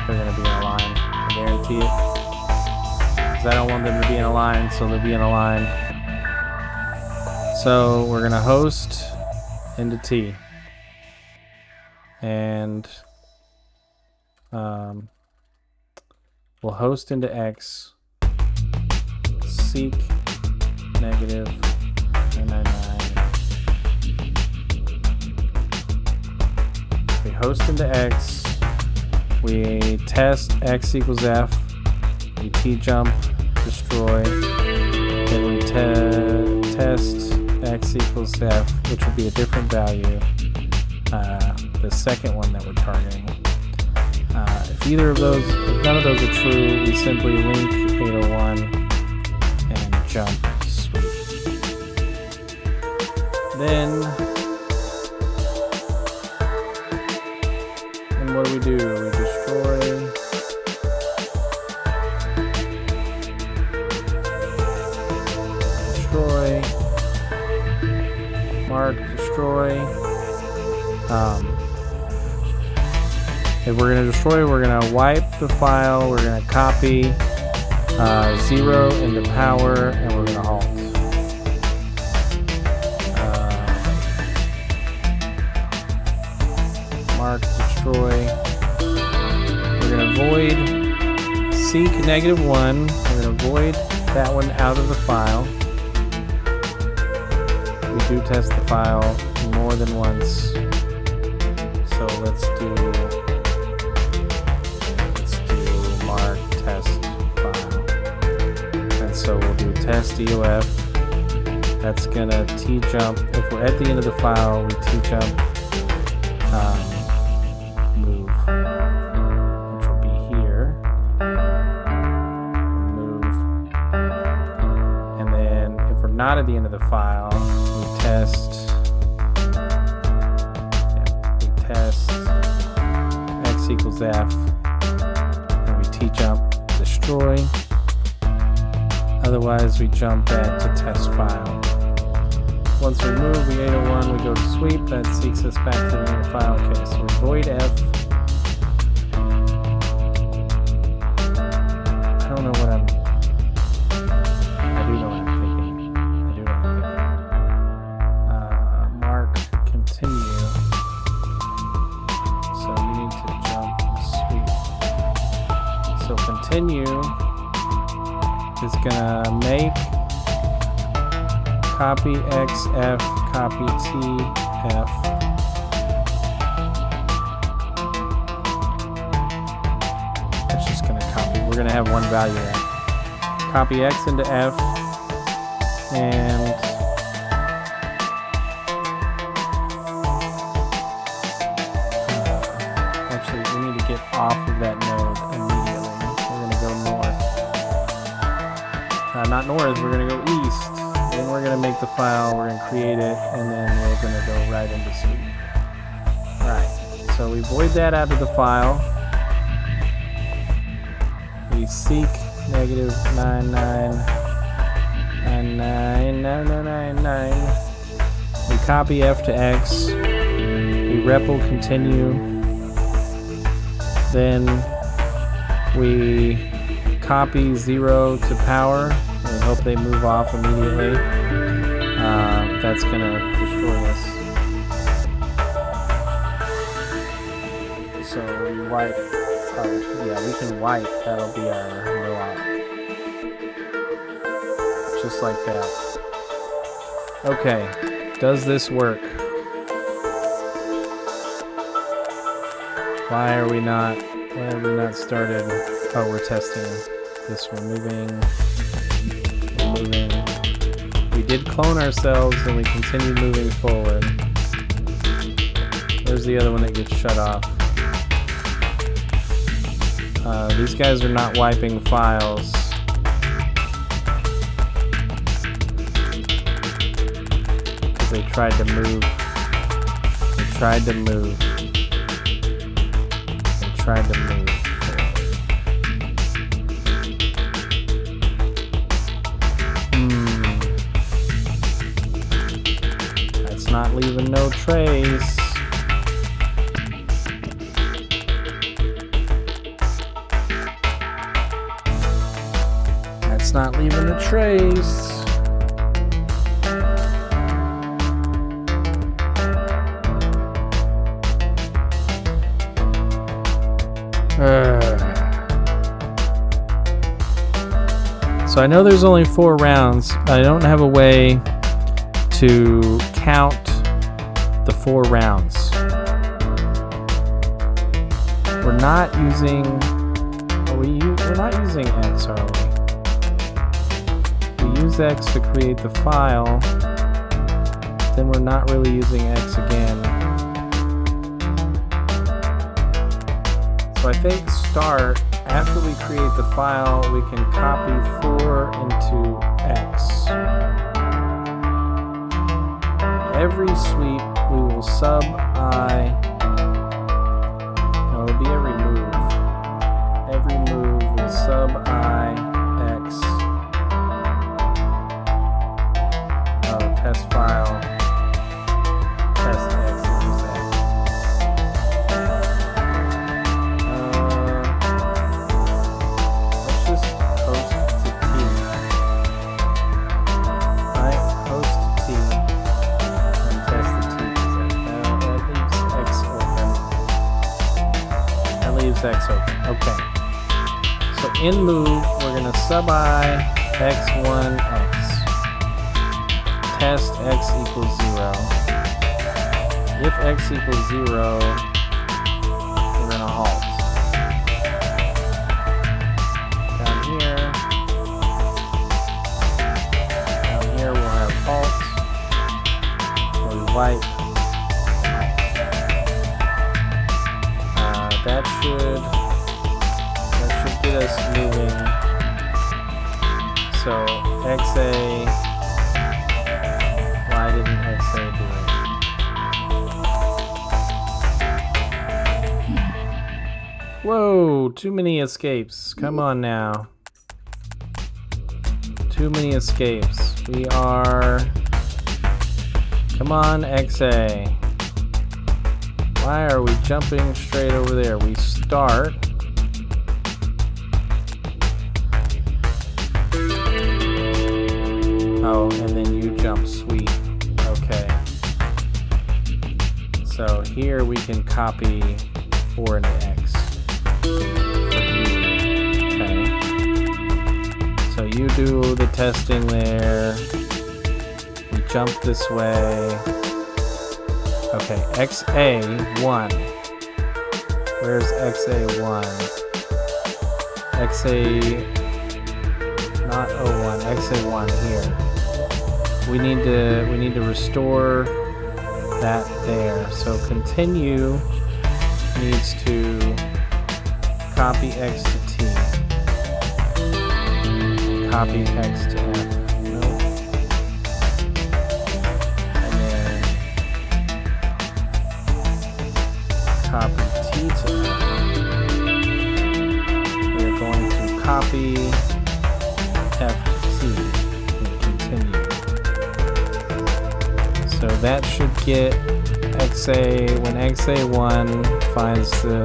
S1: They're going to be in a line, I guarantee it. I don't want them to be in a line, so they'll be in a line. So we're going to host into T. And we'll host into X. Seek negative 999. We host into X. We test X equals F. We T-jump, destroy, then we test X equals F, which will be a different value, the second one that we're targeting. If none of those are true, we simply link 801 and jump sweep. Then, and what do? We destroy. Mark, destroy. If we're going to destroy, we're going to wipe the file, we're going to copy 0 into power, and we're going to alt. Mark, destroy. We're going to void seek -1. We're going to void that one out of the file. We do test the file more than once, so let's do mark test file, and so we'll do test EOF That's gonna t-jump. If we're at the end of the file, we t-jump move, which will be here. Move. And then if we're not at the end of the file, we test. We test x equals f, and we t-jump destroy. Otherwise, we jump back to test file. Once we move, we 801, we go to sweep. That seeks us back to the main file. Okay, so we void F. I don't know what I do know what I'm thinking. Mark continue. So you need to jump sweep. So continue is gonna make copy XF, copy TF. It's just gonna copy. We're gonna have one value there. Copy X into F, and actually we need to get off of that node immediately. We're gonna go north. Not north, we're gonna go east. Then we're going to make the file, we're going to create it, and then we're going to go right into sweep. Alright, so we void that out of the file. We seek negative 99999999. We copy F to X. We REPL continue. Then we copy 0 to power. We hope they move off immediately. That's gonna destroy us. So we wipe. Oh, yeah, we can wipe. That'll be our no-op. Just like that. Okay, does this work? Why have we not started? Oh, we're testing this. We're moving. We did clone ourselves and we continue moving forward. There's the other one that gets shut off. These guys are not wiping files. Because they tried to move. They tried to move. Not leaving no trace. That's not leaving a trace. So I know there's only 4 rounds. I don't have a way to count the 4 rounds. We're not using X, are we? We use X to create the file, then we're not really using X again. So I think start, after we create the file, we can copy 4 into X. Every sweep, we will sub I. No, it'll be every move. Every move, we sub I X. Oh, test file. Test X equals X. Let's just host to T. Right? Host to T. X open. Okay. So in move, we're going to sub I x1 x. Test x equals 0. If x equals 0, we're going to halt. Down here we'll have halt. wipe. That should get us moving. So XA, why didn't XA do it? Whoa, too many escapes. Come on now. Too many escapes. We are... Come on, XA. Why are we jumping straight over there? We start. Oh, and then you jump. Sweet. Okay. So here we can copy 4 into X. Okay. So you do the testing there. We jump this way. Okay, XA1. Where's XA1? XA, not 01, XA1 here. We need to restore that there. So continue needs to copy X to T. Copy X to F. Nope. And then copy T to F. We're going to copy F to T and continue. So that should get XA, when XA1 finds the...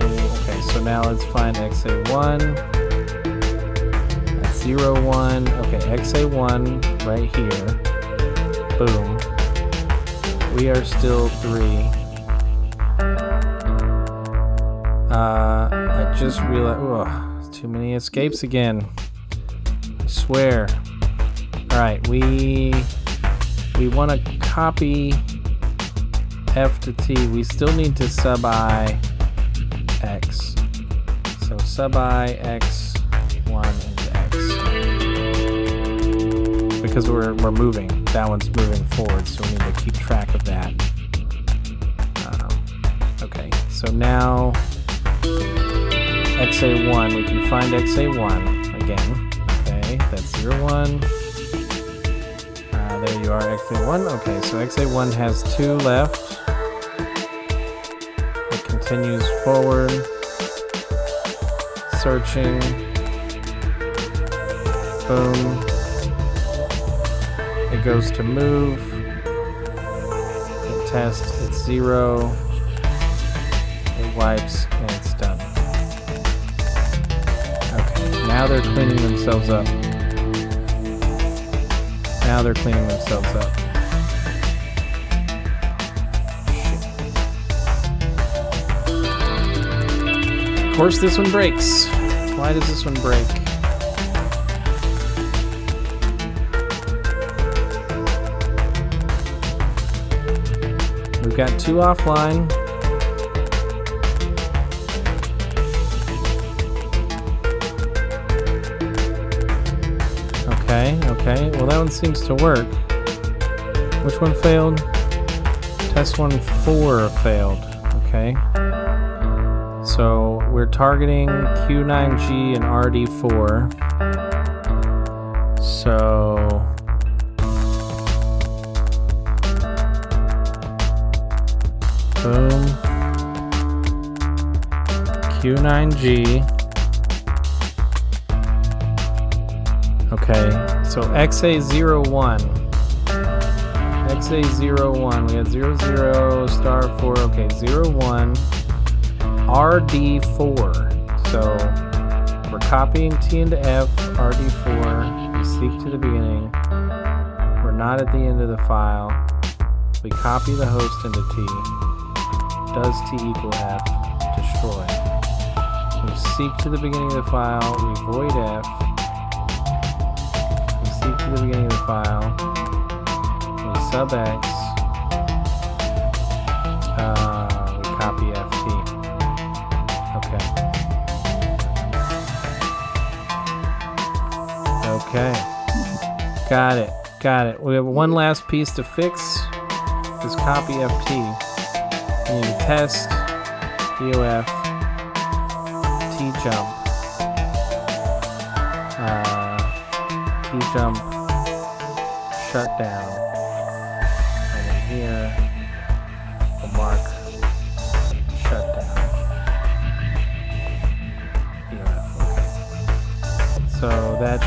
S1: Okay, so now let's find XA1. That's 0, 1. Okay, XA1 right here. Boom. We are still 3. I just realized, oh, too many escapes again. I swear. Alright, we want to copy F to T. We still need to sub I X. So sub I X1 into X. Because we're moving. That one's moving forward, so we need to keep track of that. Okay, so now XA1, we can find XA1 again. Okay, that's 0, 1. There you are, XA1. Okay, so XA1 has 2 left. It continues forward. Searching. Boom. It goes to move. It tests, it's 0. It wipes, and it's done. Okay, now they're cleaning themselves up. Now they're cleaning themselves up. Shit. Of course this one breaks. Why does this one break? We've got 2 offline. Okay, well that one seems to work. Which one failed? Test 1 4 failed. Okay. So we're targeting Q9G and RD4. So boom. Q9G. Okay, so XA01. XA01. We had 0, 0, star 4. Okay, 0, 1. RD4. So we're copying T into F, RD4. We seek to the beginning. We're not at the end of the file. We copy the host into T. Does T equal F? Destroy. We seek to the beginning of the file. We void F. To the beginning of the file, we sub X, we copy FT. Okay. Okay. Got it. Got it. We have one last piece to fix. Is copy FT. We need to test DOF T-jump. T-jump shutdown. And then here we'll mark shutdown. DOF. Okay. So that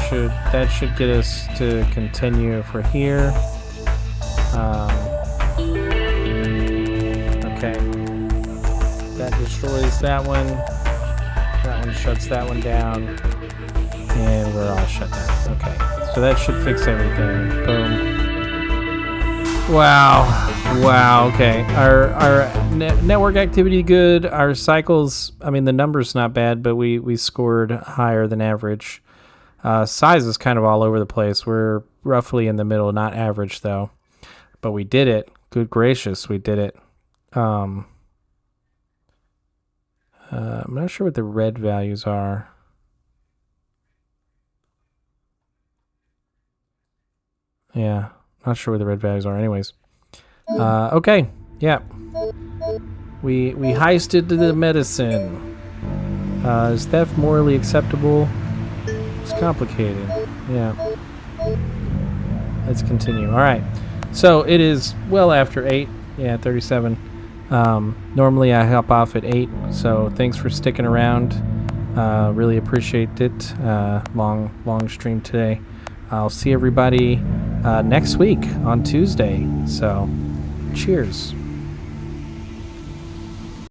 S1: should get us to continue for here. Okay. That destroys that one. That one shuts that one down. And we're all shut down. Okay. So that should fix everything. Boom. Wow. Wow. Okay. Our network activity good. Our cycles, I mean, the number's not bad, but we scored higher than average. Size is kind of all over the place. We're roughly in the middle, not average though. But we did it. Good gracious, we did it. I'm not sure what the red values are. Yeah, not sure what the red values are. Anyways, okay, yeah. We heisted the medicine. Is theft morally acceptable? It's complicated. Yeah. Let's continue. All right. So it is well after 8. Yeah, 37. Normally I hop off at 8. So thanks for sticking around. Really appreciate it. Long stream today. I'll see everybody next week on Tuesday. So cheers.